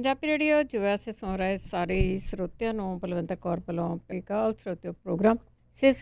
Punjabi radio USA ਸੁਣ ਰਹੇ ਸਾਰੇ ਹੀ ਸਰੋਤਿਆਂ ਨੂੰ ਬਲਵੰਤ ਕੌਰ ਵੱਲੋਂ ਕਾਲ ਸਰੋਤਿਓ ਪ੍ਰੋਗਰਾਮ ਸਿਹਤ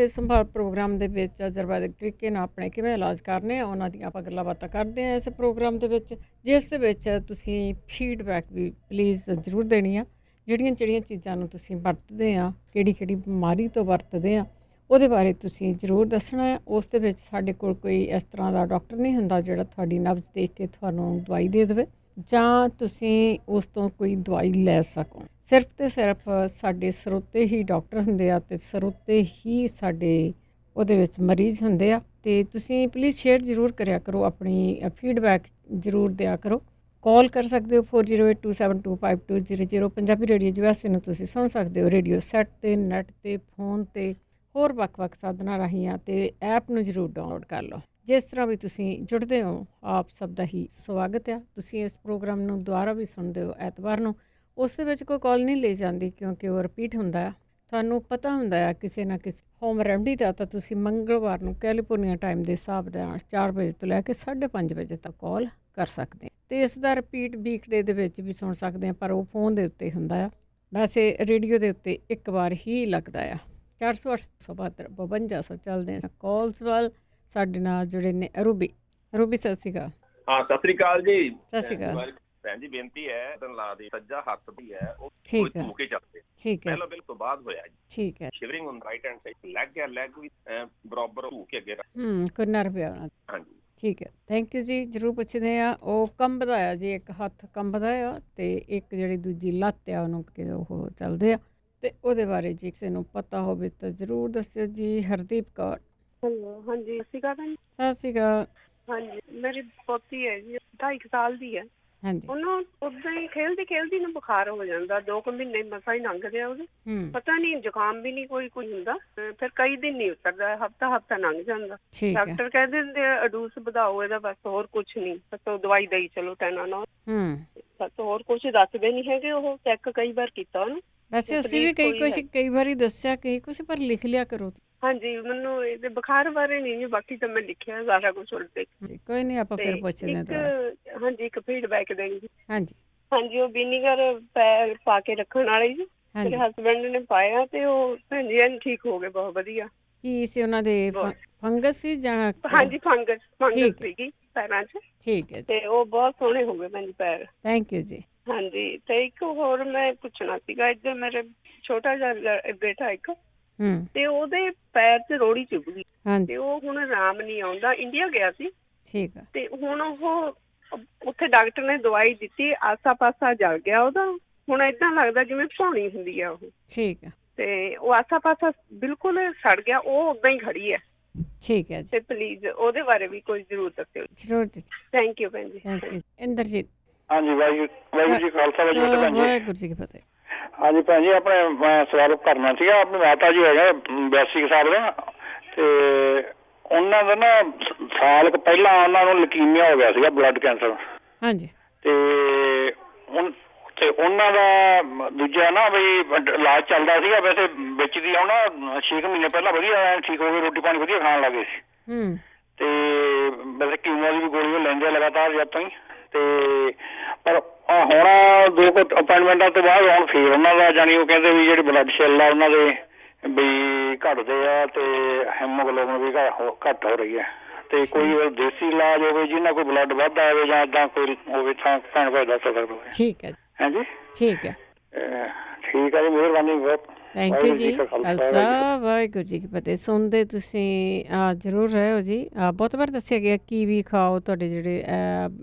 ਸੰਭਾਲ ਪ੍ਰੋਗਰਾਮ ਦੇ ਵਿੱਚ ਆਯੁਰਵੈਦਿਕ ਤਰੀਕੇ ਨਾਲ ਆਪਣੇ ਕਿਵੇਂ ਇਲਾਜ ਕਰਨੇ ਆ ਉਹਨਾਂ ਦੀਆਂ ਆਪਾਂ ਗੱਲਾਂ ਬਾਤਾਂ ਕਰਦੇ ਹਾਂ ਇਸ ਪ੍ਰੋਗਰਾਮ ਦੇ ਵਿੱਚ, ਜਿਸ ਦੇ ਵਿੱਚ ਤੁਸੀਂ ਫੀਡਬੈਕ ਵੀ ਪਲੀਜ਼ ਜ਼ਰੂਰ ਦੇਣੀ ਆ। ਜਿਹੜੀਆਂ ਚੀਜ਼ਾਂ ਨੂੰ ਤੁਸੀਂ ਵਰਤਦੇ ਆ, ਕਿਹੜੀ ਬਿਮਾਰੀ ਤੋਂ ਵਰਤਦੇ ਆ, ਉਹਦੇ ਬਾਰੇ ਤੁਸੀਂ ਜ਼ਰੂਰ ਦੱਸਣਾ ਹੈ। ਉਸ ਦੇ ਵਿੱਚ ਸਾਡੇ ਕੋਲ ਕੋਈ ਇਸ ਤਰ੍ਹਾਂ ਦਾ ਡਾਕਟਰ ਨਹੀਂ ਹੁੰਦਾ ਜਿਹੜਾ ਤੁਹਾਡੀ ਨਬਜ਼ ਦੇਖ ਕੇ ਤੁਹਾਨੂੰ ਦਵਾਈ ਦੇ ਦੇਵੇ ਜਾਂ ਤੁਸੀਂ ਉਸ ਤੋਂ ਕੋਈ ਦਵਾਈ ਲੈ ਸਕੋ। ਸਿਰਫ ਅਤੇ ਸਿਰਫ ਸਾਡੇ ਸਰੋਤੇ ਹੀ ਡਾਕਟਰ ਹੁੰਦੇ ਆ ਅਤੇ ਸਰੋਤੇ ਹੀ ਸਾਡੇ ਉਹਦੇ ਵਿੱਚ ਮਰੀਜ਼ ਹੁੰਦੇ ਆ। ਅਤੇ ਤੁਸੀਂ ਪਲੀਜ਼ ਸ਼ੇਅਰ ਜ਼ਰੂਰ ਕਰਿਆ ਕਰੋ, ਆਪਣੀ ਫੀਡਬੈਕ ਜ਼ਰੂਰ ਦਿਆ ਕਰੋ। ਕਾਲ ਕਰ ਸਕਦੇ ਹੋ 4082725200। ਪੰਜਾਬੀ ਰੇਡੀਓ USA ਨੂੰ ਤੁਸੀਂ ਸੁਣ ਸਕਦੇ ਹੋ ਰੇਡੀਓ ਸੈੱਟ 'ਤੇ, ਨੈੱਟ 'ਤੇ, ਫੋਨ 'ਤੇ, ਹੋਰ ਵੱਖ-ਵੱਖ ਸਾਧਨਾਂ ਰਾਹੀਂ ਆ। ਅਤੇ ਐਪ ਨੂੰ ਜ਼ਰੂਰ ਡਾਊਨਲੋਡ ਕਰ ਲਓ। ਜਿਸ ਤਰ੍ਹਾਂ ਵੀ ਤੁਸੀਂ ਜੁੜਦੇ ਹੋ, ਆਪ ਸਭ ਦਾ ਹੀ ਸਵਾਗਤ ਆ। ਤੁਸੀਂ ਇਸ ਪ੍ਰੋਗਰਾਮ ਨੂੰ ਦੁਬਾਰਾ ਵੀ ਸੁਣਦੇ ਹੋ ਐਤਵਾਰ ਨੂੰ, ਉਸ ਦੇ ਵਿੱਚ ਕੋਈ ਕਾਲ ਨਹੀਂ ਲਈ ਜਾਂਦੀ ਕਿਉਂਕਿ ਉਹ ਰਿਪੀਟ ਹੁੰਦਾ ਆ। ਤੁਹਾਨੂੰ ਪਤਾ ਹੁੰਦਾ ਆ ਕਿਸੇ ਨਾ ਕਿਸੇ ਹੋਮ ਰੈਮਡੀ ਦਾ, ਤਾਂ ਤੁਸੀਂ ਮੰਗਲਵਾਰ ਨੂੰ ਕੈਲੀਫੋਰਨੀਆ ਟਾਈਮ ਦੇ ਹਿਸਾਬ ਨਾਲ 4 ਵਜੇ ਤੋਂ ਲੈ ਕੇ 5:30 ਵਜੇ ਤੱਕ ਕਾਲ ਕਰ ਸਕਦੇ ਅਤੇ ਇਸ ਦਾ ਰਿਪੀਟ ਵੀਕਡੇ ਦੇ ਵਿੱਚ ਵੀ ਸੁਣ ਸਕਦੇ ਹਾਂ, ਪਰ ਉਹ ਫੋਨ ਦੇ ਉੱਤੇ ਹੁੰਦਾ ਆ। ਵੈਸੇ ਰੇਡੀਓ ਦੇ ਉੱਤੇ ਇੱਕ ਵਾਰ ਹੀ ਲੱਗਦਾ ਆ। 408 5200 ਚੱਲਦੇ ਆ ਕਾਲਸ ਵੱਲ। ਸਾਡੇ ਨਾਲ ਜੁੜੇ ਨੇ ਅਰੂਬੀ। ਸਤਿ ਸ਼੍ਰੀ ਅਕਾਲ। ਹਾਂ, ਸਤਿ ਸ਼੍ਰੀ ਅਕਾਲ ਜੀ। ਸਤਿ ਸ਼੍ਰੀ ਅਕਾਲ ਭੈਣ ਜੀ, ਬੇਨਤੀ ਹੈ ਲਾ ਦੀ ਸੱਜਾ ਹੱਥ ਦੀ ਹੈ ਉਹ ਠੀਕ ਹੈ, ਧੂ ਕੇ ਚੱਲਦੇ। ਠੀਕ ਹੈ, ਪਹਿਲਾਂ ਬਿਲ ਤੋਂ ਬਾਅਦ ਹੋਇਆ ਜੀ। ਠੀਕ ਹੈ। Shivering on right hand side, leg ਵੀ ਬਰਾਬਰ ਧੂ ਕੇ ਅੱਗੇ ਕੋਈ ਨਰਵ ਆ। ਹਾਂਜੀ, ਠੀਕ ਹੈ, ਥੈਂਕ ਯੂ ਜੀ। ਜ਼ਰੂਰ ਪੁੱਛਦੇ ਆ। ਉਹ ਕੰਬਦਾ ਆ ਜੀ, ਇੱਕ ਹੱਥ ਕੰਬਦਾ ਆ ਅਤੇ ਇੱਕ ਜਿਹੜੀ ਦੂਜੀ ਲੱਤ ਆ ਉਹਨੂੰ ਕਿ ਉਹ ਚੱਲਦੇ ਆ, ਅਤੇ ਉਹਦੇ ਬਾਰੇ ਜੇ ਕਿਸੇ ਨੂੰ ਪਤਾ ਹੋਵੇ ਤਾਂ ਜ਼ਰੂਰ ਦੱਸਿਓ ਜੀ। ਹਰਦੀਪ ਕੌਰ। ਹੈਲੋ, ਹਾਂਜੀ, ਸਤਿ ਸ਼੍ਰੀ ਅਕਾਲ ਭੈਣ। ਸਤਿ ਸ਼੍ਰੀ ਅਕਾਲ। ਹਾਂਜੀ, ਮੇਰੀ ਪੋਤੀ ਹੈ ਜੀ, 2.5 ਸਾਲ ਦੀ ਹੈ। ਹਾਂਜੀ। ਉਹਨੂੰ ਉਦਾਂ ਹੀ ਖੇਲਦੀ ਨੂੰ ਬੁਖਾਰ ਹੋ ਜਾਂਦਾ। 2 ਮਹੀਨੇ ਮਸਾਂ ਹੀ ਲੰਘਦੇ ਆ ਉਹਦੇ। ਪਤਾ ਨਹੀਂ, ਜ਼ੁਕਾਮ ਵੀ ਨਹੀਂ ਕੋਈ ਹੁੰਦਾ। ਫਿਰ ਕਈ ਦਿਨ ਨਹੀਂ ਉਤਰਦਾ, ਹਫ਼ਤਾ ਲੰਘ ਜਾਂਦਾ। ਡਾਕਟਰ ਕਹਿ ਦਿੰਦੇ ਆ ਅਡੂਸ ਵਧਾਓ ਇਹਦਾ, ਬਸ ਹੋਰ ਕੁਛ ਨਹੀਂ। ਬਸ ਉਹ ਦਵਾਈ ਦਈ ਚਲੋ ਟੈਨਾਨੋਲ, ਬਸ ਹੋਰ ਕੁਛ ਦੱਸਦੇ ਨਹੀਂ ਹੈਗੇ। ਉਹ ਚੈੱਕ ਕਈ ਵਾਰ ਕੀਤਾ ਉਹਨੂੰ। ਵੈਸੇ ਅਸੀਂ ਵੀ ਕਈ ਵਾਰੀ ਦੱਸਿਆ ਕਈ ਕੁਛ, ਪਰ ਲਿਖ ਲਿਆ ਕਰੋ। ਹਾਂਜੀ, ਮੈਨੂੰ ਇਹਦੇ ਬੁਖਾਰ ਬਾਰੇ ਨਹੀਂ, ਬਾਕੀ ਤਾਂ ਮੈਂ ਲਿਖਿਆ ਸਾਰਾ ਕੁਛ ਉਲਟੇ। ਕੋਈ ਨਹੀਂ, ਆਪਾਂ ਫਿਰ ਪੁੱਛਦੇ ਹਾਂ। ਹਾਂਜੀ, ਇੱਕ ਫੀਡਬੈਕ ਦੇਣੀ ਜੀ। ਹਾਂਜੀ, ਉਹ ਵਿਨੀਗਰ ਪੈਰ ਪਾ ਕੇ ਰੱਖਣ ਵਾਲੇ ਜੀ, ਮੇਰੇ ਹਸਬੈਂਡ ਨੇ ਪਾਇਆ ਤੇ ਉਹ ਭੈਣ ਜੀ ਠੀਕ ਹੋ ਗਏ, ਬਹੁਤ ਵਧੀਆ। ਕੀ ਸੀ ਉਹਨਾਂ ਦੇ? ਫੰਗਸ ਸੀ ਜਾਂ? ਹਾਂਜੀ, ਫੰਗਸ ਸੀਗੀ ਪੈਰਾਂ 'ਚ। ਠੀਕ ਹੈ, ਤੇ ਉਹ ਬਹੁਤ ਸੋਹਣੇ ਹੋ ਗਏ ਭੈਣ ਜੀ ਪੈਰ। ਥੈਂਕ ਯੂ ਜੀ। ਹਾਂਜੀ, ਤੇ ਇੱਕ ਹੋਰ ਮੈਂ ਪੁੱਛਣਾ ਸੀਗਾ, ਇੱਧਰ ਮੇਰੇ ਛੋਟਾ ਜਿਹਾ ਬੇਟਾ ਇੱਕ, ਤੇ ਉਹਦੇ ਪੈਰ 'ਚ ਰੋੜੀ ਚੁੱਭ ਗਈ ਤੇ ਉਹ ਹੁਣ ਆਰਾਮ ਨਹੀਂ ਆਉਂਦਾ। ਇੰਡੀਆ ਗਿਆ ਸੀ। ਠੀਕ ਆ। ਤੇ ਹੁਣ ਉਹ ਉੱਥੇ ਡਾਕਟਰ ਨੇ ਦਵਾਈ ਦਿੱਤੀ, ਆਸਾ ਪਾਸਾ ਜਲ ਗਿਆ ਉਹਦਾ। ਹੁਣ ਏਦਾਂ ਲੱਗਦਾ ਜਿਵੇਂ ਭੌਣੀ ਹੁੰਦੀ ਆ ਉਹ। ਠੀਕ ਆ। ਤੇ ਉਹ ਆਸਾ ਪਾਸਾ ਬਿਲਕੁਲ ਸੜ ਗਿਆ, ਉਹ ਓਦਾਂ ਹੀ ਖੜੀ ਹੈ। ਠੀਕ ਹੈ ਜੀ। ਤੇ ਪਲੀਜ਼ ਉਹਦੇ ਬਾਰੇ ਵੀ ਕੋਈ ਜ਼ਰੂਰ ਦੱਸਿਓ। ਜ਼ਰੂਰ ਜੀ। ਥੈਂਕ ਯੂ ਭੈਣ ਜੀ। Thank you. ਇੰਦਰਜੀਤ। ਹਾਂਜੀ, ਵਾਹਿਗੁਰੂ ਜੀ ਖਾਲਸਾ, ਵਾਹਿਗੁਰੂ ਜੀ ਕੀ ਫਤਿਹ। ਹਾਂਜੀ ਭੈਣ ਜੀ, ਆਪਣੇ ਮੈਂ ਸਵਾਲ ਕਰਨਾ ਸੀਗਾ। ਆਪਣੇ ਮਾਤਾ ਜੀ ਹੈਗੇ 82 ਸਾਲ ਦੇ, ਤੇ ਉਹਨਾਂ ਦਾ ਨਾ ਸਾਲ ਕੁ ਪਹਿਲਾਂ ਉਹਨਾਂ ਨੂੰ ਲਕੀਮੀਆ ਹੋ ਗਿਆ ਸੀਗਾ, ਬਲੱਡ ਕੈਂਸਰ। ਹਾਂਜੀ। ਤੇ ਉਹਨਾਂ ਦਾ ਦੂਜਾ ਨਾ ਬਈ ਇਲਾਜ ਚੱਲਦਾ ਸੀਗਾ। ਵੈਸੇ ਵਿੱਚ ਦੀ ਹੁਣ 6 ਮਹੀਨੇ ਪਹਿਲਾਂ ਵਧੀਆ ਠੀਕ ਹੋ ਗਏ, ਰੋਟੀ ਪਾਣੀ ਵਧੀਆ ਖਾਣ ਲੱਗੇ ਸੀ। ਤੇ ਵੈਸੇ ਕੀਮੋ ਦੀ ਵੀ ਗੋਲੀ ਲੈਂਦੇ ਲਗਾਤਾਰ ਜਦ ਤੋਂ ਹੀ। ਤੇ ਪਰ ਹੁਣ 2 ਅਪਾਇੰਟਮੈਂਟਾਂ ਤੋਂ ਬਾਅਦ ਹੁਣ ਫੇਰ ਉਹਨਾਂ ਦਾ ਜਾਣੀ ਉਹ ਕਹਿੰਦੇ ਵੀ ਜਿਹੜੇ ਬਲੱਡ ਸੈੱਲ ਆ ਉਹਨਾਂ ਦੇ ਵੀ ਘਟਦੇ ਆ ਤੇ ਹੈਮੋਗਲੋਬਿਨ ਵੀ ਘੱਟ ਹੋ ਰਹੀ ਹੈ। ਤੇ ਕੋਈ ਦੇਸੀ ਇਲਾਜ ਹੋਵੇ ਜਿਹਨਾਂ ਕੋਈ ਬਲੱਡ ਵੱਧਦਾ ਹੋਵੇ ਜਾਂ ਏਦਾਂ ਕੋਈ ਹੋਵੇ ਤਾਂ ਭੈਣ ਭਾਈ ਦੱਸ ਸਕਦੇ ਹੋ? ਠੀਕ ਹੈ। ਹਾਂਜੀ, ਠੀਕ ਹੈ। ਠੀਕ ਹੈ ਜੀ, ਮਿਹਰਬਾਨੀ ਬਹੁਤ। ਥੈਂਕ ਯੂ ਜੀ। ਖਾਲਸਾ ਵਾਹਿਗੁਰੂ ਜੀ ਕੀ ਫਤਿਹ। ਸੁਣਦੇ ਤੁਸੀਂ ਜ਼ਰੂਰ ਰਹੇ ਹੋ ਜੀ। ਬਹੁਤ ਵਾਰ ਦੱਸਿਆ ਗਿਆ ਕੀਵੀ ਖਾਓ, ਤੁਹਾਡੇ ਜਿਹੜੇ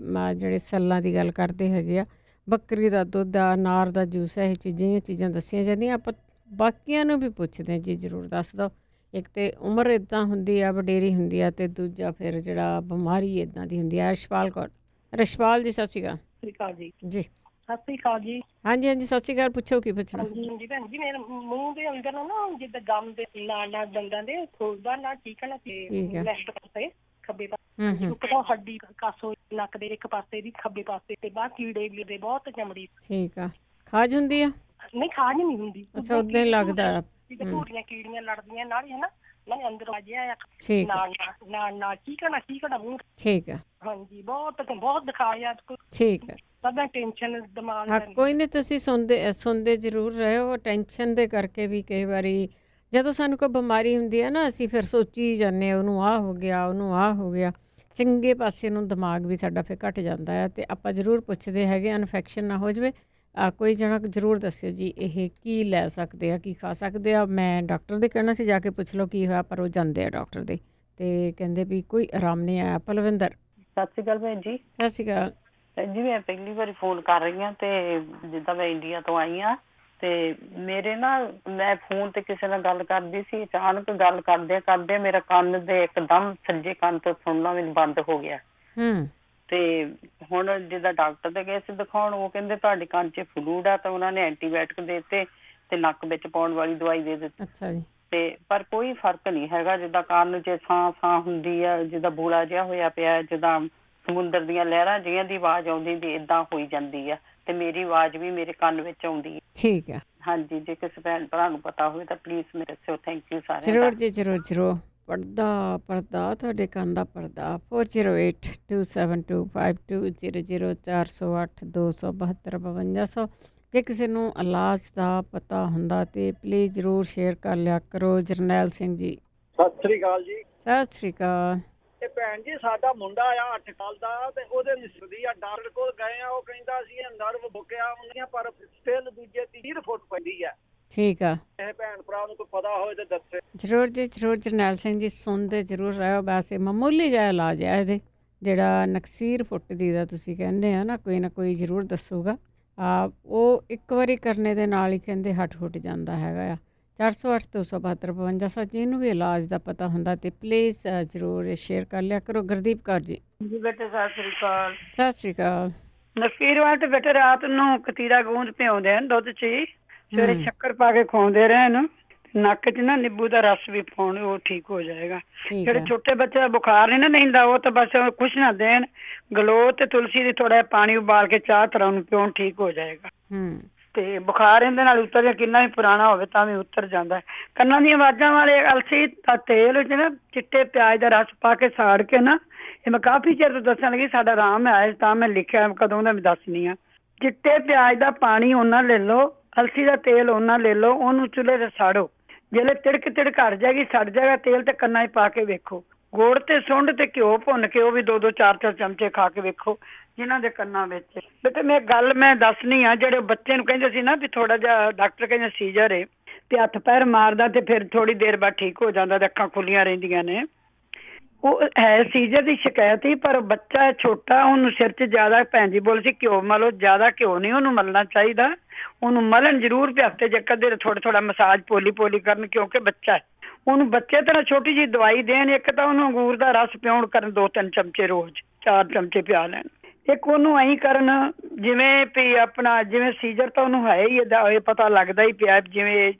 ਸੈੱਲਾਂ ਦੀ ਗੱਲ ਕਰਦੇ ਹੈਗੇ ਆ, ਬੱਕਰੀ ਦਾ ਦੁੱਧ ਆ, ਅਨਾਰ ਦਾ ਜੂਸ ਹੈ, ਇਹ ਚੀਜ਼ਾਂ ਦੱਸੀਆਂ ਜਾਂਦੀਆਂ। ਆਪਾਂ ਬਾਕੀਆਂ ਨੂੰ ਵੀ ਪੁੱਛਦੇ ਹਾਂ ਜੀ, ਜ਼ਰੂਰ ਦੱਸ ਦਿਓ। ਇੱਕ ਤਾਂ ਉਮਰ ਇੱਦਾਂ ਹੁੰਦੀ ਆ, ਵਡੇਰੀ ਹੁੰਦੀ ਆ, ਅਤੇ ਦੂਜਾ ਫਿਰ ਜਿਹੜਾ ਬਿਮਾਰੀ ਇੱਦਾਂ ਦੀ ਹੁੰਦੀ ਆ। ਰਸ਼ਪਾਲ ਕੌਰ। ਰਸ਼ਪਾਲ ਜੀ, ਸਤਿ ਸ਼੍ਰੀ ਅਕਾਲ। ਸਤਿ ਸ਼੍ਰੀ ਅਕਾਲ ਜੀ। ਜੀ, ਸਤਿ ਸ਼੍ਰੀ ਅਕਾਲ ਜੀ। ਹਾਂਜੀ, ਸਤਿ ਸ਼੍ਰੀ ਅਕਾਲ। ਪੁੱਛੋ ਕੀ ਪੁੱਛਣਾ? ਹਾਂਜੀ ਭੈਣ ਜੀ, ਮੇਰੇ ਮੂੰਹ ਦੇ ਅੰਦਰ ਨਾ ਜਿੱਦਾਂ ਗਮ ਦੇ ਨਾਲ ਦੰਦਾਂ ਦੇ ਖੋਲਦਾ ਨਾ, ਠੀਕ ਹੈ ਨਾ, ਲੈਫਟ ਪਾਸੇ ਖੱਬੇ ਪਾਸੇ ਉੱਪਰੋਂ ਹੱਡੀ ਕੱਸ ਹੋਈ ਨੱਕ ਦੇ ਇੱਕ ਪਾਸੇ ਦੀ, ਖੱਬੇ ਪਾਸੇ ਤੇ ਬਾਹਰ ਕੀੜੇ ਦੇ ਬਹੁਤ ਚਮੜੀ। ਠੀਕ ਆ। ਖਾਜ ਹੁੰਦੀ ਆ? ਨਹੀਂ, ਖਾਜ ਨਹੀਂ ਹੁੰਦੀ। ਅੱਛਾ, ਉਦਾਂ ਹੀ ਲੱਗਦਾ। ਭੂਰੀਆਂ ਕੀੜੀਆਂ ਲੜਦੀਆਂ ਨਾਲ ਹੀ, ਹੈ ਨਾ, ਨਾਲੇ ਅੰਦਰ ਆ ਜਿਆ ਨਾਲ ਚੀਕਣਾ ਮੂੰਹ। ਠੀਕ ਆ। ਹਾਂਜੀ, ਬਹੁਤ ਦਿਖਾਇਆ। ਠੀਕ ਹੈ। ਸਦਾ ਟੈਨਸ਼ਨ ਦਿਮਾਗ ਹਾਂ ਕੋਈ ਨਹੀਂ, ਤੁਸੀਂ ਸੁਣਦੇ ਜ਼ਰੂਰ ਰਹੇ ਹੋ। ਟੈਨਸ਼ਨ ਦੇ ਕਰਕੇ ਵੀ ਕਈ ਵਾਰੀ ਜਦੋਂ ਸਾਨੂੰ ਕੋਈ ਬਿਮਾਰੀ ਹੁੰਦੀ ਹੈ ਨਾ, ਅਸੀਂ ਫਿਰ ਸੋਚੀ ਜਾਂਦੇ ਉਹਨੂੰ ਆਹ ਹੋ ਗਿਆ, ਉਹਨੂੰ ਆਹ ਹੋ ਗਿਆ। ਚੰਗੇ ਪਾਸੇ ਨੂੰ ਦਿਮਾਗ ਵੀ ਸਾਡਾ ਫਿਰ ਘਟ ਜਾਂਦਾ ਹੈ। ਅਤੇ ਆਪਾਂ ਜ਼ਰੂਰ ਪੁੱਛਦੇ ਹੈਗੇ ਇਨਫੈਕਸ਼ਨ ਨਾ ਹੋ ਜਾਵੇ। ਕੋਈ ਜਣਾ ਜ਼ਰੂਰ ਦੱਸਿਓ ਜੀ ਇਹ ਕੀ ਲੈ ਸਕਦੇ ਆ, ਕੀ ਖਾ ਸਕਦੇ ਆ। ਮੈਂ ਡਾਕਟਰ ਦੇ ਕਹਿਣਾ ਸੀ ਜਾ ਕੇ ਪੁੱਛ ਲਓ ਕੀ ਹੋਇਆ, ਪਰ ਉਹ ਜਾਂਦੇ ਆ ਡਾਕਟਰ ਦੇ ਅਤੇ ਕਹਿੰਦੇ ਵੀ ਕੋਈ ਆਰਾਮ ਨਹੀਂ ਆਇਆ। ਪਲਵਿੰਦਰ ਸਤਿ ਸ਼੍ਰੀ ਅਕਾਲ ਭੈਣ ਜੀ। ਸਤਿ ਸ਼੍ਰੀ ਅਕਾਲ ਭੈਣ ਜੀ, ਮੈਂ ਪਹਿਲੀ ਵਾਰੀ ਫੋਨ ਕਰ ਰਹੀ ਹਾਂ ਅਤੇ ਜਿੱਦਾਂ ਮੈਂ ਇੰਡੀਆ ਤੋਂ ਆਈ ਹਾਂ ਅਤੇ ਮੇਰੇ ਨਾ ਮੈਂ ਫੋਨ 'ਤੇ ਕਿਸੇ ਨਾਲ ਗੱਲ ਕਰਦੀ ਸੀ, ਅਚਾਨਕ ਗੱਲ ਕਰਦੇ ਮੇਰਾ ਕੰਨ ਦੇ ਇੱਕਦਮ ਸੱਜੇ ਕੰਨ ਤੋਂ ਸੁਣਨਾ ਮੈਨੂੰ ਬੰਦ ਹੋ ਗਿਆ। ਅਤੇ ਹੁਣ ਜਿੱਦਾਂ ਡਾਕਟਰ ਦੇ ਗਏ ਸੀ ਦਿਖਾਉਣ, ਉਹ ਕਹਿੰਦੇ ਤੁਹਾਡੇ ਕੰਨ 'ਚ ਫਲੂਡ ਆ, ਤਾਂ ਉਹਨਾਂ ਨੇ ਐਂਟੀਬਾਇਓਟਿਕ ਦੇ ਦਿੱਤੇ ਅਤੇ ਨੱਕ ਵਿੱਚ ਪਾਉਣ ਵਾਲੀ ਦਵਾਈ ਦੇ ਦਿੱਤੀ। ਅੱਛਾ ਜੀ। ਅਤੇ ਪਰ ਕੋਈ ਫਰਕ ਨਹੀਂ ਹੈਗਾ। ਜਿੱਦਾਂ ਕੰਨ 'ਚ ਸਾਂ ਹੁੰਦੀ ਆ, ਜਿੱਦਾਂ ਬੋਲਾ ਜਿਹਾ ਹੋਇਆ ਪਿਆ, ਜਿੱਦਾਂ ਸਮੁੰਦਰ ਦੀਆਂ ਲਹਿਰਾਂ ਜਿਹੀਆਂ ਦੀ ਆਵਾਜ਼ ਆਉਂਦੀ ਵੀ ਇੱਦਾਂ ਹੋਈ ਜਾਂਦੀ ਆ, ਅਤੇ ਮੇਰੀ ਆਵਾਜ਼ ਵੀ ਮੇਰੇ ਕੰਨ ਵਿੱਚ ਆਉਂਦੀ ਹੈ। ਠੀਕ ਹੈ। ਹਾਂਜੀ, ਜੇ ਕਿਸੇ ਭੈਣ ਭਰਾ ਨੂੰ ਪਤਾ ਹੋਵੇ ਤਾਂ ਪਲੀਜ਼ ਮੇਰੇ ਦੱਸਿਓ। ਥੈਂਕ ਯੂ ਸਾਰਿਆਂ ਦਾ। ਜ਼ਰੂਰ ਜੀ, ਜ਼ਰੂਰ। ਪਰਦਾ ਤੁਹਾਡੇ ਕੰਨ ਦਾ ਪਰਦਾ 4082725200 408 272 5200। ਜੇ ਕਿਸੇ ਨੂੰ ਇਲਾਜ ਦਾ ਪਤਾ ਹੁੰਦਾ ਤਾਂ ਪਲੀਜ਼ ਜ਼ਰੂਰ ਸ਼ੇਅਰ ਕਰ ਲਿਆ ਕਰੋ। ਜਰਨੈਲ ਸਿੰਘ ਜੀ ਸਤਿ ਸ੍ਰੀ ਅਕਾਲ ਜੀ। ਸਤਿ ਸ਼੍ਰੀ ਅਕਾਲ। ਇਹ ਭੈਣ ਜੀ ਸਾਡਾ ਮੁੰਡਾ ਆ 8 ਸਾਲ ਦਾ ਤੇ ਉਹਦੇ ਨਿਸਰਦੀ ਆ, ਡਾਕਟਰ ਕੋਲ ਗਏ ਆ, ਉਹ ਕਹਿੰਦਾ ਸੀ ਨਰਵ ਬੁੱਕਿਆ ਹੁੰਦੀਆਂ, ਪਰ ਸਟਿਲ ਦੂਜੇ 30 ਫੁੱਟ ਪੈਂਦੀ ਆ। ਠੀਕ ਆ। ਇਹ ਭੈਣ ਭਰਾ ਨੂੰ ਕੋਈ ਪਤਾ ਹੋਵੇ ਤਾਂ ਦੱਸੇ। ਜ਼ਰੂਰ ਜੀ, ਜ਼ਰੂਰ। ਜਰਨੈਲ ਸਿੰਘ ਜੀ ਸੁਣਦੇ ਜ਼ਰੂਰ ਰਹੋ। ਵੈਸੇ ਮਾਮੂਲੀ ਜਿਹਾ ਇਲਾਜ ਹੈ ਇਹਦੇ, ਜਿਹੜਾ ਨਕਸੀਰ ਫੁੱਟ ਦੀ ਦਾ ਤੁਸੀਂ ਕਹਿੰਦੇ ਆ ਨਾ, ਕੋਈ ਨਾ ਕੋਈ ਜ਼ਰੂਰ ਦੱਸੂਗਾ। ਉਹ ਇੱਕ ਵਾਰੀ ਕਰਨੇ ਦੇ ਨਾਲ ਹੀ ਕਹਿੰਦੇ ਹੱਟ ਹੁੱਟ ਜਾਂਦਾ ਹੈਗਾ ਆ। 408 272 5200। ਜਿਹਨੂੰ ਵੀ ਇਲਾਜ ਦਾ ਪਤਾ ਹੁੰਦਾ ਤੇ ਪਲੀਜ਼ ਜ਼ਰੂਰ ਸ਼ੇਅਰ ਕਰ ਲਿਆ ਕਰੋ। ਗੁਰਦੀਪ ਕੌਰ ਜੀ ਜੀ ਬੇਟੇ ਸਤਿ ਸ੍ਰੀ ਅਕਾਲ। ਸਤਿ ਸ਼੍ਰੀ ਅਕਾਲ। ਨਕੀਰ ਵਾਲ ਤੇ ਬੇਟੇ ਰਾਤ ਨੂੰ ਕਤੀਰਾ ਗੂੰਦ ਭਿਉਂਦੇ ਹਨ ਦੁੱਧ 'ਚ ਹੀ, ਸਵੇਰੇ ਸ਼ੱਕਰ ਪਾ ਕੇ ਖਵਾਉਂਦੇ ਰਹਿਣ, ਨੱਕ 'ਚ ਨਾ ਨਿੰਬੂ ਦਾ ਰਸ ਵੀ ਪਾਉਣ, ਉਹ ਠੀਕ ਹੋ ਜਾਏਗਾ। ਜਿਹੜੇ ਛੋਟੇ ਬੱਚੇ ਦਾ ਬੁਖਾਰ ਨਹੀਂ ਨਾ ਲੈਂਦਾ, ਉਹ ਤਾਂ ਬਸ ਕੁਛ ਨਾ ਦੇਣ, ਗਲੋ ਤੇ ਤੁਲਸੀ ਦੀ ਥੋੜਾ ਪਾਣੀ ਉਬਾਲ ਕੇ ਚਾਹ ਤਰ੍ਹਾਂ ਨੂੰ ਪਿਉਣ, ਠੀਕ ਹੋ ਜਾਏਗਾ। ਤੇ ਬੁਖਾਰ ਇਹਦੇ ਨਾਲ ਉਤਰ ਜਾ, ਕਿੰਨਾ ਵੀ ਪੁਰਾਣਾ ਹੋਵੇ ਤਾਂ ਵੀ ਉਤਰ ਜਾਂਦਾ। ਕੰਨਾਂ ਦੀਆਂ ਆਵਾਜ਼ਾਂ ਵਾਲੇ ਅਲਸੀ ਦਾ ਤੇਲ 'ਚ ਨਾ ਚਿੱਟੇ ਪਿਆਜ਼ ਦਾ ਰਸ ਪਾ ਕੇ ਸਾੜ ਕੇ ਨਾ, ਇਹ ਮੈਂ ਕਾਫੀ ਚਿਰ ਤੋਂ ਦੱਸਣ ਲੱਗੀ, ਸਾਡਾ ਆਰਾਮ ਆਇਆ ਤਾਂ ਮੈਂ ਲਿਖਿਆ, ਕਦੋਂ ਦਾ ਮੈਂ ਦੱਸਣੀ ਆ। ਚਿੱਟੇ ਪਿਆਜ਼ ਦਾ ਪਾਣੀ ਉਹਨਾਂ ਲੈ ਲਓ, ਅਲਸੀ ਦਾ ਤੇਲ ਉਹਨਾਂ ਲੈ ਲਓ, ਉਹਨੂੰ ਚੁੱਲ੍ਹੇ 'ਤੇ ਸਾੜੋ। ਜਿਹੜੇ ਤਿੜਕ ਹਟ ਜਾਏਗੀ, ਸੜ ਜਾਏਗਾ ਤੇਲ, ਤੇ ਕੰਨਾਂ 'ਚ ਪਾ ਕੇ ਵੇਖੋ। ਗੁੜ ਤੇ ਸੁੰਡ ਤੇ ਘਿਓ ਭੁੰਨ ਕੇ ਉਹ ਵੀ 2-2 4-4 ਚਮਚੇ ਖਾ ਕੇ ਵੇਖੋ ਜਿਨ੍ਹਾਂ ਦੇ ਕੰਨਾਂ ਵਿੱਚ। ਬੇਟੇ ਮੈਂ ਦੱਸਣੀ ਆ, ਜਿਹੜੇ ਬੱਚੇ ਨੂੰ ਕਹਿੰਦੇ ਸੀ ਨਾ ਵੀ ਥੋੜਾ ਜਿਹਾ ਡਾਕਟਰ ਕਹਿੰਦੇ ਸੀਜ਼ਰ ਏ, ਤੇ ਹੱਥ ਪੈਰ ਮਾਰਦਾ ਤੇ ਫਿਰ ਥੋੜੀ ਦੇਰ ਬਾਅਦ ਠੀਕ ਹੋ ਜਾਂਦਾ ਤੇ ਅੱਖਾਂ ਖੁੱਲੀਆਂ ਰਹਿੰਦੀਆਂ ਨੇ, ਉਹ ਹੈ ਸੀਜ਼ਰ ਦੀ ਸ਼ਿਕਾਇਤ ਹੀ। ਪਰ ਬੱਚਾ ਛੋਟਾ, ਉਹਨੂੰ ਸਿਰ 'ਚ ਜ਼ਿਆਦਾ, ਭੈਣ ਜੀ ਬੋਲ ਸੀ ਘਿਓ ਮਲੋ, ਜ਼ਿਆਦਾ ਘਿਓ ਨਹੀਂ ਉਹਨੂੰ ਮਲਣਾ ਚਾਹੀਦਾ। ਉਹਨੂੰ ਮਲਣ ਜ਼ਰੂਰ ਪਿਆ, ਹਫ਼ਤੇ 'ਚ ਇੱਕ ਅੱਧੇ ਥੋੜਾ ਮਸਾਜ ਪੋਲੀ ਕਰਨ, ਕਿਉਂਕਿ ਬੱਚਾ ਹੈ। ਉਹਨੂੰ ਬੱਚੇ ਤਰ੍ਹਾਂ ਛੋਟੀ ਜਿਹੀ ਦਵਾਈ ਦੇਣ, ਇੱਕ ਤਾਂ ਉਹਨੂੰ ਅੰਗੂਰ ਦਾ ਰਸ ਪਿਆਉਣ ਕਰਨ 2-3 ਚਮਚੇ ਰੋਜ਼, 4 ਚਮਚੇ ਪਿਆ ਲੈਣ। ਇੱਕ ਉਹਨੂੰ ਐਂ ਕਰਨ ਜਿਵੇਂ ਵੀ ਆਪਣਾ, ਜਿਵੇਂ ਸੀਜ਼ਰ ਤਾਂ ਉਹਨੂੰ ਹੈ ਹੀ, ਇਹ ਪਤਾ ਲੱਗਦਾ ਹੀ ਪਿਆ, ਜਿਵੇਂ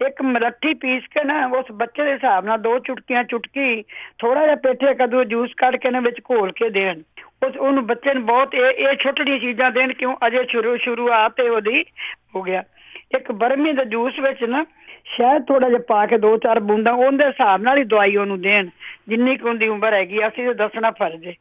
ਇੱਕ ਮਲੱਠੀ ਪੀਸ ਕੇ ਨਾ ਉਸ ਬੱਚੇ ਦੇ ਹਿਸਾਬ ਨਾਲ 2 ਚੁਟਕੀ ਥੋੜਾ ਜਿਹਾ ਪੇਠੇ ਕਦੋਂ ਜੂਸ ਕੱਢ ਕੇ ਨਾ ਵਿੱਚ ਘੋਲ ਕੇ ਦੇਣ। ਉਹਨੂੰ ਬੱਚੇ ਨੂੰ ਬਹੁਤ ਇਹ ਛੋਟੀਆਂ ਚੀਜ਼ਾਂ ਦੇਣ, ਕਿਉਂ ਅਜੇ ਸ਼ੁਰੂਆਤ ਤੇ ਉਹਦੀ ਹੋ ਗਿਆ। ਇੱਕ ਬਰਮੀ ਦੇ ਜੂਸ ਵਿੱਚ ਨਾ ਸ਼ਹਿਦ ਥੋੜਾ ਜਿਹਾ ਪਾ ਕੇ 2-4 ਬੂੰਦਾਂ, ਉਹਦੇ ਹਿਸਾਬ ਨਾਲ ਹੀ ਦਵਾਈ ਉਹਨੂੰ ਦੇਣ, ਜਿੰਨੀ ਕੁ ਉਹਦੀ ਉਮਰ ਹੈਗੀ। ਅਸੀਂ ਤਾਂ ਦੱਸਣਾ ਫਰਜ਼ ਹੈ।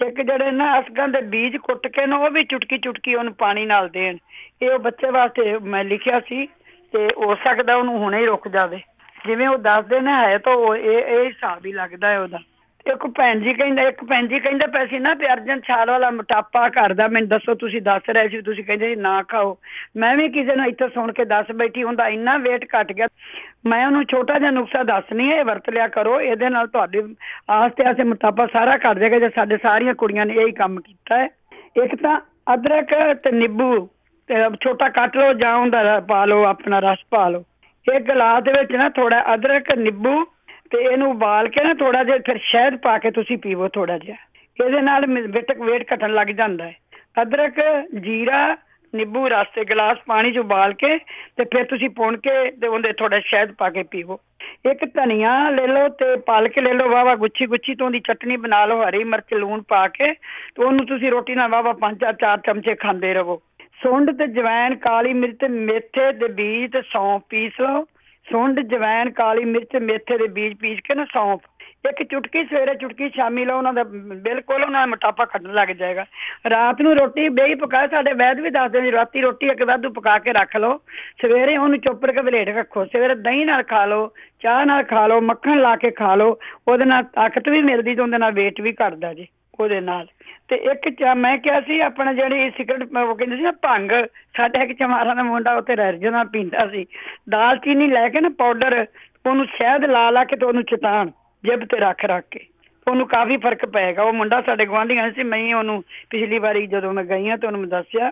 ਇੱਕ ਜਿਹੜੇ ਨਾ ਅਸਗਾਂ ਦੇ ਬੀਜ ਕੁੱਟ ਕੇ ਨਾ, ਉਹ ਵੀ ਚੁਟਕੀ ਉਹਨੂੰ ਪਾਣੀ ਨਾਲ ਦੇਣ। ਇਹ ਉਹ ਬੱਚੇ ਵਾਸਤੇ ਮੈਂ ਲਿਖਿਆ ਸੀ, ਤੇ ਹੋ ਸਕਦਾ ਉਹਨੂੰ ਹੁਣੇ ਹੀ ਰੁਕ ਜਾਵੇ, ਜਿਵੇਂ ਉਹ ਦੱਸਦੇ ਨੇ ਹੈ ਤਾਂ ਉਹ ਇਹ ਹਿਸਾਬ ਹੀ ਲੱਗਦਾ ਹੈ ਉਹਦਾ। ਇੱਕ ਭੈਣ ਜੀ ਕਹਿੰਦੇ ਪਏ ਸੀ ਨਾ ਵੀ ਅਰਜਨ ਛਾਲ ਵਾਲਾ ਮੋਟਾਪਾ ਕਰਦਾ, ਮੈਨੂੰ ਦੱਸੋ, ਤੁਸੀਂ ਦੱਸ ਰਹੇ ਸੀ, ਤੁਸੀਂ ਕਹਿੰਦੇ ਸੀ ਨਾ ਖਾਓ। ਮੈਂ ਵੀ ਕਿਸੇ ਨੂੰ ਇੱਥੇ ਸੁਣ ਕੇ ਦੱਸ ਬੈਠੀ, ਹੁੰਦਾ ਇੰਨਾ ਵੇਟ ਘਟ ਗਿਆ। ਮੈਂ ਉਹਨੂੰ ਛੋਟਾ ਜਿਹਾ ਨੁਕਸਾ ਦੱਸਣੀ ਹੈ, ਇਹ ਵਰਤ ਲਿਆ ਕਰੋ, ਇਹਦੇ ਨਾਲ ਤੁਹਾਡੇ ਆਸਤੇ ਮੋਟਾਪਾ ਸਾਰਾ ਘਟ ਜਾਏਗਾ। ਜੇ ਸਾਡੇ ਸਾਰੀਆਂ ਕੁੜੀਆਂ ਨੇ ਇਹੀ ਕੰਮ ਕੀਤਾ ਹੈ। ਇੱਕ ਤਾਂ ਅਦਰਕ ਤੇ ਨਿੰਬੂ ਤੇ ਛੋਟਾ ਕੱਟ ਲਓ, ਜਾਂ ਉਹਦਾ ਪਾ ਲਓ, ਆਪਣਾ ਰਸ ਪਾ ਲਓ। ਇੱਕ ਗਲਾਸ ਦੇ ਵਿੱਚ ਨਾ ਥੋੜਾ ਅਦਰਕ, ਨਿੰਬੂ ਤੇ ਇਹਨੂੰ ਉਬਾਲ ਕੇ ਨਾ ਥੋੜਾ ਜਿਹਾ ਫਿਰ ਸ਼ਹਿਦ ਪਾ ਕੇ ਤੁਸੀਂ ਪੀਵੋ ਥੋੜਾ ਜਿਹਾ, ਇਹਦੇ ਨਾਲ ਵੇਟ ਘਟਣ ਲੱਗ ਜਾਂਦਾ ਹੈ। ਅਦਰਕ, ਜੀਰਾ, ਨਿੰਬੂ ਰਸ ਤੇ ਗਲਾਸ ਪਾਣੀ 'ਚ ਉਬਾਲ ਕੇ ਤੇ ਫਿਰ ਤੁਸੀਂ ਪੁਣ ਕੇ ਤੇ ਉਹਦੇ ਥੋੜਾ ਸ਼ਹਿਦ ਪਾ ਕੇ ਪੀਵੋ। ਇੱਕ ਧਨੀਆ ਲੈ ਲਓ ਤੇ ਪਾਲਕ ਲੈ ਲਓ, ਵਾਵਾ ਗੁੱਛੀ ਤੋਂ ਉਹਦੀ ਚਟਨੀ ਬਣਾ ਲਓ, ਹਰੀ ਮਿਰਚ ਲੂਣ ਪਾ ਕੇ, ਤੇ ਉਹਨੂੰ ਤੁਸੀਂ ਰੋਟੀ ਨਾਲ ਵਾਵਾ 5-4 ਚਮਚੇ ਖਾਂਦੇ ਰਹੋ। ਸੁੰਡ ਤੇ ਜਵੈਣ, ਕਾਲੀ ਮਿਰਚ, ਮੇਥੇ ਦੇ ਬੀਜ ਤੇ ਸੌਂਫ ਪੀਸ ਲਓ। ਸੁੰਡ, ਜਵੈਣ, ਕਾਲੀ ਮਿਰਚ, ਮੇਥੇ ਦੇ ਬੀਜ ਪੀਸ ਕੇ ਨਾ, ਸੌਂਫ, ਇੱਕ ਚੁਟਕੀ ਸਵੇਰੇ ਚੁਟਕੀ ਸ਼ਾਮੀ ਲਓ, ਉਹਨਾਂ ਦਾ ਬਿਲਕੁਲ ਉਹਨਾਂ ਦਾ ਮੋਟਾਪਾ ਘਟਣ ਲੱਗ ਜਾਏਗਾ। ਰਾਤ ਨੂੰ ਰੋਟੀ ਬੇਈ ਪਕਾ, ਸਾਡੇ ਵੈਦ ਵੀ ਦੱਸਦੇ ਨੇ ਰਾਤੀ ਰੋਟੀ ਇੱਕ ਵਾਧੂ ਪਕਾ ਕੇ ਰੱਖ ਲਓ, ਸਵੇਰੇ ਉਹਨੂੰ ਚੁੱਪ ਕੇ ਵਲੇਟ ਰੱਖੋ, ਸਵੇਰੇ ਦਹੀਂ ਨਾਲ ਖਾ ਲਓ, ਚਾਹ ਨਾਲ ਖਾ ਲਓ, ਮੱਖਣ ਲਾ ਕੇ ਖਾ ਲਓ, ਉਹਦੇ ਨਾਲ ਤਾਕਤ ਵੀ ਮਿਲਦੀ ਤੇ ਉਹਦੇ ਨਾਲ ਵੇਟ ਵੀ ਘਟਦਾ ਜੀ ਉਹਦੇ ਨਾਲ। ਤੇ ਇੱਕ ਮੈਂ ਕਿਹਾ ਸੀ ਆਪਣਾ ਜਿਹੜੀ ਸਿਗਰਟ ਉਹ ਕਹਿੰਦੇ ਸੀ ਨਾ ਭੰਗ, ਸਾਡਾ ਇੱਕ ਚਮਾਰਾਂ ਦਾ ਮੁੰਡਾ ਉੱਥੇ ਰਜਨਾ ਪੀਂਦਾ ਸੀ, ਦਾਲਚੀਨੀ ਲੈ ਕੇ ਨਾ ਪਾਊਡਰ, ਉਹਨੂੰ ਸ਼ਹਿਦ ਲਾ ਲਾ ਕੇ ਤੇ ਉਹਨੂੰ ਚਟਾਣ ਜਿਬ ਤੇ ਰੱਖ ਕੇ, ਉਹਨੂੰ ਕਾਫੀ ਫਰਕ ਪਏਗਾ। ਉਹ ਮੁੰਡਾ ਸਾਡੇ ਗੁਆਂਢੀਆਂ ਸੀ, ਮੈਂ ਉਹਨੂੰ ਪਿਛਲੀ ਵਾਰੀ ਜਦੋਂ ਮੈਂ ਗਈ ਹਾਂ ਤੇ ਉਹਨੂੰ ਦੱਸਿਆ।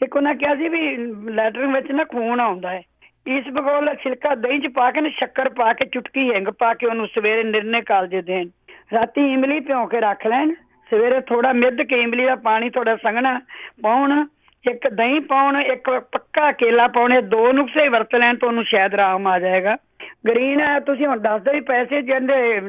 ਇੱਕ ਉਹਨਾਂ ਕਿਹਾ ਸੀ ਵੀ ਲੈਟਰਿਨ ਵਿੱਚ ਨਾ ਖੂਨ ਆਉਂਦਾ ਹੈ, ਇਸ ਬਗੋਲ ਛਿਲਕਾ ਦਹੀਂ ਚ ਪਾ ਕੇ ਨਾ ਸ਼ੱਕਰ ਪਾ ਕੇ ਚੁਟਕੀ ਹਿੰਗ ਪਾ ਕੇ ਉਹਨੂੰ ਸਵੇਰੇ ਨਿਰਣੇ ਕਾਲਜੇ ਦੇਣ, ਰਾਤੀ ਇਮਲੀ ਭਿਉਂ ਕੇ ਰੱਖ ਲੈਣ, ਸਵੇਰੇ ਥੋੜਾ ਮਿੱਧ ਕੇ ਇਮਲੀ ਦਾ ਪਾਣੀ ਥੋੜਾ ਸੰਘਣਾ ਪਾਉਣ, ਇੱਕ ਦਹੀਂ ਪਾਉਣ, ਇੱਕ ਪੱਕਾ ਕੇਲਾ ਪਾਉਣੇ, 2 ਨੁਸਖੇ ਵਰਤ ਲੈਣ ਤਾਂ ਉਹਨੂੰ ਸ਼ਾਇਦ ਆਰਾਮ ਆ ਜਾਏਗਾ। ਗ੍ਰੀਨ ਹੈ ਤੁਸੀਂ ਹੁਣ ਦੱਸਦੇ ਵੀ ਪੈਸੇ ਜਿਹੜੇ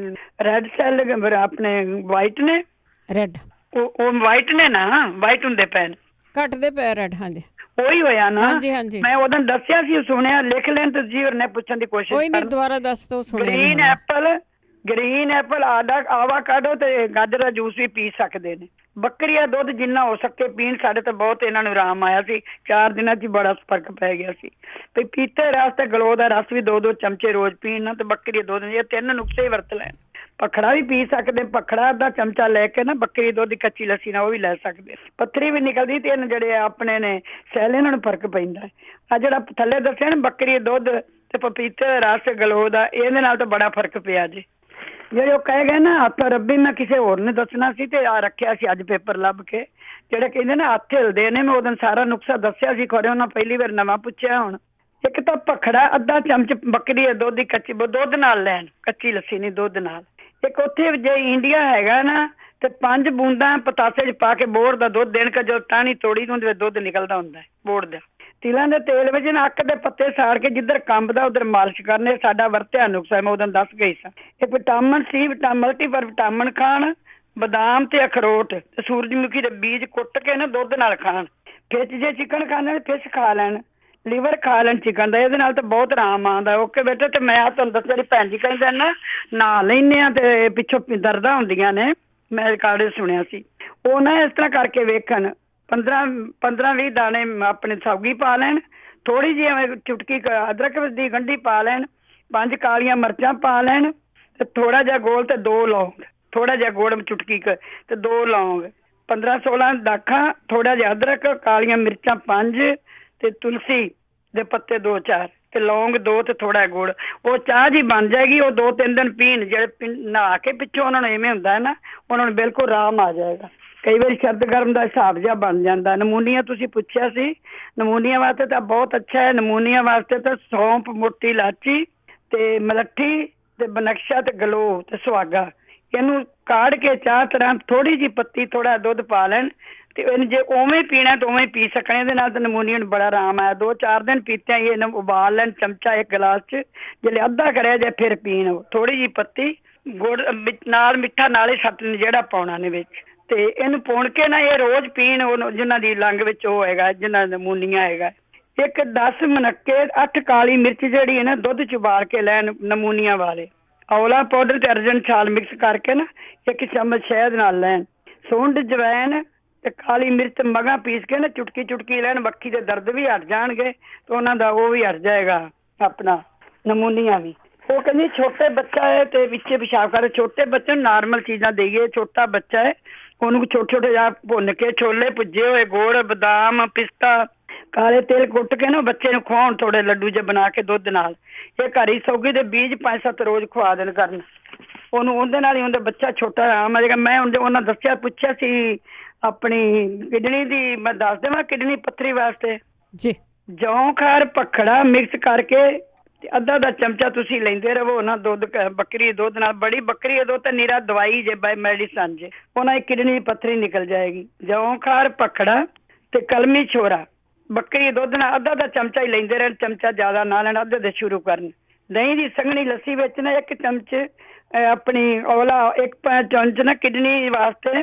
ਰੈੱਡ ਸੈੱਲ ਆਪਣੇ ਵਾਈਟ ਨੇ, ਰੈੱਡ ਉਹ ਵਾਈਟ ਨੇ ਨਾ, ਵਾਈਟ ਹੁੰਦੇ ਪਏ ਨੇ, ਘਟਦੇ ਪਏ ਰੈੱਡ। ਹਾਂਜੀ ਉਹੀ ਹੋਇਆ ਨਾ। ਹਾਂਜੀ ਹਾਂਜੀ ਮੈਂ ਉਦੋਂ ਦੱਸਿਆ ਸੀ, ਸੁਣਿਆ, ਲਿਖ ਲੈਣ ਤੇ ਜੀ ਨੇ ਪੁੱਛਣ ਦੀ ਕੋਸ਼ਿਸ਼ ਕੋਈ ਨਹੀਂ, ਦੁਬਾਰਾ ਦੱਸ ਦੋ। ਸੁਣਿਆ ਗ੍ਰੀਨ ਐਪਲ ਆਵਾਕਾਡੋ ਤੇ ਗਾਜਰ ਦਾ ਜੂਸ ਵੀ ਪੀ ਸਕਦੇ ਨੇ। ਬੱਕਰੀ ਦਾ ਦੁੱਧ ਜਿੰਨਾ ਹੋ ਸਕੇ ਪੀਣ, ਸਾਡੇ ਤਾਂ ਬਹੁਤ ਇਹਨਾਂ ਨੂੰ ਆਰਾਮ ਆਇਆ ਸੀ, 4 ਦਿਨਾਂ 'ਚ ਹੀ ਬੜਾ ਫਰਕ ਪੈ ਗਿਆ ਸੀ। ਤੇ ਪੀਤੇ ਰਸ ਤੇ ਗਲੋ ਦਾ ਰਸ ਵੀ 2-2 ਚਮਚੇ ਰੋਜ਼ ਪੀਣ ਨਾ, ਤੇ ਬੱਕਰੀ ਦਾ ਦੁੱਧ, ਇਹ 3 ਨੁਕਸੇ ਵਰਤ ਲੈਣ। ਪਖੜਾ ਵੀ ਪੀ ਸਕਦੇ, ਪਖੜਾ ਅੱਧਾ ਚਮਚਾ ਲੈ ਕੇ ਨਾ ਬੱਕਰੀ ਦੁੱਧ ਦੀ ਕੱਚੀ ਲੱਸੀ ਨਾਲ ਉਹ ਵੀ ਲੈ ਸਕਦੇ, ਪੱਥਰੀ ਵੀ ਨਿਕਲਦੀ ਤੇ ਇਹਨਾਂ ਜਿਹੜੇ ਆਪਣੇ ਨੇ ਸੈਲ ਇਹਨਾਂ ਨੂੰ ਫਰਕ ਪੈਂਦਾ। ਆ ਜਿਹੜਾ ਥੱਲੇ ਦੱਸਿਆ ਨਾ ਬੱਕਰੀ ਦੁੱਧ ਤੇ ਪਪੀਤੇ ਦਾ ਰਸ ਗਲੋ ਦਾ, ਇਹਦੇ ਨਾਲ ਤਾਂ ਬੜਾ ਫਰਕ ਪਿਆ ਜੀ। ਜਿਹੜੇ ਉਹ ਕਹਿ ਗਏ ਨਾ ਹੱਥ ਰੱਬੀ, ਮੈਂ ਕਿਸੇ ਹੋਰ ਨੇ ਦੱਸਣਾ ਸੀ ਤੇ ਆ ਰੱਖਿਆ ਸੀ ਅੱਜ ਪੇਪਰ ਲੱਭ ਕੇ, ਜਿਹੜੇ ਕਹਿੰਦੇ ਨਾ ਹੱਥ ਹਿਲਦੇ ਨੇ, ਮੈਂ ਉਦੋਂ ਸਾਰਾ ਨੁਕਸਾ ਦੱਸਿਆ ਸੀ, ਖਰੇ ਉਹਨਾਂ ਪਹਿਲੀ ਵਾਰ ਨਵਾਂ ਪੁੱਛਿਆ। ਹੁਣ ਇੱਕ ਤਾਂ ਪਖੜਾ ਅੱਧਾ ਚਮਚ ਬੱਕਰੀ ਦੇ ਦੁੱਧ ਦੀ ਕੱਚੀ ਦੁੱਧ ਨਾਲ ਲੈਣ, ਕੱਚੀ ਲੱਸੀ ਨਹੀਂ ਦੁੱਧ ਨਾਲ। ਇੱਕ ਉੱਥੇ ਜੇ ਇੰਡੀਆ ਹੈਗਾ ਨਾ ਤੇ 5 ਬੂੰਦਾਂ ਪਤਾਸੇ 'ਚ ਪਾ ਕੇ ਬੋੜ ਦਾ ਦੁੱਧ ਦੇਣ, ਕਿ ਜਦੋਂ ਟਾਹਣੀ ਤੋੜੀ ਉਹਦੇ ਵਿੱਚ ਦੁੱਧ ਨਿਕਲਦਾ ਹੁੰਦਾ ਬੋੜ ਦਾ। ਤਿਲਾਂ ਦੇ ਤੇਲ ਵਿੱਚ ਨੱਕ ਦੇ ਪੱਤੇ ਸਾੜ ਕੇ ਜਿੱਧਰ ਕੰਬਦਾ ਉਧਰ ਮਾਲਿਸ਼ ਕਰਨੇ, ਸਾਡਾ ਵਰਤਿਆ ਨੁਕਸਾ ਮੈਂ ਉਦੋਂ ਦੱਸ ਗਈ ਸਾਂ। ਇਹ ਵਿਟਾਮਿਨ ਸੀ, ਮਲਟੀਪਲ ਵਿਟਾਮਿਨ ਖਾਣ, ਬਦਾਮ ਤੇ ਅਖਰੋਟ ਤੇ ਸੂਰਜਮੁਖੀ ਦੇ ਬੀਜ ਕੁੱਟ ਕੇ ਨਾ ਦੁੱਧ ਨਾਲ ਖਾਣ। ਫਿਸ਼ ਜੇ ਚਿਕਨ ਖਾਣੇ ਫਿਸ਼ ਖਾ ਲੈਣ, ਲੀਵਰ ਖਾ ਲੈਣ ਚਿਕਨ ਦਾ, ਇਹਦੇ ਨਾਲ ਤਾਂ ਬਹੁਤ ਆਰਾਮ ਆਉਂਦਾ। ਓਕੇ ਬੇਟੇ, ਤੇ ਮੈਂ ਤੁਹਾਨੂੰ ਦੱਸਿਆ ਜਿਹੜੀ ਭੈਣ ਜੀ ਕਹਿੰਦੇ ਨਾ ਨਹਾ ਲੈਂਦੇ ਆ ਤੇ ਪਿੱਛੋਂ ਦਰਦਾਂ ਹੁੰਦੀਆਂ ਨੇ, ਮੈਂ ਰਿਕਾਰਡ ਸੁਣਿਆ ਸੀ। ਉਹ ਨਾ ਇਸ ਤਰ੍ਹਾਂ ਕਰਕੇ ਵੇਖਣ, 15-20 ਦਾਣੇ ਆਪਣੇ ਸੌਗੀ ਪਾ ਲੈਣ, ਥੋੜੀ ਜਿਹੀ ਚੁਟਕੀ ਅਦਰਕ ਦੀ ਗੰਢੀ ਪਾ ਲੈਣ, 5 ਕਾਲੀਆਂ ਮਿਰਚਾਂ ਪਾ ਲੈਣ ਤੇ ਥੋੜਾ ਜਿਹਾ ਗੋਲ ਤੇ 2 ਲੌਂਗ, ਥੋੜਾ ਜਿਹਾ ਗੁੜ ਚੁਟਕੀ ਤੇ 2 ਲੌਂਗ, 15-16 ਦਾਖਾਂ, ਥੋੜਾ ਜਿਹਾ ਅਦਰਕ, ਕਾਲੀਆਂ ਮਿਰਚਾਂ 5 ਤੇ ਤੁਲਸੀ ਦੇ ਪੱਤੇ 2-4 ਤੇ ਲੌਂਗ 2 ਤੇ ਥੋੜਾ ਗੁੜ। ਉਹ ਚਾਹ ਜੀ ਬਣ ਜਾਏਗੀ। ਉਹ 2-3 ਦਿਨ ਪੀਣ, ਜਿਹੜੇ ਨਹਾ ਕੇ ਪਿੱਛੋਂ ਉਹਨਾਂ ਨੂੰ ਐਵੇਂ ਹੁੰਦਾ ਹੈ ਨਾ, ਉਹਨਾਂ ਨੂੰ ਬਿਲਕੁਲ ਆਰਾਮ ਆ ਜਾਏਗਾ। ਕਈ ਵਾਰੀ ਸਰਦ ਗਰਮ ਦਾ ਹਿਸਾਬ ਜਿਹਾ ਬਣ ਜਾਂਦਾ। ਨਮੂਨੀਆ ਤੁਸੀਂ ਪੁੱਛਿਆ ਸੀ, ਨਮੂਨੀਆ ਵਾਸਤੇ ਤਾਂ ਬਹੁਤ ਅੱਛਾ ਹੈ। ਨਮੂਨੀਆ ਵਾਸਤੇ ਤਾਂ ਸੌਂਫ, ਮੋਟੀ ਇਲਾਚੀ ਤੇ ਮਲੱਠੀ ਤੇ ਬਨਕਸ਼ਾ ਤੇ ਗਲੋ ਤੇ ਸੁਹਾਗਾ, ਇਹਨੂੰ ਕਾੜ ਕੇ ਚਾਹ ਤਰ੍ਹਾਂ ਥੋੜੀ ਜਿਹੀ ਪੱਤੀ, ਥੋੜਾ ਦੁੱਧ ਪਾ ਲੈਣ ਤੇ ਇਹਨੂੰ ਜੇ ਉਵੇਂ ਪੀਣਾ ਤਾਂ ਉਵੇਂ ਪੀ ਸਕਣ। ਇਹਦੇ ਨਾਲ ਤਾਂ ਨਮੂਨੀਆ ਨੂੰ ਬੜਾ ਆਰਾਮ ਆਇਆ। 2-4 ਦਿਨ ਪੀਤਿਆਂ ਹੀ ਇਹਨੂੰ ਉਬਾਲ ਲੈਣ ਚਮਚਾ 1 ਗਲਾਸ 'ਚ, ਜਿਹੜੇ ਅੱਧਾ ਕਰਿਆ ਜੇ ਫਿਰ ਪੀਣ। ਥੋੜੀ ਜਿਹੀ ਪੱਤੀ, ਗੁੜ ਨਾਲ, ਮਿੱਠਾ ਨਾਲ ਹੀ ਸੱਟ ਜਿਹੜਾ ਪਾਉਣਾ ਨੇ ਵਿੱਚ, ਤੇ ਇਹਨੂੰ ਪੁਣ ਕੇ ਨਾ ਇਹ ਰੋਜ਼ ਪੀਣ, ਉਹ ਜਿਨ੍ਹਾਂ ਦੀ ਲੰਗ ਵਿੱਚ ਉਹ ਹੈਗਾ, ਜਿਨ੍ਹਾਂ ਨਮੂਨੀਆ ਹੈਗਾ। ਇੱਕ 10 ਮਨੱਕੇ, 8 ਕਾਲੀ ਮਿਰਚ ਜਿਹੜੀ ਹੈ ਨਾ ਦੁੱਧ 'ਚ ਉਬਾਲ ਕੇ ਲੈਣ ਨਮੂਨੀਆ ਵਾਲੇ। ਔਲਾ ਪਾਊਡਰ ਤੇ ਅਰਜਨ ਛਾਲ ਮਿਕਸ ਕਰਕੇ ਨਾ 1 ਚਮਚ ਸ਼ਹਿਦ ਨਾਲ ਲੈਣ। ਸੁੰਡ, ਜਵੈਣ ਤੇ ਕਾਲੀ ਮਿਰਚ ਮਗਾਂ ਪੀਸ ਕੇ ਨਾ ਚੁਟਕੀ ਲੈਣ। ਬੱਖੀ ਦੇ ਦਰਦ ਵੀ ਹਟ ਜਾਣਗੇ ਤੇ ਉਹਨਾਂ ਦਾ ਉਹ ਵੀ ਹਟ ਜਾਏਗਾ, ਆਪਣਾ ਨਮੂਨੀਆ ਵੀ। ਉਹ ਕਹਿੰਦੀ ਛੋਟੇ ਬੱਚਾ ਹੈ ਤੇ ਵਿੱਚੇ ਪਿਸ਼ਾਬ ਕਰ, ਛੋਟੇ ਬੱਚੇ ਨੂੰ ਨਾਰਮਲ ਚੀਜ਼ਾਂ ਦੇਈਏ। ਛੋਟਾ ਬੱਚਾ ਹੈ ਉਹਨੂੰ ਛੋਟੇ ਜਿਹਾ ਭੁੰਨ ਕੇ ਛੋਲੇ ਭੁੱਜੇ ਹੋਏ, ਗੁੜ, ਬਦਾਮ, ਪਿਸਤਾ, ਕਾਲੇ ਤੇਲ ਕੁੱਟ ਕੇ ਨਾ ਬੱਚੇ ਨੂੰ ਖਵਾਉਣ, ਥੋੜੇ ਲੱਡੂ ਜਿਹੇ ਬਣਾ ਕੇ ਦੁੱਧ ਨਾਲ। ਇਹ ਘਰੀ ਸੌਗੀ ਦੇ ਬੀਜ 5-7 ਰੋਜ਼ ਖਵਾ ਦੇਣ ਕਰਨ ਉਹਨੂੰ, ਉਹਦੇ ਨਾਲ ਹੀ ਉਹਦਾ ਬੱਚਾ ਛੋਟਾ ਆਰਾਮ ਆ ਜਾਏਗਾ। ਮੈਂ ਉਹਨਾਂ ਦੱਸਿਆ, ਪੁੱਛਿਆ ਸੀ ਆਪਣੀ ਕਿਡਨੀ ਦੀ, ਮੈਂ ਦੱਸ ਦੇਵਾਂ ਕਿਡਨੀ ਪੱਥਰੀ ਵਾਸਤੇ ਜੀ, ਜੌਂ ਖਾਰ ਪਖੜਾ ਮਿਕਸ ਕਰਕੇ ਅੱਧਾ ਚਮਚਾ ਤੁਸੀਂ ਲੈਂਦੇ ਰਹੋ ਨਾ ਦੁੱਧ, ਬੱਕਰੀ ਦੁੱਧ ਨਾਲ। ਬੜੀ ਬੱਕਰੀ ਦੁੱਧ ਤਾਂ ਨਿਰਾ ਦਵਾਈ ਜੇ, ਬਾਈ ਮੈਡੀਸਨ ਜੇ, ਉਹਨਾਂ ਦੀ ਕਿਡਨੀ ਦੀ ਪੱਥਰੀ ਨਿਕਲ ਜਾਏਗੀ। ਜੌਂ ਖਾਰ ਪਖੜਾ ਤੇ ਕਲਮੀ ਛੋਰਾ ਬੱਕਰੀ ਦੁੱਧ ਨਾਲ ਅੱਧਾ ਚਮਚਾ ਹੀ ਲੈਂਦੇ ਰਹਿਣ, ਚਮਚਾ ਜ਼ਿਆਦਾ ਨਾ ਲੈਣਾ, ਅੱਧੇ ਦੇ ਸ਼ੁਰੂ ਕਰਨ। ਦਹੀਂ ਦੀ ਸੰਘਣੀ ਲੱਸੀ ਵਿੱਚ ਨਾ 1 ਚਮਚ ਆਪਣੀ ਔਲਾ, 1 ਚਮਚ ਨਾ ਕਿਡਨੀ ਵਾਸਤੇ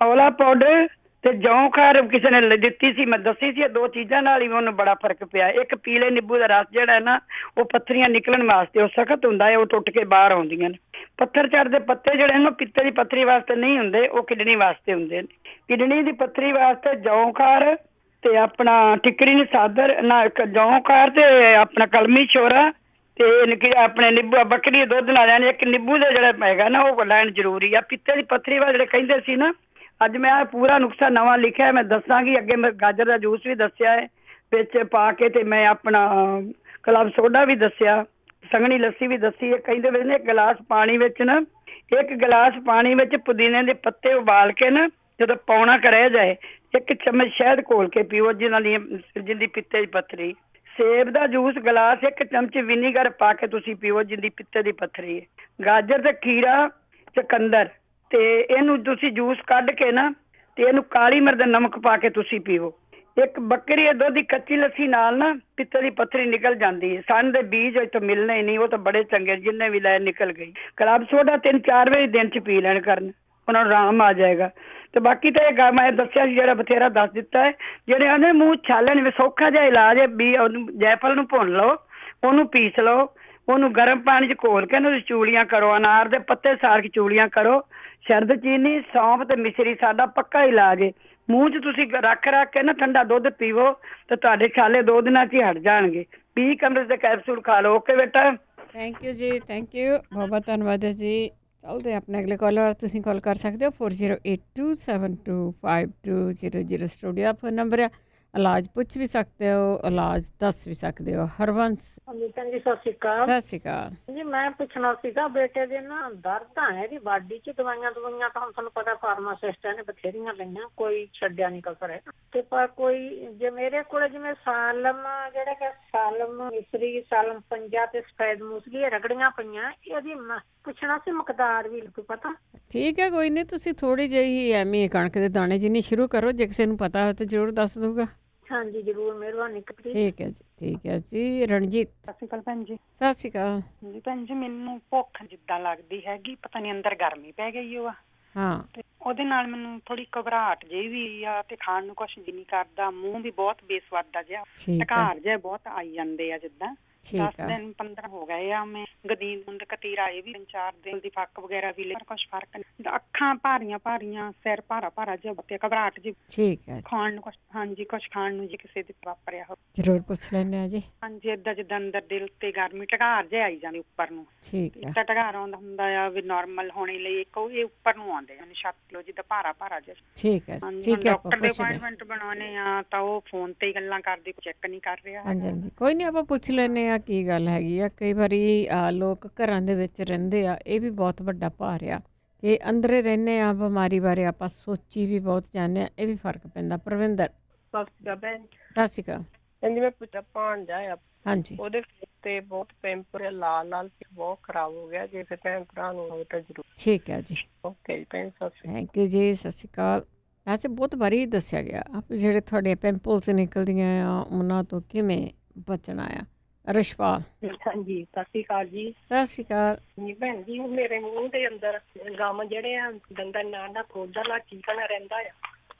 ਔਲਾ ਪਾਊਡਰ ਤੇ ਜੌਂ ਖਾਰ ਕਿਸੇ ਨੇ ਦਿੱਤੀ ਸੀ, ਮੈਂ ਦੱਸੀ ਸੀ, 2 ਚੀਜ਼ਾਂ ਨਾਲ ਹੀ ਉਹਨੂੰ ਬੜਾ ਫਰਕ ਪਿਆ। ਇੱਕ ਪੀਲੇ ਨਿੰਬੂ ਦਾ ਰਸ ਜਿਹੜਾ ਹੈ ਨਾ, ਉਹ ਪੱਥਰੀਆਂ ਨਿਕਲਣ ਵਾਸਤੇ, ਉਹ ਸਖਤ ਹੁੰਦਾ ਹੈ, ਉਹ ਟੁੱਟ ਕੇ ਬਾਹਰ ਆਉਂਦੀਆਂ ਨੇ। ਪੱਥਰ ਚੜ੍ਹਦੇ ਪੱਤੇ ਜਿਹੜੇ ਨੇ ਪਿੱਤੇ ਦੀ ਪੱਥਰੀ ਵਾਸਤੇ ਨਹੀਂ ਹੁੰਦੇ, ਉਹ ਕਿਡਨੀ ਵਾਸਤੇ ਹੁੰਦੇ ਨੇ। ਕਿਡਨੀ ਦੀ ਪੱਥਰੀ ਵਾਸਤੇ ਜੌਂ ਖਾਰ ਤੇ ਆਪਣਾ ਟਿਕਰੀ ਨੀ ਸਾਦਰ ਨਾ, ਜੌਂ ਖਾਰ ਤੇ ਆਪਣਾ ਕਲਮੀ ਛੋਰਾ ਤੇ ਆਪਣੇ ਨਿੰਬੂ ਬੱਕਰੀ ਦੇ ਦੁੱਧ ਨਾਲ ਲੈਣ। ਇੱਕ ਨਿੰਬੂ ਦਾ ਜਿਹੜਾ ਹੈਗਾ ਨਾ, ਉਹ ਲੈਣ ਜ਼ਰੂਰੀ ਆ। ਪਿੱਤੇ ਦੀ ਪੱਥਰੀ ਵਾਲੇ ਜਿਹੜੇ ਕਹਿੰਦੇ ਸੀ ਨਾ, ਅੱਜ ਮੈਂ ਪੂਰਾ ਨੁਸਖਾ ਨਵਾਂ ਲਿਖਿਆ, ਮੈਂ ਦੱਸਾਂਗੀ ਅੱਗੇ। ਮੈਂ ਗਾਜਰ ਦਾ ਜੂਸ ਵੀ ਦੱਸਿਆ ਹੈ ਵਿੱਚ ਪਾ ਕੇ, ਤੇ ਮੈਂ ਆਪਣਾ ਕਲੱਬ ਸੋਡਾ ਵੀ ਦੱਸਿਆ, ਸੰਘਣੀ ਲੱਸੀ ਵੀ ਦੱਸੀ ਹੈ। ਕਹਿੰਦੇ ਵੇ ਨੇ 1 ਗਲਾਸ ਪਾਣੀ ਵਿੱਚ ਨਾ, 1 ਗਲਾਸ ਪਾਣੀ ਵਿੱਚ ਪੁਦੀਨੇ ਦੇ ਪੱਤੇ ਉਬਾਲ ਕੇ ਨਾ, ਜਦੋਂ ਪੌਣਾ ਰਹਿ ਜਾਏ, 1 ਚਮਚ ਸ਼ਹਿਦ ਘੋਲ ਕੇ ਪੀਓ, ਜਿੰਦੀ ਪਿੱਤੇ ਦੀ ਪੱਥਰੀ। ਸੇਬ ਦਾ ਜੂਸ ਗਲਾਸ 1 ਚਮਚ ਵਿਨੀਗਰ ਪਾ ਕੇ ਤੁਸੀਂ ਪੀਓ, ਜਿੰਦੀ ਪਿੱਤੇ ਦੀ ਪੱਥਰੀ ਹੈ। ਗਾਜਰ ਤੇ ਖੀਰਾ, ਚੁਕੰਦਰ, ਤੇ ਇਹਨੂੰ ਤੁਸੀਂ ਜੂਸ ਕੱਢ ਕੇ ਨਾ, ਤੇ ਇਹਨੂੰ ਕਾਲੀ ਮਿਰਚ ਦਾ ਨਮਕ ਪਾ ਕੇ ਤੁਸੀਂ ਪੀਓ। 1 ਬੱਕਰੀ ਦੇ ਦੁੱਧ ਦੀ ਕੱਚੀ ਲੱਸੀ ਨਾਲ ਨਾ ਪਿੱਤੇ ਦੀ ਪੱਥਰੀ ਨਿਕਲ ਜਾਂਦੀ ਹੈ। ਸਣ ਦੇ ਬੀਜ ਇੱਥੋਂ ਮਿਲਣੇ ਨਹੀਂ, ਉਹ ਤਾਂ ਬੜੇ ਚੰਗੇ, ਜਿੰਨੇ ਵੀ ਲੈ ਨਿਕਲ ਗਈ। ਕਲੱਬ ਸੋਡਾ 3-4 ਵਾਰੀ ਦਿਨ ਚ ਪੀ ਲੈਣ ਕਰਨ, ਉਹਨਾਂ ਨੂੰ ਆਰਾਮ ਆ ਜਾਏਗਾ। ਤੇ ਬਾਕੀ ਤਾਂ ਇਹ ਮੈਂ ਦੱਸਿਆ ਸੀ, ਜਿਹੜਾ ਬਥੇਰਾ ਦੱਸ ਦਿੱਤਾ ਹੈ। ਜਿਹੜੇ ਆਂਦੇ ਮੂੰਹ ਛਾਲਣ ਵੀ ਸੌਖਾ ਜਿਹਾ ਇਲਾਜ ਹੈ, ਵੀ ਉਹਨੂੰ ਜੈਫਲ ਨੂੰ ਭੁੰਨ ਲਓ, ਉਹਨੂੰ ਪੀਸ ਲਓ, ਉਹਨੂੰ ਗਰਮ ਪਾਣੀ ਚ ਘੋਲ ਕੇ ਉਹਨੂੰ ਚੂੜੀਆਂ ਕਰੋ, ਅਨਾਰ ਦੇ ਪੱਤੇ ਸਾੜ ਕੇ ਚੂੜੀਆਂ ਕਰੋ। ਸ਼ਰਦ ਚੀਨੀ, ਸੌਂਫ ਤੇ ਮਿਸ਼ਰੀ ਸਾਡਾ ਪੱਕਾ ਇਲਾਜ ਹੈ। ਮੂੰਹ 'ਚ ਤੁਸੀਂ ਰੱਖ ਕੇ ਨਾ ਠੰਡਾ ਦੁੱਧ ਪੀਵੋ, ਤੇ ਤੁਹਾਡੇ ਛਾਲੇ 2 ਦਿਨਾਂ 'ਚ ਹੀ ਹਟ ਜਾਣਗੇ। 20 ਕਮਰੇ ਦੇ ਕੈਪਸੂਲ ਖਾ ਲਓ। ਓਕੇ ਬੇਟਾ, ਥੈਂਕ ਯੂ ਜੀ, ਥੈਂਕ ਯੂ, ਬਹੁਤ ਬਹੁਤ ਧੰਨਵਾਦ ਹੈ ਜੀ। ਚੱਲਦੇ ਆਪਣੇ ਅਗਲੇ ਕਾਲਰ, ਤੁਸੀਂ ਕਾਲ ਕਰ ਸਕਦੇ ਹੋ 4082725200 ਸਟੂਡੀਓ ਦਾ ਫੋਨ ਨੰਬਰ ਹੈ। ਇਲਾਜ ਪੁੱਛ ਵੀ ਸਕਦੇ ਹੋ, ਇਲਾਜ ਦੱਸ ਵੀ ਸਕਦੇ ਹੋ। ਹਰਵੰਸ ਹਾਂਜੀ ਭੈਣ ਜੀ, ਸਤਿ ਸ਼੍ਰੀ ਅਕਾਲ। ਸਤਿ ਸ਼੍ਰੀ ਅਕਾਲ ਜੀ, ਮੈਂ ਪੁੱਛਣਾ ਸੀਗਾ, ਬੇਟੇ ਦੇ ਨਾ ਦਰਦਾਂ ਹੈ ਇਹਦੀ ਬਾਡੀ 'ਚ, ਦਵਾਈਆਂ ਤਾਂ ਹੁਣ ਤੁਹਾਨੂੰ ਪਤਾ ਫਾਰਮਾਸਿਸਟਾਂ ਨੇ ਬਥੇਰੀਆਂ ਲਈਆਂ, ਕੋਈ ਛੱਡਿਆ ਨਹੀਂ ਕਸਰ ਹੈ। ਤੇ ਪਰ ਕੋਈ ਜੇ ਮੇਰੇ ਕੋਲ ਜਿਵੇਂ ਸਾਲਮ, ਜਿਹੜਾ ਕਿ ਸਾਲਮ ਮਿਸਰੀ, ਸਾਲਮ ਪੰਜਾ ਤੇ ਸਫੈਦ ਮੂਸਲੀ, ਇਹ ਰਗੜੀਆਂ ਪਈਆਂ, ਇਹਦੀ ਪੁੱਛਣਾ ਸੀ ਮਕਦਾਰ ਵੀ ਕੋਈ ਪਤਾ? ਠੀਕ ਹੈ, ਕੋਈ ਨਹੀਂ, ਤੁਸੀਂ ਥੋੜ੍ਹੀ ਜਿਹੀ ਐਵੇਂ ਕਣਕ ਦੇ ਦਾਣੇ ਜਿੰਨੀ ਸ਼ੁਰੂ ਕਰੋ, ਜੇ ਕਿਸੇ ਨੂੰ ਪਤਾ ਹੋ ਤਾਂ ਜ਼ਰੂਰ ਦੱਸ ਦੂਗਾ। ਹਾਂਜੀ ਜ਼ਰੂਰ, ਮਿਹਰਬਾਨੀ। ਠੀਕ ਹੈ ਜੀ, ਠੀਕ ਹੈ ਜੀ। ਰਣਜੀਤ ਸਤਿ ਸ਼੍ਰੀ ਅਕਾਲ ਭੈਣ ਜੀ। ਸਤਿ ਸ਼੍ਰੀ ਅਕਾਲ ਜੀ ਭੈਣ ਜੀ, ਮੈਨੂੰ ਭੁੱਖ ਜਿੱਦਾਂ ਲੱਗਦੀ ਹੈਗੀ, ਪਤਾ ਨਹੀਂ ਅੰਦਰ ਗਰਮੀ ਪੈ ਗਈ ਉਹ ਆ। ਹਾਂ, ਤੇ ਉਹਦੇ ਨਾਲ ਮੈਨੂੰ ਥੋੜੀ ਘਬਰਾਹਟ ਜਿਹੀ ਵੀ ਆ, ਤੇ ਖਾਣ ਨੂੰ ਕੁਛ ਵੀ ਨਹੀਂ ਕਰਦਾ, ਮੂੰਹ ਵੀ ਬਹੁਤ ਬੇਸਵਾਦਾ ਜਿਹਾ, ਢਕਾਰ ਜਿਹਾ ਬਹੁਤ ਆਈ ਜਾਂਦੇ ਆ ਜਿੱਦਾਂ। 10 ਦਿਨ 15 ਹੋ ਗਏ ਆ, ਮੈਂ ਗਦੀਨ ਹੁੰਦ ਕਤੀਰਾ ਇਹ ਵੀ 3-4 ਦਿਨ ਦੀ ਫੱਕ ਵਗੈਰਾ ਵੀ ਲੈ, ਕੁਛ ਫਰਕ ਨਹੀਂ। ਅੱਖਾਂ ਭਾਰੀਆਂ ਭਾਰੀਆਂ, ਸਿਰ ਭਾਰਾ ਭਾਰਾ ਜਿਹਾ, ਤੇ ਘਬਰਾਹਟ ਜੀ। ਠੀਕ ਹੈ, ਖਾਣ ਨੂੰ ਕੁਛ, ਹਾਂਜੀ ਕੁਛ ਖਾਣ ਨੂੰ ਜੀ ਕਿਸੇ ਦੇ ਵਾਪਰਿਆ ਹੋ ਜ਼ਰੂਰ ਪੁੱਛ ਲੈਂਦੇ ਆ ਜੀ। ਹਾਂਜੀ, ਏਦਾਂ ਜਿੱਦਾਂ ਅੰਦਰ ਦਿਲ ਤੇ ਗਰਮੀ, ਢਕਾਰ ਜਿਹਾ ਆਈ ਜਾਂਦੀ ਉੱਪਰ ਨੂੰ। ਠੀਕ ਹੈ, ਤਾਂ ਢਕਾਰ ਆਉਂਦਾ ਹੁੰਦਾ ਆ ਵੀ ਨਾਰਮਲ ਹੋਣੇ ਲਈ, ਇੱਕ ਉਹ ਇਹ ਉੱਪਰ ਨੂੰ ਆਉਂਦੇ ਆ ਛਾਤੀ ਜਿੱਦਾਂ ਭਾਰਾ ਭਾਰਾ ਜਿਹਾ। ਠੀਕ ਹੈ, ਠੀਕ ਹੈ, ਡਾਕਟਰ ਦੇ ਅਪਾਇੰਟਮੈਂਟ ਬਣਾਉਣੇ ਆ ਤਾਂ ਉਹ ਫੋਨ ਤੇ ਹੀ ਗੱਲਾਂ ਕਰਦੇ, ਚੈੱਕ ਨਹੀਂ ਕਰ ਰਿਹਾ। ਹਾਂਜੀ ਹਾਂਜੀ, ਕੋਈ ਨਹੀਂ, ਆਪਾਂ ਪੁੱਛ ਲੈਂਦੇ ਆ ਕੀ ਗੱਲ ਹੈਗੀ ਆ। ਕਈ ਵਾਰੀ ਲੋਕ ਘਰਾਂ ਦੇ ਵਿੱਚ ਰਹਿੰਦੇ ਆ, ਇਹ ਵੀ ਬਹੁਤ ਵੱਡਾ ਭਾਰ ਆ ਕਿ ਅੰਦਰੇ ਰਹਿੰਦੇ ਆ, ਬਿਮਾਰੀ ਬਾਰੇ ਆਪਾਂ ਸੋਚੀ ਵੀ ਬਹੁਤ ਜਾਂਦੇ ਆ, ਇਹ ਵੀ ਫਰਕ ਪੈਂਦਾ। ਪ੍ਰਵਿੰਦਰ ਸਤਿ ਸ਼੍ਰੀ ਅਕਾਲ ਭੈਣ। ਸਤਿ ਸ਼੍ਰੀ ਅਕਾਲ। ਕਹਿੰਦੀ ਮੈਂ ਪੁੱਛਿਆ ਭਾਣਜਾ ਆ, ਹਾਂਜੀ, ਉਹਦੇ ਤੇ ਬਹੁਤ ਪਿੰਪਲ, ਲਾਲ ਲਾਲ ਬਹੁਤ ਖਰਾਬ ਹੋ ਗਿਆ, ਜੇ ਫਿਰ ਭੈਣ ਭਰਾ ਨੂੰ ਹੋਵੇ ਤਾਂ ਜ਼ਰੂਰ। ਠੀਕ ਹੈ ਜੀ, ਓਕੇ ਜੀ ਭੈਣ, ਸਤਿ ਸ਼੍ਰੀ ਅਕਾਲ। ਥੈਂਕ ਯੂ ਜੀ, ਸਤਿ ਸ਼੍ਰੀ ਅਕਾਲ। ਵੈਸੇ ਬਹੁਤ ਵਾਰੀ ਦੱਸਿਆ ਗਿਆ ਜਿਹੜੇ ਤੁਹਾਡੇ ਪਿੰਪਲਸ ਨਿਕਲਦੀਆਂ ਆ, ਉਹਨਾਂ ਤੋਂ ਕਿਵੇਂ ਬਚਣਾ ਆ। ਰਿਸ਼ਪਾਲ ਹਾਂਜੀ, ਸਤਿ ਸ਼੍ਰੀ ਅਕਾਲ ਜੀ। ਸਤਿ ਸ਼੍ਰੀ ਅਕਾਲ ਜੀ ਭੈਣ ਜੀ, ਮੇਰੇ ਮੂੰਹ ਦੇ ਅੰਦਰ ਗਮ ਜਿਹੜੇ ਆ, ਦੰਦਾਂ ਨਾਲ ਖੋਲਦਾ ਨਾ ਚੀਕਣਾ ਰਹਿੰਦਾ ਆ।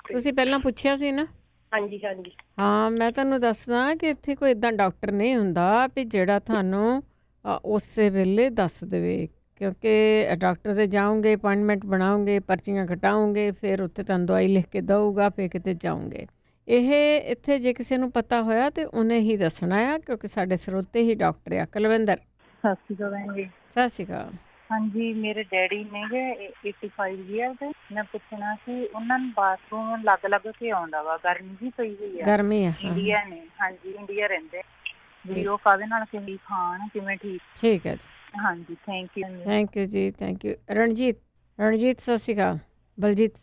ਤੁਸੀਂ ਪਹਿਲਾਂ ਪੁੱਛਿਆ ਸੀ ਨਾ? ਹਾਂਜੀ ਹਾਂਜੀ। ਹਾਂ, ਮੈਂ ਤੁਹਾਨੂੰ ਦੱਸਦਾ ਕਿ ਇੱਥੇ ਕੋਈ ਇੱਦਾਂ ਡਾਕਟਰ ਨਹੀਂ ਹੁੰਦਾ ਵੀ ਜਿਹੜਾ ਤੁਹਾਨੂੰ ਉਸੇ ਵੇਲੇ ਦੱਸ ਦੇਵੇ, ਕਿਉਂਕਿ ਡਾਕਟਰ ਦੇ ਜਾਓਗੇ, ਅਪਾਇੰਟਮੈਂਟ ਬਣਾਓਗੇ, ਪਰਚੀਆਂ ਕਟਾਓਗੇ, ਫਿਰ ਉੱਥੇ ਤੁਹਾਨੂੰ ਦਵਾਈ ਲਿਖ ਕੇ ਦਊਗਾ, ਫਿਰ ਕਿਤੇ ਜਾਓਗੇ। ਇਹ ਇੱਥੇ ਜੇ ਕਿਸੇ ਨੂੰ ਪਤਾ ਹੋਇਆ ਤੇ ਉਹਨੇ ਹੀ ਦੱਸਣਾ ਆ, ਕਿਉਂਕਿ ਸਾਡੇ ਸਰੋਤੇ ਹੀ ਡਾਕਟਰ ਆ। ਕੁਲਵਿੰਦਰ ਸਤਿ ਸ਼੍ਰੀ ਅਕਾਲ ਭੈਣ ਜੀ। ਸਤਿ ਸ਼੍ਰੀ ਅਕਾਲ। ਹਾਂਜੀ, ਮੇਰੇ ਡੈਡੀ ਨੇਗੇ 85 ਈਅਰ ਦੇ। ਮੈਂ ਪੁੱਛਣਾ ਸੀ, ਉਹਨਾਂ ਨੂੰ ਬਾਥਰੂਮ ਅਲੱਗ ਕੇ ਆਉਂਦਾ ਵਾ, ਗਰਮੀ ਜੀ ਪਈ ਹੋਈ ਆ। ਗਰਮੀ ਆ, ਇੰਡੀਆ ਨੇ, ਹਾਂਜੀ ਇੰਡੀਆ ਰਹਿੰਦੇ ਵੀ, ਉਹ ਕਾਹਦੇ ਨਾਲ ਕਿਵੇਂ ਖਾਣ, ਕਿਵੇਂ ਠੀਕ? ਠੀਕ ਹੈ ਜੀ, ਹਾਂਜੀ, ਥੈਂਕ ਯੂ। ਥੈਂਕ ਯੂ ਜੀ, ਥੈਂਕ ਯੂ। ਰਣਜੀਤ ਸਤਿ ਸ਼੍ਰੀ ਅਕਾਲ। ਬਲਜੀਤ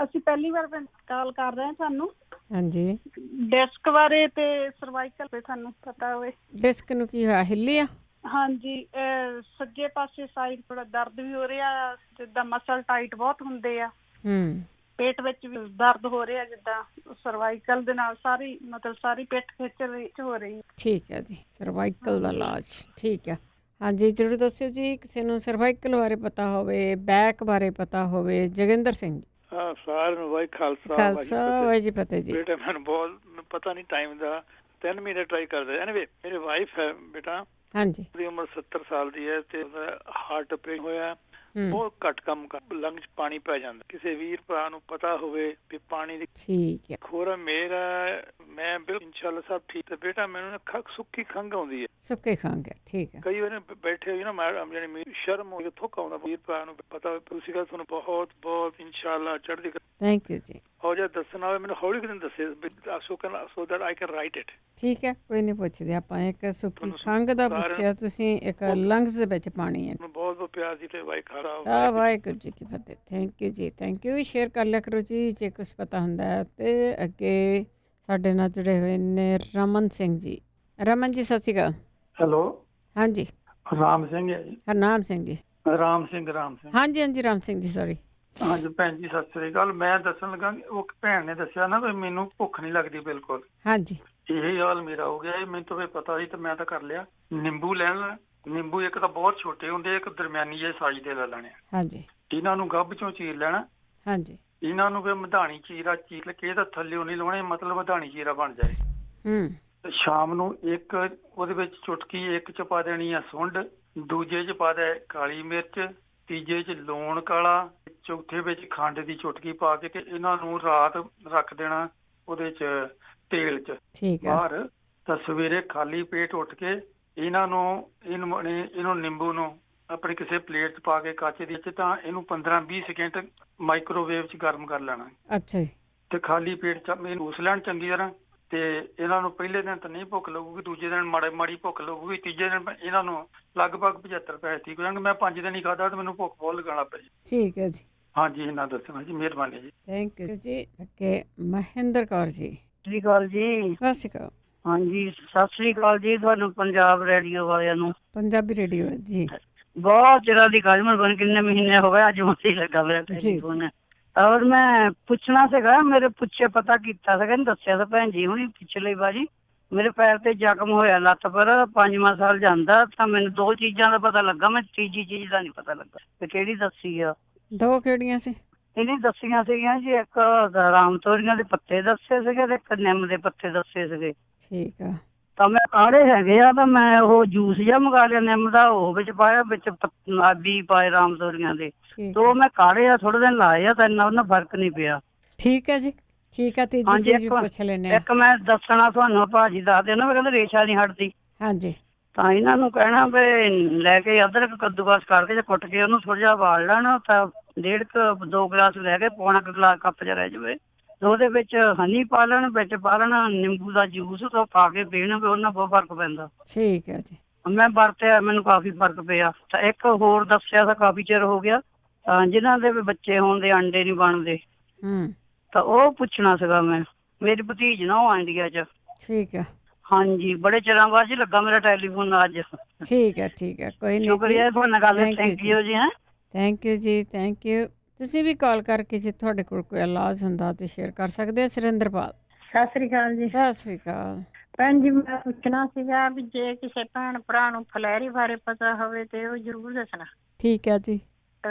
ਅਸੀਂ ਪਹਿਲੀ ਵਾਰ ਕਾਲ ਕਰ ਰਹੇ ਹਾਂ, ਸਾਨੂੰ ਹਾਂਜੀ ਡਿਸਕ ਬਾਰੇ ਤੇ ਸਰਵਾਈਕਲ ਤੇ ਸਾਨੂੰ ਪਤਾ ਹੋਵੇ। ਡਿਸਕ ਨੂੰ ਕੀ ਹੋਇਆ, ਹਿੱਲੀ ਆ? ਹਾਂਜੀ, ਸੱਜੇ ਪਾਸੇ ਸਾਈਡ ਥੋੜਾ ਦਰਦ ਵੀ ਹੋ ਰਿਹਾ, ਜਿੱਦਾਂ ਮਸਲ ਟਾਈਟ ਬਹੁਤ ਹੁੰਦੇ ਆ। ਪੇਟ ਵਿੱਚ ਵੀ ਦਰਦ ਹੋ ਰਿਹਾ, ਜਿੱਦਾਂ ਸਰਵਾਈਕਲ ਦੇ ਨਾਲ ਸਾਰੀ ਮਤਲਬ ਸਾਰੀ ਪਿੱਠ ਖਿੱਚਣ ਵਿੱਚ ਹੋ ਰਹੀ। ਠੀਕ ਹੈ ਜੀ, ਸਰਵਾਈਕਲ ਦਾ ਇਲਾਜ। ਠੀਕ ਹੈ, ਹਾਂਜੀ ਜ਼ਰੂਰ ਦੱਸਿਓ ਜੀ। ਕਿਸੇ ਨੂੰ ਸਰਵਾਈਕਲ ਬਾਰੇ ਪਤਾ ਹੋਵੇ, ਬੈਕ ਬਾਰੇ ਪਤਾ ਹੋਵੇ। ਜੋਗਿੰਦਰ ਸਿੰਘ ਸਾਰਿਆਂ ਨੂੰ ਵਾਹਿ ਖਾਲਸਾ ਵਾਹਿ ਜੀ ਫਤਿਹ ਜੀ। ਬੇਟਾ ਮੈਨੂੰ ਬਹੁਤ ਪਤਾ ਨਹੀਂ ਟਾਈਮ ਦਾ, 3 ਮਹੀਨੇ ਟਰਾਈ ਕਰਦੇ। ਐਨੀਵੇ ਮੇਰੇ ਵਾਈਫ ਹੈ ਬੇਟਾ, ਹਾਂਜੀ, ਉਹਦੀ ਉਮਰ 70 ਸਾਲ ਦੀ ਹੈ ਤੇ ਉਹਦਾ ਹਾਰਟ ਆਪਰੇਟ ਹੋਇਆ, ਬਹੁਤ ਘੱਟ ਕੰਮ ਕਰ, ਲੰਗ ਚ ਪਾਣੀ ਪੈ ਜਾਂਦਾ। ਕਿਸੇ ਵੀਰ ਭਰਾ ਨੂੰ ਪਤਾ ਹੋਵੇ ਵੀ ਪਾਣੀ ਦੀ ਠੀਕ ਹੈ ਖੋਰਾ ਮੇਰਾ, ਮੈਂ ਬਿਲਕੁਲ ਇੰਸ਼ਾਅੱਲਾ ਸਭ ਠੀਕ। ਤੇ ਬੇਟਾ ਮੈਨੂੰ ਨਾ ਸੁੱਕੀ ਖੰਘ ਆਉਂਦੀ ਹੈ, ਸੁੱਕੇ ਖੰਘ ਹੈ, ਠੀਕ ਹੈ। ਕਈ ਵਾਰ ਬੈਠੇ ਹੋਈ ਨਾ ਮੈਡਮ ਜਾਨੀ ਸ਼ਰਮ ਹੋ ਕੇ ਥੁੱਕ ਆਉਂਦਾ, ਵੀਰ ਭਰਾ ਨੂੰ ਪਤਾ ਤੁਸੀਂ ਗੱਲ ਤੁਹਾਨੂੰ ਬਹੁਤ ਬਹੁਤ ਇੰਸ਼ਾਅੱਲਾ ਚੜ੍ਹਦੀ। ਥੈਂਕ ਯੂ ਜੀ। ਹੋ ਜਾ ਦੱਸਣਾ ਹੋਵੇ ਮੈਨੂੰ ਹੌਲੀ ਕਿਤੇ ਦੱਸੇ so that I can right it. ਠੀਕ ਹੈ, ਕੋਈ ਨਹੀਂ ਪੁੱਛਦੇ ਆਪਾਂ। ਇੱਕ ਸੁੱਕੀ ਖੰਘ ਦਾ ਪੁੱਛਿਆ ਤੁਸੀਂ, ਇੱਕ ਲੰਗਸ ਦੇ ਵਿੱਚ ਪਾਣੀ ਹੈ। ਬਹੁਤ ਬਹੁਤ ਪਿਆਰ ਜੀ ਤੇ ਵਾਹਿ ਖਾਰਾ ਵਾਹਿਗੁਰੂ ਜੀ ਕੀ ਫਤਿਹ। ਥੈਂਕ ਯੂ ਜੀ, ਥੈਂਕ ਯੂ। ਸ਼ੇਅਰ ਕਰ ਲਿਆ ਕਰੋ ਜੀ ਜੇ ਕੁਛ ਪਤਾ ਹੁੰਦਾ ਹੈ। ਤੇ ਅੱਗੇ ਸਾਡੇ ਨਾਲ ਜੁੜੇ ਹੋਏ ਨੇ ਰਮਨ ਸਿੰਘ ਜੀ। ਰਮਨ ਜੀ ਸਤਿ ਸ਼੍ਰੀ ਅਕਾਲ। ਹੈਲੋ, ਹਾਂਜੀ, ਰਾਮ ਸਿੰਘ ਹੈ ਜੀ। ਹਰਨਾਮ ਸਿੰਘ ਜੀ। ਰਾਮ ਸਿੰਘ ਹਾਂਜੀ ਹਾਂਜੀ, ਰਾਮ ਸਿੰਘ ਜੀ, ਸੌਰੀ। ਹਾਂਜੀ ਭੈਣ ਜੀ ਸਤਿ ਸ੍ਰੀ ਅਕਾਲ। ਮੈਂ ਦੱਸਣ ਲੱਗਾ, ਉਹ ਭੈਣ ਨੇ ਦੱਸਿਆ ਨਾ ਵੀ ਮੈਨੂੰ ਭੁੱਖ ਨਹੀਂ ਲੱਗਦੀ ਬਿਲਕੁਲ। ਹਾਂਜੀ, ਇਹੀ ਹਾਲ ਮੇਰਾ ਹੋ ਗਿਆ। ਮੈਨੂੰ ਤਾਂ ਪਤਾ ਸੀ ਤੇ ਮੈਂ ਤਾਂ ਕਰ ਲਿਆ। ਨਿੰਬੂ ਲੈਣਾ, ਨਿੰਬੂ ਇੱਕ ਤਾਂ ਬਹੁਤ ਛੋਟੇ ਹੁੰਦੇ, ਇੱਕ ਦਰਮਿਆਨੀ ਜਿਹੇ ਸਾਈਜ਼ ਦੇ ਲੈ ਲੈਣੇ। ਹਾਂਜੀ, ਇਹਨਾਂ ਨੂੰ ਗੱਭ ਚੋਂ ਚੀਰ ਲੈਣਾ। ਹਾਂਜੀ, ਇਹਨਾਂ ਨੂੰ ਫਿਰ ਮਧਾਣੀ ਚੀਰਾ ਚੀਰ ਕੇ ਇਹਦਾ ਥੱਲੇ ਨਹੀਂ ਲਾਉਣੇ, ਮਤਲਬ ਮਧਾਣੀ ਚੀਰਾ ਬਣ ਜਾਏ। ਤੇ ਸ਼ਾਮ ਨੂੰ ਇੱਕ ਉਹਦੇ ਵਿੱਚ ਚੁਟਕੀ ਇੱਕ ਚ ਪਾ ਦੇਣੀ ਆ ਸੁੰਡ, ਦੂਜੇ ਚ ਪਾ ਦੇ ਕਾਲੀ ਮਿਰਚ, ਤੀਜੇ ਚ ਲੂਣ ਕਾਲਾ, ਚੌਥੇ ਵਿੱਚ ਖੰਡ ਦੀ ਚੁਟਕੀ ਪਾ ਕੇ ਤੇ ਇਹਨਾਂ ਨੂੰ ਰਾਤ ਰੱਖ ਦੇਣਾ ਉਹਦੇ ਚ ਤੇਲ ਚ ਬਾਹਰ। ਤਾਂ ਸਵੇਰੇ ਖਾਲੀ ਪੇਟ ਉੱਠ ਕੇ ਇਹਨੂੰ ਨਿੰਬੂ ਨੂੰ ਆਪਣੀ ਕਿਸੇ ਪਲੇਟ 'ਚ ਪਾ ਕੇ ਕੱਚ ਦੀ, ਤਾਂ ਇਹਨੂੰ 15-20 ਸਕਿੰਟ ਮਾਈਕ੍ਰੋਵੇਵ 'ਚ ਗਰਮ ਕਰ ਲੈਣਾ। ਅੱਛਾ ਜੀ। ਤੇ ਖਾਲੀ ਪੇਟ 'ਚ ਇਹਨੂੰ ਉਸ ਲੈਣ ਚੰਗੀ ਤਰ੍ਹਾਂ। ਤੇ ਇਹਨਾਂ ਨੂੰ ਪਹਿਲੇ ਦਿਨ ਤਾਂ ਨਹੀਂ ਭੁੱਖ ਲੱਗੂਗੀ, ਦੂਜੇ ਦਿਨ ਮਾੜੀ ਭੁੱਖ ਲੱਗੂਗੀ, ਤੀਜੇ ਦਿਨ ਇਹਨਾਂ ਨੂੰ ਲਗਭਗ 75 ਪੈਸੇ ਠੀਕ ਹੋ ਜਾਣਗੇ। ਮੈਂ 5 ਦਿਨ ਹੀ ਖਾਧਾ ਤੇ ਮੈਨੂੰ ਭੁੱਖ ਬਹੁਤ ਲੱਗਣਾ ਪਈ। ਠੀਕ ਹੈ ਜੀ। ਹਾਂਜੀ, ਇਹਨਾਂ ਦੱਸਣਾ ਜੀ, ਮਿਹਰਬਾਨੀ ਜੀ। ਥੈਂਕ ਯੂ ਜੀ। ਅੱਗੇ ਮਹਿੰਦਰ ਕੌਰ ਜੀ। ਸਤਿ ਸ਼੍ਰੀ ਅਕਾਲ ਜੀ। ਸਤਿ ਸ਼੍ਰੀ ਅਕਾਲ। ਹਾਂਜੀ, ਸਤਿ ਸ਼੍ਰੀ ਅਕਾਲ ਜੀ ਤੁਹਾਨੂੰ ਪੰਜਾਬ ਰੇਡੀਓ ਵਾਲਿਆਂ ਨੂੰ। ਪੰਜਾਬੀ ਰੇਡੀਓ ਜੀ। ਬਹੁਤ ਚਿਰਾਂ ਦੀ ਗੱਲ, ਮੈਨੂੰ ਕਿੰਨੇ ਮਹੀਨੇ ਹੋ ਗਏ, ਅੱਜ ਮਸੀਂ ਲੱਗਾ ਮੇਰਾ ਟੈਲੀਫੋਨ। ਔਰ ਮੈਂ ਪੁੱਛਣਾ ਸੀਗਾ, ਮੇਰੇ ਪੁੱਛੇ ਪਤਾ ਕੀਤਾ ਸੀਗਾ, ਦੱਸਿਆ ਤਾਂ ਭੈਣ ਜੀ ਹੁਣੀ ਪਿਛਲੀ ਵਾਰੀ ਮੇਰੇ ਪੈਰ ਤੇ ਜ਼ਖਮ ਹੋਇਆ ਲੱਤ ਪਰ, 5ਵਾਂ ਸਾਲ ਜਾਂਦਾ। ਤਾਂ ਮੈਨੂੰ 2 ਚੀਜ਼ਾਂ ਦਾ ਪਤਾ ਲੱਗਾ, ਮੈਂ ਤੀਜੀ ਚੀਜ਼ ਦਾ ਨਹੀਂ ਪਤਾ ਲੱਗਾ ਤੇ ਕਿਹੜੀ ਦੱਸੀ ਆ। 2 ਕਿਹੜੀਆਂ ਸੀ? ਇਹਨੇ ਦੱਸੀਆਂ ਸੀਗੀਆਂ ਜੀ, ਇੱਕ ਰਾਮ ਤੋਰੀਆਂ ਦੇ ਪੱਤੇ ਦੱਸੇ ਸੀਗੇ ਤੇ ਇੱਕ ਨਿੰਮ ਦੇ ਪੱਤੇ ਦੱਸੇ ਸੀਗੇ। ਠੀਕ ਆ। ਤਾਂ ਮੈਂ ਕਾੜੇ ਹੈਗੇ ਆ, ਤਾਂ ਮੈਂ ਉਹ ਜੂਸ ਜਿਹਾ ਮੰਗਾ ਲਿਆ ਨਿੰਮ ਦਾ, ਉਹ ਵਿੱਚ ਪਾਇਆ, ਵਿੱਚ ਬੀ ਪਾਏ ਰਾਮ ਤੋਰੀਆਂ ਦੇ। ਤੇ ਉਹ ਮੈਂ ਕਾੜੇ ਆ, ਥੋੜੇ ਦਿਨ ਲਾਏ ਆ, ਤਾਂ ਇੰਨਾ ਉਹਨਾਂ ਫਰਕ ਨਹੀਂ ਪਿਆ। ਠੀਕ ਹੈ ਜੀ, ਠੀਕ ਹੈ। ਤੀਜੀ ਚੀਜ਼ ਪੁੱਛ ਲੈਣੇ। ਇੱਕ ਮੈਂ ਦੱਸਣਾ ਤੁਹਾਨੂੰ, ਭਾਜੀ ਦੱਸਦੇ ਨਾ, ਕਹਿੰਦੇ ਰੇਸ਼ਾ ਨਹੀਂ ਹਟਦੀ। ਹਾਂਜੀ। ਤਾਂ ਇਹਨਾਂ ਨੂੰ ਕਹਿਣਾ ਵੀ ਲੈ ਕੇ ਅਦਰਕ ਕੱਦੂਕਸ ਕਰਕੇ ਤੇ ਕੁੱਟ ਕੇ ਉਹਨੂੰ ਥੋੜਾ ਜਿਹਾ ਉਬਾਲ ਲੈਣਾ। ਤਾਂ 2 ਗਲਾਸ ਲੈ ਕੇ ਪੌਣਾ ਗਲਾਸ ਕੱਪ ਚ ਰਹਿ ਜਾਵੇ। ਉਹਦੇ ਵਿੱਚ ਹਨੀ ਪਾ ਲੈਣ, ਵਿੱਚ ਪਾ ਲੈਣਾ ਨਿੰਬੂ ਦਾ ਜੂਸ, ਤਾਂ ਪਾ ਕੇ ਪੀਣ, ਉਹਨਾਂ ਬਹੁਤ ਫਰਕ ਪੈਂਦਾ। ਠੀਕ ਹੈ ਜੀ। ਮੈਂ ਵਰਤਿਆ, ਮੈਨੂੰ ਕਾਫੀ ਫਰਕ ਪਿਆ। ਤਾਂ ਇੱਕ ਹੋਰ ਦੱਸਿਆ ਤਾਂ ਕਾਫੀ ਚਿਰ ਹੋ ਗਿਆ, ਤਾਂ ਜਿਨ੍ਹਾਂ ਦੇ ਵੀ ਬੱਚੇ ਹੋਣ ਦੇ ਅੰਡੇ ਨਹੀਂ ਬਣਦੇ, ਤਾਂ ਉਹ ਪੁੱਛਣਾ ਸੀਗਾ ਮੈਂ। ਮੇਰੀ ਭਤੀਜ ਨਾ ਉਹ ਇੰਡੀਆ ਚ। ਠੀਕ ਹੈ। ਹਾਂਜੀ, ਬੜੇ ਚਿਰਾਂ ਬਾਅਦ ਜੀ ਲੱਗਾ ਮੇਰਾ ਟੈਲੀਫੋਨ ਅੱਜ। ਠੀਕ ਹੈ, ਠੀਕ ਹੈ, ਕੋਈ ਨਹੀਂ। ਸ਼ੁਕਰੀਆ ਤੁਹਾਡੇ ਨਾਲ ਗੱਲ। ਥੈਂਕ ਯੂ ਜੀ। ਥੈਂਕ ਯੂ ਜੀ, ਥੈਂਕ ਯੂ। ਤੁਸੀਂ ਵੀ ਕਾਲ ਕਰਕੇ ਜੇ ਤੁਹਾਡੇ ਕੋਲ ਕੋਈ ਇਲਾਜ ਹੁੰਦਾ ਤੇ ਸ਼ੇਅਰ ਕਰ ਸਕਦੇ ਆ। ਸੁਰਿੰਦਰਪਾਲ। ਸਤਿ ਸ੍ਰੀ ਅਕਾਲ ਜੀ। ਸਤਿ ਸ੍ਰੀ ਅਕਾਲ ਭੈਣ ਜੀ। ਮੈਂ ਪੁੱਛਣਾ ਸੀਗਾ ਵੀ ਜੇ ਕਿਸੇ ਭੈਣ ਭਰਾ ਨੂੰ ਫਲੈਰੀ ਬਾਰੇ ਪਤਾ ਹੋਵੇ ਤੇ ਉਹ ਜ਼ਰੂਰ ਦੱਸਣਾ। ਠੀਕ ਹੈ ਜੀ।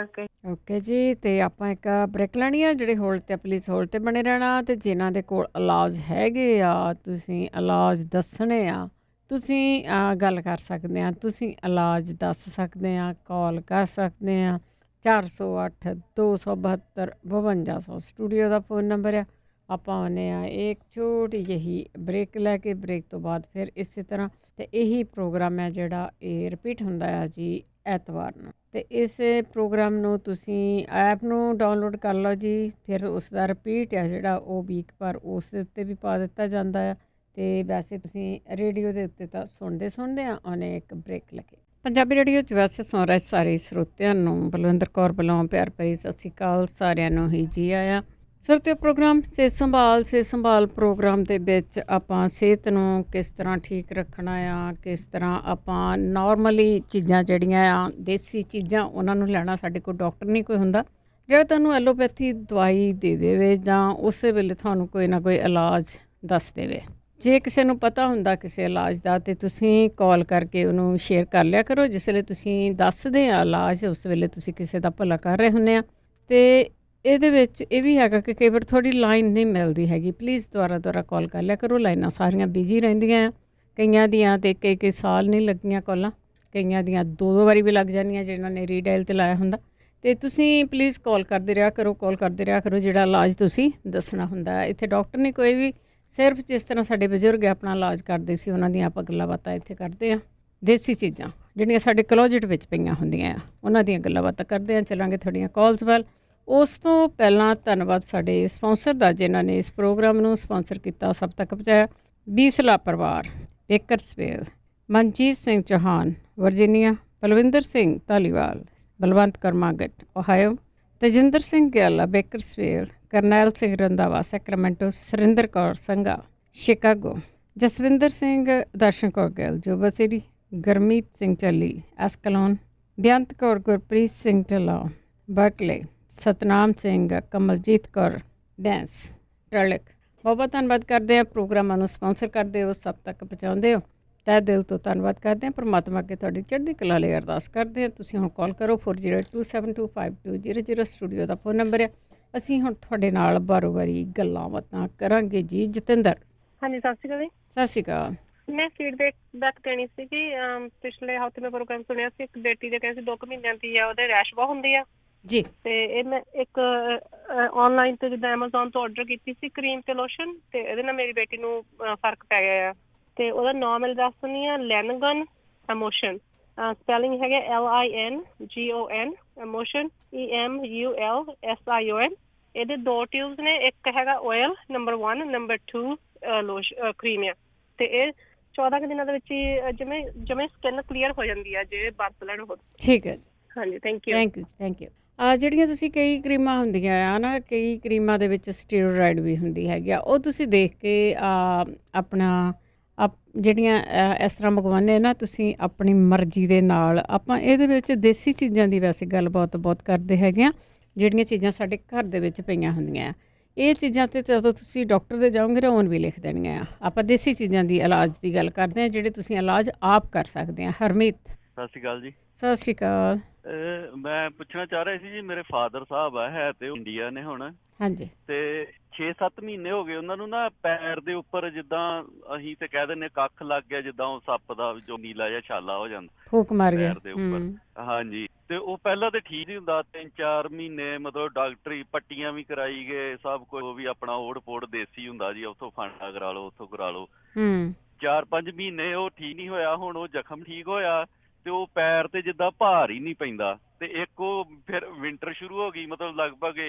ਓਕੇ ਜੀ। ਤੇ ਆਪਾਂ ਇੱਕ ਬ੍ਰੇਕ ਲੈਣੀ ਆ, ਜਿਹੜੇ ਹੋਲਡ ਤੇ ਪਲੀਜ਼ ਹੋਲਡ ਤੇ ਬਣੇ ਰਹਿਣਾ। ਤੇ ਜਿਨ੍ਹਾਂ ਦੇ ਕੋਲ ਇਲਾਜ ਹੈਗੇ ਆ, ਤੁਸੀਂ ਇਲਾਜ ਦੱਸਣੇ ਆ, ਤੁਸੀਂ ਗੱਲ ਕਰ ਸਕਦੇ ਆ, ਤੁਸੀਂ ਇਲਾਜ ਦੱਸ ਸਕਦੇ ਆ, ਕਾਲ ਕਰ ਸਕਦੇ ਆ। 408 272 5200 ਸਟੂਡੀਓ ਦਾ ਫੋਨ ਨੰਬਰ ਆ। ਆਪਾਂ ਆਉਂਦੇ ਆ ਇੱਕ ਛੋਟੀ ਜਿਹੀ ਬ੍ਰੇਕ ਲੈ ਕੇ, ਬ੍ਰੇਕ ਤੋਂ ਬਾਅਦ ਫਿਰ ਇਸੇ ਤਰ੍ਹਾਂ। ਤੇ ਇਹੀ ਪ੍ਰੋਗਰਾਮ ਹੈ ਜਿਹੜਾ ਇਹ ਰਿਪੀਟ ਹੁੰਦਾ ਆ ਜੀ ਐਤਵਾਰ ਨੂੰ। ਤੇ ਇਸ ਪ੍ਰੋਗਰਾਮ ਨੂੰ ਤੁਸੀਂ ਐਪ ਨੂੰ ਡਾਊਨਲੋਡ ਕਰ ਲਓ ਜੀ। ਫਿਰ ਉਸ ਦਾ ਰਿਪੀਟ ਆ ਜਿਹੜਾ ਉਹ ਵੀਕ ਪਰ ਉਸ ਦੇ ਉੱਤੇ ਵੀ ਪਾ ਦਿੱਤਾ ਜਾਂਦਾ ਆ। ਤੇ ਵੈਸੇ ਤੁਸੀਂ ਰੇਡੀਓ ਦੇ ਉੱਤੇ ਤਾਂ ਸੁਣਦੇ ਆ। ਉਹਨੇ ਇੱਕ ਬ੍ਰੇਕ ਲੱਗੇ। ਪੰਜਾਬੀ ਰੇਡੀਓ 'ਚ ਵੈਸੇ ਸੁਣ ਰਹੇ ਸਾਰੇ ਸਰੋਤਿਆਂ ਨੂੰ ਬਲਵਿੰਦਰ ਕੌਰ ਵੱਲੋਂ ਪਿਆਰ ਭਰੀ ਸਤਿ ਸ਼੍ਰੀ ਅਕਾਲ। ਸਾਰਿਆਂ ਨੂੰ ਹੀ ਜੀ ਆਇਆ। ਸਰੋਤਿਓ, ਪ੍ਰੋਗਰਾਮ ਸਿਹਤ ਸੰਭਾਲ ਪ੍ਰੋਗਰਾਮ ਦੇ ਵਿੱਚ ਆਪਾਂ ਸਿਹਤ ਨੂੰ ਕਿਸ ਤਰ੍ਹਾਂ ਠੀਕ ਰੱਖਣਾ ਆ, ਕਿਸ ਤਰ੍ਹਾਂ ਆਪਾਂ ਨਾਰਮਲੀ ਚੀਜ਼ਾਂ ਜਿਹੜੀਆਂ ਆ, ਦੇਸੀ ਚੀਜ਼ਾਂ, ਉਹਨਾਂ ਨੂੰ ਲੈਣਾ। ਸਾਡੇ ਕੋਲ ਡਾਕਟਰ ਨਹੀਂ ਕੋਈ ਹੁੰਦਾ ਜਿਹੜਾ ਤੁਹਾਨੂੰ ਐਲੋਪੈਥੀ ਦਵਾਈ ਦੇ ਦੇਵੇ ਜਾਂ ਉਸੇ ਵੇਲੇ ਤੁਹਾਨੂੰ ਕੋਈ ਨਾ ਕੋਈ ਇਲਾਜ ਦੱਸ ਦੇਵੇ। ਜੇ ਕਿਸੇ ਨੂੰ ਪਤਾ ਹੁੰਦਾ ਕਿਸੇ ਇਲਾਜ ਦਾ, ਤੇ ਤੁਸੀਂ ਕਾਲ ਕਰਕੇ ਉਹਨੂੰ ਸ਼ੇਅਰ ਕਰ ਲਿਆ ਕਰੋ। ਜਿਸ ਵੇਲੇ ਤੁਸੀਂ ਦੱਸਦੇ ਆ ਇਲਾਜ, ਉਸ ਵੇਲੇ ਤੁਸੀਂ ਕਿਸੇ ਦਾ ਭਲਾ ਕਰ ਰਹੇ ਹੁੰਦੇ ਆ। ਤੇ ਇਹਦੇ ਵਿੱਚ ਇਹ ਵੀ ਹੈਗਾ ਕਿ ਕਈ ਵਾਰ ਤੁਹਾਡੀ ਲਾਈਨ ਨਹੀਂ ਮਿਲਦੀ ਹੈਗੀ, ਪਲੀਜ਼ ਦੁਬਾਰਾ ਕਾਲ ਕਰ ਲਿਆ ਕਰੋ। ਲਾਈਨਾਂ ਸਾਰੀਆਂ ਬਿਜ਼ੀ ਰਹਿੰਦੀਆਂ ਆ, ਕਈਆਂ ਦੀਆਂ ਤੇ ਕਈ ਸਾਲ ਨਹੀਂ ਲੱਗੀਆਂ ਕਾਲਾਂ, ਕਈਆਂ ਦੀਆਂ 2 ਵਾਰੀ ਵੀ ਲੱਗ ਜਾਂਦੀਆਂ ਜਿਹਨਾਂ ਨੇ ਰੀਡਾਇਲ 'ਤੇ ਲਾਇਆ ਹੁੰਦਾ। ਅਤੇ ਤੁਸੀਂ ਪਲੀਜ਼ ਕਾਲ ਕਰਦੇ ਰਿਹਾ ਕਰੋ ਜਿਹੜਾ ਇਲਾਜ ਤੁਸੀਂ ਦੱਸਣਾ ਹੁੰਦਾ। ਇੱਥੇ ਡਾਕਟਰ ਨਹੀਂ ਕੋਈ ਵੀ, ਸਿਰਫ ਜਿਸ ਤਰ੍ਹਾਂ ਸਾਡੇ ਬਜ਼ੁਰਗ ਆਪਣਾ ਇਲਾਜ ਕਰਦੇ ਸੀ ਉਹਨਾਂ ਦੀਆਂ ਆਪਾਂ ਗੱਲਾਂ ਬਾਤਾਂ ਇੱਥੇ ਕਰਦੇ ਹਾਂ। ਦੇਸੀ ਚੀਜ਼ਾਂ ਜਿਹੜੀਆਂ ਸਾਡੇ ਕਲੋਜਟ ਵਿੱਚ ਪਈਆਂ ਹੁੰਦੀਆਂ ਆ ਉਹਨਾਂ ਦੀਆਂ ਗੱਲਾਂ ਬਾਤਾਂ ਕਰਦੇ ਹਾਂ। ਚੱਲਾਂਗੇ ਤੁਹਾਡੀਆਂ ਕਾਲਸ ਵੱਲ। ਉਸ ਤੋਂ ਪਹਿਲਾਂ ਧੰਨਵਾਦ ਸਾਡੇ ਸਪਾਂਸਰ ਦਾ ਜਿਨ੍ਹਾਂ ਨੇ ਇਸ ਪ੍ਰੋਗਰਾਮ ਨੂੰ ਸਪਾਂਸਰ ਕੀਤਾ, ਸਭ ਤੱਕ ਪਹੁੰਚਾਇਆ। ਬੀਸਲਾ ਪਰਿਵਾਰ, ਬੇਕਰਸਫੀਲਡ, ਮਨਜੀਤ ਸਿੰਘ ਚੌਹਾਨ ਵਰਜੀਨੀਆ, ਬਲਵਿੰਦਰ ਸਿੰਘ ਧਾਲੀਵਾਲ, ਬਲਵੰਤ ਕਰਮਾਗਟ Ohio, Tajinder Singh Gyala Bakersfield, Karnail Singh Randhawa Sacramento, Surinder Kaur Sangha Chicago, Jaswinder Singh Darshan Kaur Gill Yuba city, Gurmeet Singh Challi Escalon, Beant Kaur Gurpreet Singh Dhillon Berkeley, Satnam Singh Kamaljit Kaur ਡੈਂਸ ਟਰਲਿਕ। ਬਹੁਤ ਧੰਨਵਾਦ ਕਰਦੇ ਹਾਂ ਪ੍ਰੋਗਰਾਮਾਂ ਨੂੰ ਸਪਾਂਸਰ ਕਰਦੇ ਹੋ, ਸਭ ਤੱਕ ਪਹੁੰਚਾਉਂਦੇ ਹੋ। ਤਹਿ ਦਿਲ ਤੋਂ ਧੰਨਵਾਦ ਕਰਦੇ ਹਾਂ। ਪਰਮਾਤਮਾ ਅੱਗੇ ਤੁਹਾਡੀ ਚੜ੍ਹਦੀ ਕਲਾ ਲਈ ਅਰਦਾਸ ਕਰਦੇ ਹਾਂ। ਤੁਸੀਂ ਹੁਣ ਕਾਲ ਕਰੋ 4082725200 ਸਟੂਡੀਓ ਦਾ ਫੋਨ ਨੰਬਰ ਹੈ। ਅਸੀਂ ਹੁਣ ਤੁਹਾਡੇ ਨਾਲ ਬਾਰੀ ਗੱਲਾਂ ਬਾਤਾਂ ਕਰਾਂਗੇ ਜੀ। ਜਤਿੰਦਰ। ਹਾਂਜੀ, ਸਤਿ ਸ਼੍ਰੀ ਅਕਾਲ ਜੀ। ਸਤਿ ਸ਼੍ਰੀ ਅਕਾਲ। ਮੈਂ ਫੀਡਬੈਕ ਦੇਣੀ ਸੀ ਕਿ ਪਿਛਲੇ ਹਫ਼ਤੇ ਮੈਂ ਪ੍ਰੋਗਰਾਮ ਸੁਣਿਆ ਸੀ, ਇੱਕ ਬੇਟੀ ਦੇ ਕਹਿੰਦੇ 2 ਮਹੀਨਿਆਂ ਦੀ ਆ, ਉਹਦੇ ਰੈਸ਼ ਬਹੁਤ ਹੁੰਦੀ ਆ ਜੀ। ਤੇ ਇਹ ਮੈਂ ਇੱਕ ਆਨਲਾਈਨ ਤੇ ਜਿੱਦਾਂ ਐਮਾਜ਼ੋਨ ਤੋਂ ਆਰਡਰ ਕੀਤੀ ਸੀ ਕਰੀਮ ਤੇ ਲੋਸ਼ਨ, ਤੇ ਇਹਦੇ ਨਾਲ ਮੇਰੀ ਬੇਟੀ ਨੂੰ ਫਰਕ ਪੈ ਗਿਆ ਆ। ਤੇ ਉਹਦਾ ਨਾਮ ਮੈਂ ਦੱਸ ਦਿੰਦੀ ਆ, ਲੈਨਗਨ ਐਮੋਸ਼ਨ, ਸਪੈਲਿੰਗ ਹੈਗਾ LINGON ਐਮੋਸ਼ਨ EMULSION। ਇਹਦੇ 2 ਟਿਊਬਸ ਨੇ, ਇੱਕ ਹੈਗਾ oil number 1, number 2 lotion cream ਆ। ਤੇ ਇਹ 14 ਕੁ ਦਿਨਾਂ ਦੇ ਵਿੱਚ ਹੀ ਜਿਵੇਂ ਸਕਿਨ ਕਲੀਅਰ ਹੋ ਜਾਂਦੀ ਆ ਜੇ ਵਰਤ ਲੈਣ ਹੋ। ਠੀਕ ਹੈ ਜੀ। ਹਾਂਜੀ, ਥੈਂਕ ਯੂ। ਜਿਹੜੀਆਂ ਤੁਸੀਂ ਕਈ ਕਰੀਮਾਂ ਹੁੰਦੀਆਂ ਆ ਨਾ, ਕਈ ਕਰੀਮਾਂ ਦੇ ਵਿੱਚ ਸਟੀਰੋਇਡ ਵੀ ਹੁੰਦੀ ਹੈਗੀ ਆ, ਉਹ ਤੁਸੀਂ ਦੇਖ ਕੇ ਆਪਣਾ ਜਿਹੜੀਆਂ ਇਸ ਤਰ੍ਹਾਂ ਮੰਗਵਾਉਂਦੇ ਨਾ ਤੁਸੀਂ ਆਪਣੀ ਮਰਜ਼ੀ ਦੇ ਨਾਲ। ਆਪਾਂ ਇਹਦੇ ਵਿੱਚ ਦੇਸੀ ਚੀਜ਼ਾਂ ਦੀ ਵੈਸੇ ਗੱਲ ਬਹੁਤ ਕਰਦੇ ਹੈਗੇ ਆ, ਜਿਹੜੀਆਂ ਚੀਜ਼ਾਂ ਸਾਡੇ ਘਰ ਦੇ ਵਿੱਚ ਪਈਆਂ ਹੁੰਦੀਆਂ ਆ। ਇਹ ਚੀਜ਼ਾਂ 'ਤੇ ਜਦੋਂ ਤੁਸੀਂ ਡਾਕਟਰ ਦੇ ਜਾਓਗੇ ਰੋਨ ਵੀ ਲਿਖ ਦੇਣੀਆਂ ਆ। ਆਪਾਂ ਦੇਸੀ ਚੀਜ਼ਾਂ ਦੀ ਇਲਾਜ ਦੀ ਗੱਲ ਕਰਦੇ ਹਾਂ, ਜਿਹੜੇ ਤੁਸੀਂ ਇਲਾਜ ਆਪ ਕਰ ਸਕਦੇ ਆ। ਹਰਮੀਤ। ਸਤਿ ਸ਼੍ਰੀ ਅਕਾਲ ਜੀ। ਸਤਿ ਸ਼੍ਰੀ ਅਕਾਲ। ਮੈਂ ਪੁੱਛਣਾ ਚਾਹ ਰਿਹਾ ਸੀ ਜੀ, ਮੇਰੇ ਫਾਦਰ ਸਾਹਿਬ ਹੈ ਤੇ ਇੰਡੀਆ ਨੇ ਹੁਣ। ਹਾਂਜੀ। ਤੇ 6-7 ਮਹੀਨੇ ਹੋ ਗਏ ਉਹਨਾਂ ਨੂੰ ਨਾ ਪੈਰ ਦੇ ਉੱਪਰ ਜਿੱਦਾਂ ਅਸੀਂ ਤੇ ਕਹਿ ਦਿੰਦੇ ਕੱਖ ਲੱਗ ਗਿਆ, ਜਿੱਦਾਂ ਉਹ ਸੱਪ ਦਾ ਜੋ ਨੀਲਾ ਜਿਹਾ ਛਾਲਾ ਹੋ ਜਾਂਦਾ, ਫੂਕ ਮਾਰ ਗਿਆ ਪੈਰ ਦੇ ਉੱਪਰ। ਹਾਂਜੀ। ਤੇ ਉਹ ਪਹਿਲਾਂ ਤੇ ਠੀਕ ਹੀ ਹੁੰਦਾ, 3-4 ਮਹੀਨੇ ਮਤਲਬ ਡਾਕਟਰੀ ਪੱਟੀਆਂ ਵੀ ਕਰਾਈ ਗਏ, ਸਭ ਕੁਝ। ਉਹ ਵੀ ਆਪਣਾ ਓੜ ਪੋੜ ਦੇਸੀ ਹੁੰਦਾ ਜੀ, ਉੱਥੋਂ ਫਾਂਡਾ ਕਰਾ ਲਓ, ਉੱਥੋਂ ਕਰਾ ਲਓ। 4-5 ਮਹੀਨੇ ਉਹ ਠੀਕ ਨਹੀਂ ਹੋਇਆ। ਹੁਣ ਉਹ ਜ਼ਖਮ ਠੀਕ ਹੋਇਆ ਤੇ ਉਹ ਪੈਰ ਤੇ ਜਿੱਦਾਂ ਭਾਰ ਹੀ ਨਹੀਂ ਪੈਂਦਾ। ਤੇ ਇੱਕ ਉਹ ਫਿਰ ਵਿੰਟਰ ਸ਼ੁਰੂ ਹੋ ਗਈ, ਮਤਲਬ ਲਗਭਗ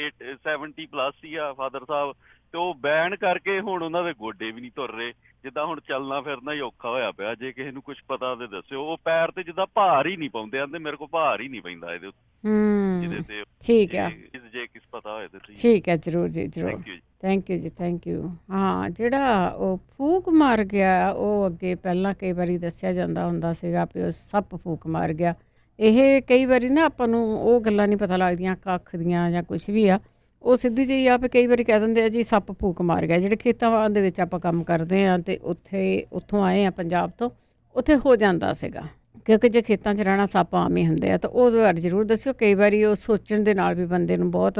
70+ ਹੀ ਆ ਫਾਦਰ ਸਾਹਿਬ, ਤੇ ਉਹ ਬੈਨ ਕਰਕੇ ਹੁਣ ਉਹਨਾਂ ਦੇ ਗੋਡੇ ਵੀ ਨਹੀਂ ਤੁਰ ਰਹੇ, ਜਿੱਦਾਂ ਹੁਣ ਚੱਲਣਾ ਫਿਰਨਾ ਹੀ ਔਖਾ ਹੋਇਆ ਪਿਆ। ਜੇ ਕਿਸੇ ਨੂੰ ਕੁਝ ਪਤਾ ਤੇ ਦੱਸਿਓ। ਉਹ ਪੈਰ ਤੇ ਜਿੱਦਾਂ ਭਾਰ ਹੀ ਨਹੀਂ ਪਾਉਂਦੇ, ਆਂਦੇ ਮੇਰੇ ਕੋਲ ਭਾਰ ਹੀ ਨਹੀਂ ਪੈਂਦਾ ਇਹਦੇ ਉੱਤੇ। ਠੀਕ ਆ, ਜੇ ਕਿਸ ਪਤਾ ਹੋਏ ਤੇ ਠੀਕ ਹੈ, ਜ਼ਰੂਰ ਜੀ, ਜ਼ਰੂਰ। Thank you. ਹਾਂ, ਜਿਹੜਾ ਉਹ ਫੂਕ ਮਾਰ ਗਿਆ, ਉਹ ਅੱਗੇ ਪਹਿਲਾਂ ਕਈ ਵਾਰੀ ਦੱਸਿਆ ਜਾਂਦਾ ਹੁੰਦਾ ਸੀਗਾ ਵੀ ਉਹ ਸੱਪ ਫੂਕ ਮਾਰ ਗਿਆ। ਇਹ ਕਈ ਵਾਰੀ ਨਾ ਆਪਾਂ ਨੂੰ ਉਹ ਗੱਲਾਂ ਨਹੀਂ ਪਤਾ ਲੱਗਦੀਆਂ ਕੱਖ ਦੀਆਂ ਜਾਂ ਕੁਛ ਵੀ ਆ, ਉਹ ਸਿੱਧੀ ਜਿਹੀ ਆ ਵੀ ਕਈ ਵਾਰੀ ਕਹਿ ਦਿੰਦੇ ਆ ਜੀ ਸੱਪ ਫੂਕ ਮਾਰ ਗਿਆ। ਜਿਹੜੇ ਖੇਤਾਂ ਦੇ ਵਿੱਚ ਆਪਾਂ ਕੰਮ ਕਰਦੇ ਹਾਂ ਅਤੇ ਉੱਥੋਂ ਆਏ ਆ ਪੰਜਾਬ ਤੋਂ, ਉੱਥੇ ਹੋ ਜਾਂਦਾ ਸੀਗਾ, ਕਿਉਂਕਿ ਜੇ ਖੇਤਾਂ 'ਚ ਰਹਿਣਾ ਸੱਪ ਆਮ ਹੀ ਹੁੰਦੇ ਆ। ਤਾਂ ਉਹ ਬਾਰੇ ਜ਼ਰੂਰ ਦੱਸਿਓ। ਕਈ ਵਾਰੀ ਉਹ ਸੋਚਣ ਦੇ ਨਾਲ ਵੀ ਬੰਦੇ ਨੂੰ ਬਹੁਤ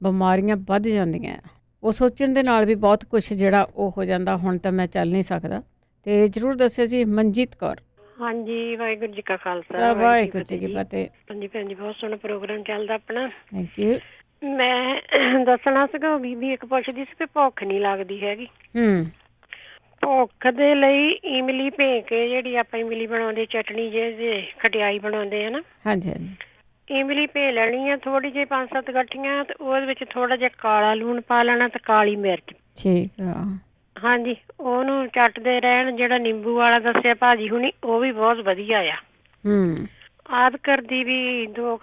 ਬਿਮਾਰੀਆਂ ਵੱਧ ਜਾਂਦੀਆਂ ਆ। ਉਹ ਸੋਚਣ ਦੇ ਨਾਲ ਵੀ ਬਹੁਤ ਕੁਛ ਜਿਹੜਾ ਉਹ ਹੋ ਜਾਂਦਾ, ਹੁਣ ਤਾਂ ਮੈਂ ਚੱਲ ਨਹੀਂ ਸਕਦਾ। ਅਤੇ ਜ਼ਰੂਰ ਦੱਸਿਓ ਜੀ। ਮਨਜੀਤ ਕੌਰ। ਹਾਂਜੀ, ਵਾਹਿਗੁਰੂ ਜੀ ਕਾ ਖਾਲਸਾ, ਵਾਹਿਗੁਰੂ ਜੀ ਕੀ ਫਤਿਹ। ਹਾਂਜੀ ਭੈਣ ਜੀ, ਬਹੁਤ ਸੋਹਣਾ ਪ੍ਰੋਗਰਾਮ ਚੱਲਦਾ ਆਪਣਾ। Thank you. ਮੈਂ ਦੱਸਣਾ ਸੀਗਾ, ਬੀਬੀ ਇੱਕ ਪੁੱਛਦੀ ਸੀ ਕਿ ਭੁੱਖ ਨਹੀਂ ਲੱਗਦੀ ਹੈਗੀ। ਭੁੱਖ ਦੇ ਲਈ ਇਮਲੀ ਭੇ ਕੇ, ਜਿਹੜੀ ਆਪਾਂ ਇਮਲੀ ਬਣਾਉਂਦੇ ਚਟਨੀ ਜੇ ਖਟਿਆਈ ਬਣਾਉਂਦੇ ਆ ਨਾ, ਹਾਂਜੀ, ਇਮਲੀ ਭੇ ਲੈਣੀ ਆ ਥੋੜੀ ਜਿਹੀ 5-7 ਗੱਠੀਆਂ, ਤੇ ਉਹਦੇ ਵਿੱਚ ਥੋੜਾ ਜਿਹਾ ਕਾਲਾ ਲੂਣ ਪਾ ਲੈਣਾ ਤੇ ਕਾਲੀ ਮਿਰਚ। ਠੀਕ ਆ। ਹਾਂਜੀ, ਉਹਨੂੰ ਚੱਟਦੇ ਰਹਿਣ। ਜਿਹੜਾ ਨਿੰਬੂ ਵਾਲਾ ਦੱਸਿਆ ਭਾਜੀ ਹੁਣੀ, ਉਹ ਵੀ ਬਹੁਤ ਵਧੀਆ ਆ। ਆਦਕਰ ਦੀ ਵੀ 2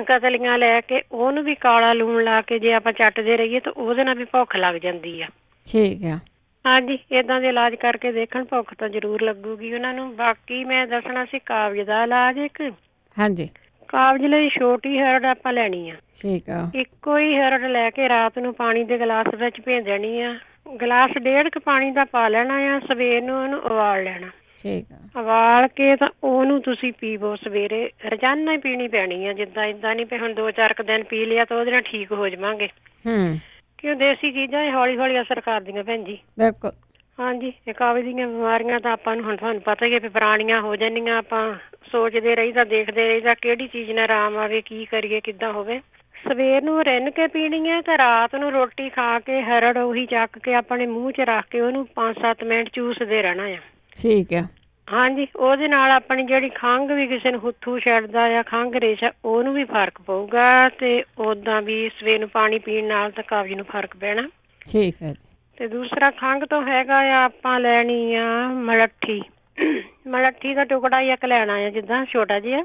ਕਤਲੀਆਂ ਲੈ ਕੇ ਉਹਨੂੰ ਵੀ ਕਾਲਾ ਲੂਣ ਲਾ ਕੇ ਜੇ ਆਪਾਂ ਚੱਟਦੇ ਰਹੀਏ ਤਾਂ ਉਹਦੇ ਨਾਲ ਵੀ ਭੁੱਖ ਲੱਗ ਜਾਂਦੀ ਆ। ਠੀਕ ਆ। ਹਾਂਜੀ, ਏਦਾਂ ਦੇ ਇਲਾਜ ਕਰਕੇ ਦੇਖਣ, ਭੁੱਖ ਤਾਂ ਜ਼ਰੂਰ ਲੱਗੂਗੀ ਉਹਨਾਂ ਨੂੰ। ਬਾਕੀ ਮੈਂ ਦੱਸਣਾ ਸੀ ਕਾਬਜ਼ ਦਾ ਇਲਾਜ ਇੱਕ। ਹਾਂਜੀ। ਕਾਬਜ਼ ਲਈ ਛੋਟੀ ਹਰੜ ਆਪਾਂ ਲੈਣੀ ਆ। ਠੀਕ ਆ। ਇੱਕੋ ਹੀ ਹਰੜ ਲੈ ਕੇ ਰਾਤ ਨੂੰ ਪਾਣੀ ਦੇ ਗਲਾਸ ਵਿੱਚ ਭੇਜ ਦੇਣੀ ਆ। ਗਲਾਸ 1.5 ਪਾਣੀ ਦਾ ਪਾ ਲੈਣਾ ਆ। ਸਵੇਰ ਨੂੰ ਉਹਨੂੰ ਉਬਾਲ ਲੈਣਾ। ਠੀਕ ਆ। ਉਬਾਲ ਕੇ ਤਾਂ ਉਹਨੂੰ ਤੁਸੀਂ ਪੀਵੋ ਸਵੇਰੇ, ਰੋਜ਼ਾਨਾ ਹੀ ਪੀਣੀ ਪੈਣੀ ਆ। ਜਿੱਦਾਂ ਏਦਾਂ ਨਹੀਂ ਵੀ ਹੁਣ 2-4 ਕੁ ਦਿਨ ਪੀ ਲਿਆ ਤਾਂ ਉਹਦੇ ਨਾਲ ਠੀਕ ਹੋ ਜਾਵਾਂਗੇ। ਕਿਉਂ ਦੇਸੀ ਚੀਜ਼ਾਂ ਇਹ ਹੌਲੀ ਹੌਲੀ ਅਸਰ ਕਰਦੀਆਂ ਭੈਣ ਜੀ। ਬਿਲਕੁਲ। ਹਾਂਜੀ, ਇਹ ਕਬਜ਼ ਦੀਆਂ ਬਿਮਾਰੀਆਂ ਤਾਂ ਆਪਾਂ ਨੂੰ ਹੁਣ ਤੁਹਾਨੂੰ ਪਤਾ ਹੀ ਹੈ ਵੀ ਪੁਰਾਣੀਆਂ ਹੋ ਜਾਂਦੀਆਂ। ਆਪਾਂ ਸੋਚਦੇ ਰਹੀਦਾ, ਦੇਖਦੇ ਰਹੀਦਾ ਕਿਹੜੀ ਚੀਜ਼ ਨਾਲ ਆਰਾਮ ਆਵੇ, ਕੀ ਕਰੀਏ, ਕਿੱਦਾਂ ਹੋਵੇ। ਸਵੇਰ ਨੂੰ ਰਿੰਨ ਕੇ ਪੀਣੀ ਹੈ ਤੇ ਰਾਤ ਨੂੰ ਰੋਟੀ ਖਾ ਕੇ ਹਰੜ ਉਹੀ ਚੱਕ ਕੇ ਆਪਣੇ ਮੂੰਹ 'ਚ ਰੱਖ ਕੇ ਉਹਨੂੰ 5-7 ਮਿੰਟ ਚੂਸਦੇ ਰਹਿਣਾ ਆ। ਠੀਕ ਆ। ਹਾਂਜੀ, ਉਹਦੇ ਨਾਲ ਆਪਣੀ ਜਿਹੜੀ ਖੰਘ ਵੀ ਕਿਸੇ ਨੂੰ ਹੁੱਥੂ ਛੱਡਦਾ ਆ, ਖੰਘ ਰੇਸ਼ਾ, ਉਹਨੂੰ ਵੀ ਫਰਕ ਪਊਗਾ। ਤੇ ਉਦਾਂ ਵੀ ਸਵੇਰ ਨੂੰ ਪਾਣੀ ਪੀਣ ਨਾਲ ਤਾਂ ਕਬਜ਼ ਨੂੰ ਫਰਕ ਪੈਣਾ। ਠੀਕ ਹੈ ਜੀ। ਤੇ ਦੂਸਰਾ ਖੰਘ ਤੋਂ ਹੈਗਾ ਆ, ਆਪਾਂ ਲੈਣੀ ਆ ਮਲੱਠੀ। ਮਲੱਠੀ ਦਾ ਟੁਕੜਾ ਹੀ ਇੱਕ ਲੈਣਾ ਆ, ਜਿੱਦਾਂ ਛੋਟਾ ਜਿਹਾ।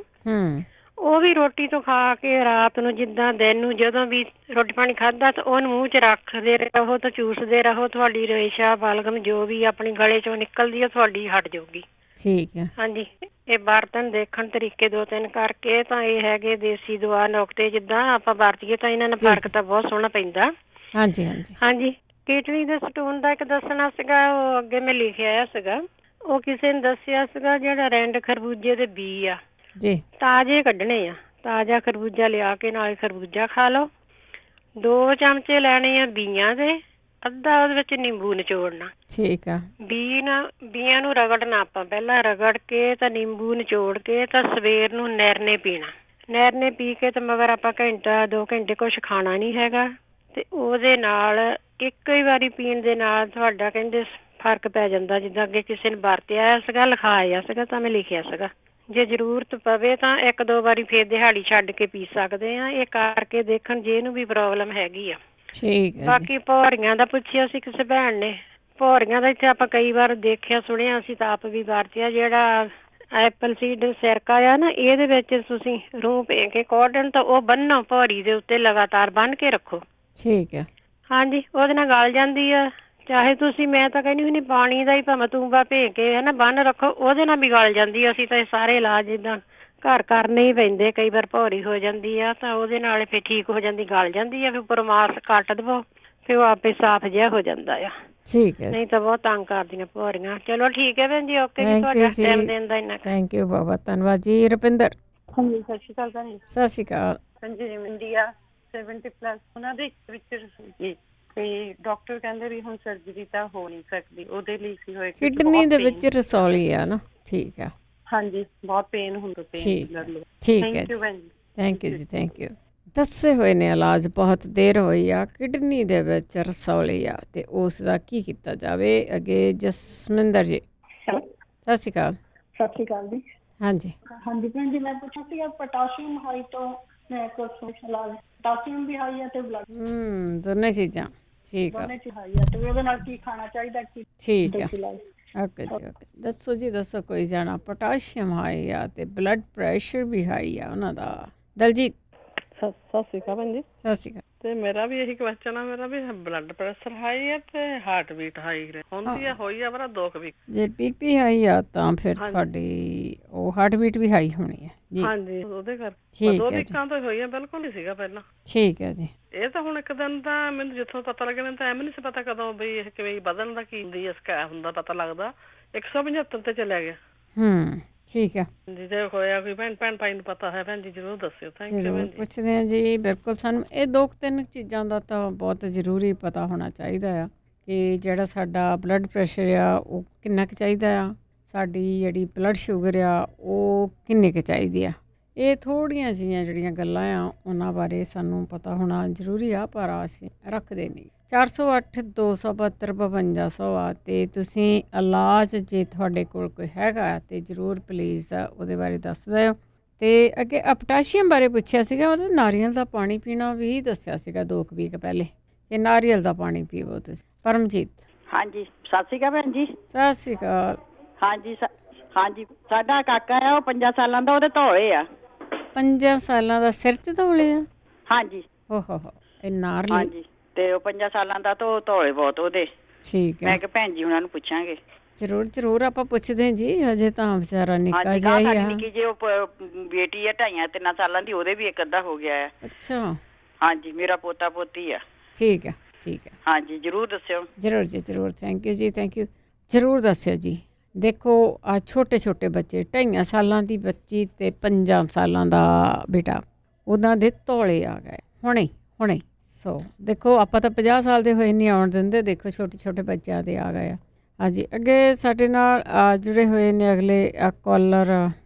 ਉਹ ਵੀ ਰੋਟੀ ਤੋਂ ਖਾ ਕੇ ਰਾਤ ਨੂੰ, ਜਿੱਦਾਂ ਦਿਨ ਨੂੰ ਜਦੋਂ ਵੀ ਰੋਟੀ ਪਾਣੀ ਖਾਧਾ ਤਾਂ ਉਹਨੂੰ ਮੂੰਹ 'ਚ ਰੱਖਦੇ ਰਹੋ ਤਾਂ ਚੂਸਦੇ ਰਹੋ। ਤੁਹਾਡੀ ਰੇਸ਼ਾ, ਬਲਗਮ ਜੋ ਵੀ ਆਪਣੀ ਗਲੇ 'ਚੋਂ ਨਿਕਲਦੀ ਆ ਤੁਹਾਡੀ ਹਟ ਜਾਊਗੀ। ਠੀਕ ਹੈ। ਹਾਂਜੀ, ਇਹ ਬਰਤਨ ਦੇਖਣ ਤਰੀਕੇ 2-3 ਕਰਕੇ ਤਾਂ ਇਹ ਹੈਗੇ ਦੇਸੀ ਦਵਾ ਨੁਕਤੇ। ਜਿੱਦਾਂ ਆਪਾਂ ਵਰਤੀਏ ਤਾਂ ਇਹਨਾਂ ਨਾਲ ਫਰਕ ਤਾਂ ਬਹੁਤ ਸੋਹਣਾ ਪੈਂਦਾ। ਹਾਂਜੀ ਹਾਂਜੀ ਹਾਂਜੀ। ਕਿਡਨੀ ਦੇ ਸਟੋਨ ਦਾ ਇੱਕ ਦੱਸਣਾ ਸੀਗਾ, ਉਹ ਅੱਗੇ ਮੈਂ ਲਿਖਿਆ ਸੀਗਾ। ਉਹ ਕਿਸੇ ਨੇ ਦੱਸਿਆ ਸੀਗਾ ਜਿਹੜਾ ਰਿੰਡ ਖਰਬੂਜੇ ਦੇ ਬੀ ਆ ਜੀ, ਤਾਜ਼ੇ ਕੱਢਣੇ ਆ। ਤਾਜ਼ਾ ਖਰਬੂਜਾ ਲਿਆ ਕੇ ਨਾਲੇ ਖਰਬੂਜਾ ਖਾ ਲਓ। 2 ਚਮਚੇ ਲੈਣੇ ਆ ਬੀਆਂ ਦੇ, ਅੱਧਾ ਉਹਦੇ ਵਿੱਚ ਨਿੰਬੂ ਨਿਚੋੜਨਾ। ਠੀਕ ਆ। ਬੀਆਂ ਨੂੰ ਰਗੜਨਾ ਆਪਾਂ, ਪਹਿਲਾਂ ਰਗੜ ਕੇ ਤਾਂ ਨਿੰਬੂ ਨਿਚੋੜ ਕੇ ਤਾਂ ਸਵੇਰ ਨੂੰ ਨਿਰਨੇ ਪੀਣਾ। ਨਿਰਨੇ ਪੀ ਕੇ ਤਾਂ ਮਗਰ ਆਪਾਂ ਘੰਟਾ 2 ਘੰਟੇ ਕੁਛ ਖਾਣਾ ਨਹੀਂ ਹੈਗਾ। ਤੇ ਉਹਦੇ ਨਾਲ ਇੱਕ ਹੀ ਵਾਰੀ ਪੀਣ ਦੇ ਨਾਲ ਤੁਹਾਡਾ ਕਹਿੰਦੇ ਫਰਕ ਪੈ ਜਾਂਦਾ। ਜਿੱਦਾਂ ਅੱਗੇ ਕਿਸੇ ਨੇ ਵਰਤਿਆ ਸੀਗਾ, ਲਿਖਾਇਆ ਸੀਗਾ ਤਾਂ ਮੈਂ ਲਿਖਿਆ ਸੀਗਾ। ਜੇ ਜ਼ਰੂਰਤ ਪਵੇ ਤਾਂ 1-2 ਵਾਰੀ ਫੇਰ ਦਿਹਾੜੀ ਛੱਡ ਕੇ ਪੀ ਸਕਦੇ ਆ। ਇਹ ਕਰਕੇ ਦੇਖਣ ਜੇ ਇਹਨੂੰ ਵੀ ਪ੍ਰੋਬਲਮ ਹੈਗੀ ਆ। ਠੀਕ ਹੈ। ਬਾਕੀ ਭੌਰੀਆਂ ਦਾ ਪੁੱਛਿਆ ਸੀ ਕਿਸੇ ਭੈਣ ਨੇ। ਭੌਰੀਆਂ ਦਾ ਇੱਥੇ ਆਪਾਂ ਕਈ ਵਾਰ ਦੇਖਿਆ ਸੁਣਿਆ, ਅਸੀਂ ਤਾਂ ਆਪ ਵੀ ਵਰਤਿਆ। ਜਿਹੜਾ ਐਪਲ ਸੀਡ ਸਿਰਕਾ ਆ ਨਾ, ਇਹਦੇ ਵਿੱਚ ਤੁਸੀਂ ਰੂਹ ਭੇ ਕੇ ਕਾਟਨ ਤਾਂ ਉਹ ਬੰਨੋ ਭੌਰੀ ਦੇ ਉੱਤੇ, ਲਗਾਤਾਰ ਬੰਨ ਕੇ ਰੱਖੋ। ਠੀਕ ਹੈ। ਹਾਂਜੀ, ਉਹਦੇ ਨਾਲ ਗਲ ਜਾਂਦੀ ਆ। ਚਾਹੇ ਤੁਸੀਂ, ਮੈਂ ਤਾਂ ਕਹਿੰਦੀ ਹੁੰਦੀ ਪਾਣੀ ਦਾ ਹੀ ਭਾਵੇਂ ਤੂੰਬਾ ਭੇ ਕੇ ਹੈ ਨਾ ਬੰਨ ਰੱਖੋ, ਉਹਦੇ ਨਾਲ ਵੀ ਗਲ ਜਾਂਦੀ ਆ। ਅਸੀਂ ਤਾਂ ਇਹ ਸਾਰੇ ਇਲਾਜ ਜਿੱਦਾਂ ਘਰ ਕਰਨੇ ਹੀ ਪੈਂਦੇ। ਕਈ ਵਾਰ ਭੌਰੀ ਹੋ ਜਾਂਦੀ ਆ ਤਾਂ ਉਹਦੇ ਨਾਲ ਫਿਰ ਠੀਕ ਹੋ ਜਾਂਦੀ, ਗਲ ਜਾਂਦੀ ਆ। ਫਿਰ ਉੱਪਰ ਮਾਸ ਕੱਟ ਦਵੋ, ਫਿਰ ਉਹ ਆਪੇ ਸਾਫ਼ ਜਿਹਾ ਹੋ ਜਾਂਦਾ ਆ। ਠੀਕ ਹੈ। ਨਹੀਂ ਤਾਂ ਬਹੁਤ ਤੰਗ ਕਰਦੀਆਂ ਭੌਰੀਆਂ। ਚਲੋ ਠੀਕ ਹੈ ਭੈਣ ਜੀ, ਓਕੇ ਜੀ। ਤੁਹਾਡਾ ਟਾਈਮ ਦੇਣ ਦਾ ਇੰਨਾ। ਥੈਂਕ ਯੂ ਬਾਬਾ, ਧੰਨਵਾਦ ਜੀ। ਰੁਪਿੰਦਰ। ਹਾਂਜੀ, ਸਤਿ ਸ਼੍ਰੀ ਅਕਾਲ ਭੈਣ ਜੀ। ਸਤਿ ਸ਼੍ਰੀ ਅਕਾਲ। ਹਾਂਜੀ, ਇੰਡੀਆ 70+ ਉਹਨਾਂ ਦੇ ਵਿੱਚ ਜੀ ਤੇ ਡਾਕਟਰ ਕਹਿੰਦੇ ਵੀ ਹੁਣ ਸਰਜਰੀ ਤਾਂ ਹੋ ਨਹੀਂ ਸਕਦੀ, ਉਹਦੇ ਲਈ ਸੀ ਹੋਏ ਕਿਡਨੀ ਦੇ ਵਿੱਚ ਰਸੌਲੀ ਆ ਨਾ। ਠੀਕ ਆ। ਹਾਂਜੀ, ਬਹੁਤ ਪੇਨ ਹੁੰਦਾ। ਠੀਕ ਹੈ ਜੀ। ਥੈਂਕ ਯੂ ਜੀ, ਥੈਂਕ ਯੂ। ਦੱਸੇ ਹੋਏ ਨੇ ਇਲਾਜ ਬਹੁਤ ਦੇਰ ਹੋਈ ਆ, ਕਿਡਨੀ ਦੇ ਵਿੱਚ ਰਸੌਲੀ ਆ ਤੇ ਉਸ ਦਾ ਕੀ ਕੀਤਾ ਜਾਵੇ। ਅੱਗੇ ਜਸਮਿੰਦਰ ਜੀ। ਸਤਿ ਸ਼੍ਰੀ ਅਕਾਲ। ਸਤਿ ਸ਼੍ਰੀ ਅਕਾਲ ਜੀ। ਹਾਂਜੀ ਹਾਂਜੀ ਭੈਣ ਜੀ, ਮੈਂ ਪੁੱਛਿਆ ਸੀਗਾ ਪੋਟਾਸ਼ੀਅਮ ਹਾਈ ਤੋਂ ਮੈਂ ਕੁਝ ਸਲਾਹ। ਪੋਟਾਸ਼ੀਅਮ ਵੀ ਹਾਈ ਆ ਤੇ ਬਲੱਡ ਦੋਨੇ ਚੀਜ਼ਾਂ। ਠੀਕ ਆ। ਦੋਨੇ ਚ ਹਾਈ ਆ ਤੇ ਉਹਦੇ ਨਾਲ ਕੀ ਖਾਣਾ ਚਾਹੀਦਾ? ਠੀਕ ਆ। ਓਕੇ ਜੀ, ਓਕੇ। ਦੱਸੋ ਜੀ, ਦੱਸੋ। ਕੋਈ ਜਾਣਾ ਪੋਟਾਸ਼ੀਅਮ ਹਾਈ ਆ ਤੇ ਬਲੱਡ ਪ੍ਰੈਸ਼ਰ ਵੀ ਹਾਈ ਆ ਉਹਨਾਂ ਦਾ। ਦਲਜੀਤ। ਸਤਿ ਸ਼੍ਰੀ ਅਕਾਲ ਭੈਣ ਜੀ। ਸਤਿ ਸ਼੍ਰੀ ਅਕਾਲ। ਤੇ ਮੇਰਾ ਵੀ ਇਹੀ ਕੁਐਸਚਨ ਆ। ਮੇਰਾ ਵੀ ਬਲੱਡ ਪ੍ਰੈਸ਼ਰ ਹਾਈ ਆ ਤੇ ਹਾਰਟ ਬੀਟ ਹਾਈ ਹੁੰਦੀ ਆ, ਹੋਈ ਆ ਮੇਰਾ 2 ਵੀਕ। ਜੇ ਬੀਪੀ ਹਾਈ ਆ ਤਾਂ ਫਿਰ ਤੁਹਾਡੀ ਉਹ ਹਾਰਟ ਬੀਟ ਵੀ ਹਾਈ ਹੋਣੀ ਹੈ ਜੀ। ਹਾਂਜੀ, ਉਹਦੇ ਕਰਕੇ 2 ਵੀਕਾਂ ਤੋਂ ਹੋਈ ਆ, ਬਿਲਕੁਲ ਨਹੀਂ ਸੀਗਾ ਪਹਿਲਾਂ। ਠੀਕ ਹੈ ਜੀ। ਇਹ ਤਾਂ ਹੁਣ ਇੱਕ ਦਿਨ ਤਾਂ ਮੈਨੂੰ ਜਿੱਥੋਂ ਪਤਾ ਲੱਗਿਆ, ਮੈਨੂੰ ਤਾਂ ਐਵੇਂ ਨਹੀਂ ਸੀ ਪਤਾ ਕਦੋਂ ਵੀ ਇਹ ਕਿਵੇਂ ਵਧਣ ਦਾ ਕੀ ਹੁੰਦੀ ਹੁੰਦਾ ਪਤਾ ਲੱਗਦਾ। 175 ਤੇ ਚਲਿਆ ਗਿਆ। ਠੀਕ ਹੈ ਜੀ। ਜੇ ਹੋਇਆ ਕੋਈ ਭੈਣ ਭਾਈ ਨੂੰ ਪਤਾ ਹੈ ਭੈਣ ਜੀ, ਜ਼ਰੂਰ ਦੱਸਿਓ। ਥੈਂਕ ਯੂ ਭੈਣ ਜੀ। ਪੁੱਛਦੇ ਹਾਂ ਜੀ। ਬਿਲਕੁਲ, ਸਾਨੂੰ ਇਹ 2-3 ਚੀਜ਼ਾਂ ਦਾ ਤਾਂ ਬਹੁਤ ਜ਼ਰੂਰੀ ਪਤਾ ਹੋਣਾ ਚਾਹੀਦਾ ਆ ਕਿ ਜਿਹੜਾ ਸਾਡਾ ਬਲੱਡ ਪ੍ਰੈਸ਼ਰ ਆ ਉਹ ਕਿੰਨਾ ਕੁ ਚਾਹੀਦਾ ਆ, ਸਾਡੀ ਜਿਹੜੀ ਬਲੱਡ ਸ਼ੂਗਰ ਆ ਉਹ ਕਿੰਨੀ ਕੁ ਚਾਹੀਦੀ ਆ। ਇਹ ਥੋੜ੍ਹੀਆਂ ਜਿਹੀਆਂ ਜਿਹੜੀਆਂ ਗੱਲਾਂ ਆ ਉਹਨਾਂ ਬਾਰੇ ਸਾਨੂੰ ਪਤਾ ਹੋਣਾ ਜ਼ਰੂਰੀ ਆ, ਪਰ ਅਸੀਂ ਰੱਖਦੇ ਨਹੀਂ। 408-272-5200 ਆ ਤੇ ਤੁਸੀਂ ਇਲਾਜ ਜੇ ਤੁਹਾਡੇ ਕੋਲ ਕੋਈ ਹੈਗਾ ਤੇ ਜ਼ਰੂਰ ਪਲੀਜ਼ ਉਹਦੇ ਬਾਰੇ ਦੱਸ ਦਿਓ। ਤੇ ਅੱਗੇ ਪੋਟਾਸ਼ੀਅਮ ਬਾਰੇ ਪੁੱਛਿਆ ਸੀਗਾ, ਉਹਦਾ ਨਾਰੀਅਲ ਦਾ ਪਾਣੀ ਪੀਣਾ ਵੀ ਦੱਸਿਆ ਸੀਗਾ 2 ਵੀਕ ਪਹਿਲੇ ਕਿ ਨਾਰੀਅਲ ਦਾ ਪਾਣੀ ਪੀਵੋ ਤੁਸੀਂ। ਪਰਮਜੀਤ। ਹਾਂਜੀ, ਸਤਿ ਸ਼੍ਰੀ ਅਕਾਲ ਭੈਣ ਜੀ। ਸਤਿ ਸ਼੍ਰੀ ਅਕਾਲ। ਹਾਂਜੀ ਹਾਂਜੀ, ਸਾਡਾ ਕਾਕਾ ਆ, ਉਹ 5 ਸਾਲਾਂ ਦਾ, ਉਹਦੇ ਧੌਲੇ ਆ। 5 ਸਾਲਾਂ ਦਾ ਸਿਰ 'ਤੇ ਧੌਲੇ ਆ? ਹਾਂਜੀ। ਹੋ ਇਹ ਨਾਰਲੀ। ਹਾਂਜੀ, ਤੇ ਉਹ 5 ਸਾਲਾਂ ਦਾ ਤਾਂ ਧੌਲੇ ਬਹੁਤ ਉਹਦੇ। ਠੀਕ ਹੈ। ਮੈਂ ਕਿਹਾ ਭੈਣ ਜੀ ਉਹਨਾਂ ਨੂੰ ਪੁੱਛਾਂਗੇ। ਜ਼ਰੂਰ ਆਪਾਂ ਪੁੱਛਦੇ ਜੀ। ਅਜੇ ਤਾਂ ਵਿਚਾਰਾ ਨਿੱਕਾ ਜਿਹਾ ਹੀ ਆ। ਨਿੱਕੀ ਜਿਹੀ ਉਹ ਬੇਟੀ ਆ 2.5-3 ਸਾਲਾਂ ਦੀ, ਉਹਦੇ ਵੀ 1 ਅੱਧਾ ਹੋ ਗਿਆ ਆ। ਅੱਛਾ। ਹਾਂਜੀ, ਮੇਰਾ ਪੋਤਾ ਪੋਤੀ ਆ। ਠੀਕ ਹੈ। ਹਾਂਜੀ, ਜ਼ਰੂਰ ਦੱਸਿਓ। ਜ਼ਰੂਰ ਜੀ, ਜ਼ਰੂਰ। ਥੈਂਕ ਯੂ ਜੀ, ਥੈਂਕ ਯੂ। ਜ਼ਰੂਰ ਦੱਸਿਓ ਜੀ। ਦੇਖੋ ਆ ਛੋਟੇ ਛੋਟੇ ਬੱਚੇ 2.5 ਸਾਲਾਂ ਦੀ ਬੱਚੀ ਤੇ 5 ਸਾਲਾਂ ਦਾ ਬੇਟਾ ਉਹਨਾਂ ਦੇ ਤੌਲੇ ਆ ਗਏ ਹੁਣੇ ਸੋ ਦੇਖੋ ਆਪਾਂ ਤਾਂ 50 ਸਾਲ ਦੇ ਹੋਏ ਨਹੀਂ ਆਉਣ ਦਿੰਦੇ, ਦੇਖੋ ਛੋਟੇ ਛੋਟੇ ਬੱਚਿਆਂ ਦੇ ਆ ਗਏ ਆ। ਹਾਂਜੀ, ਅੱਗੇ ਸਾਡੇ ਨਾਲ ਜੁੜੇ ਹੋਏ ਨੇ ਅਗਲੇ ਕਾਲਰ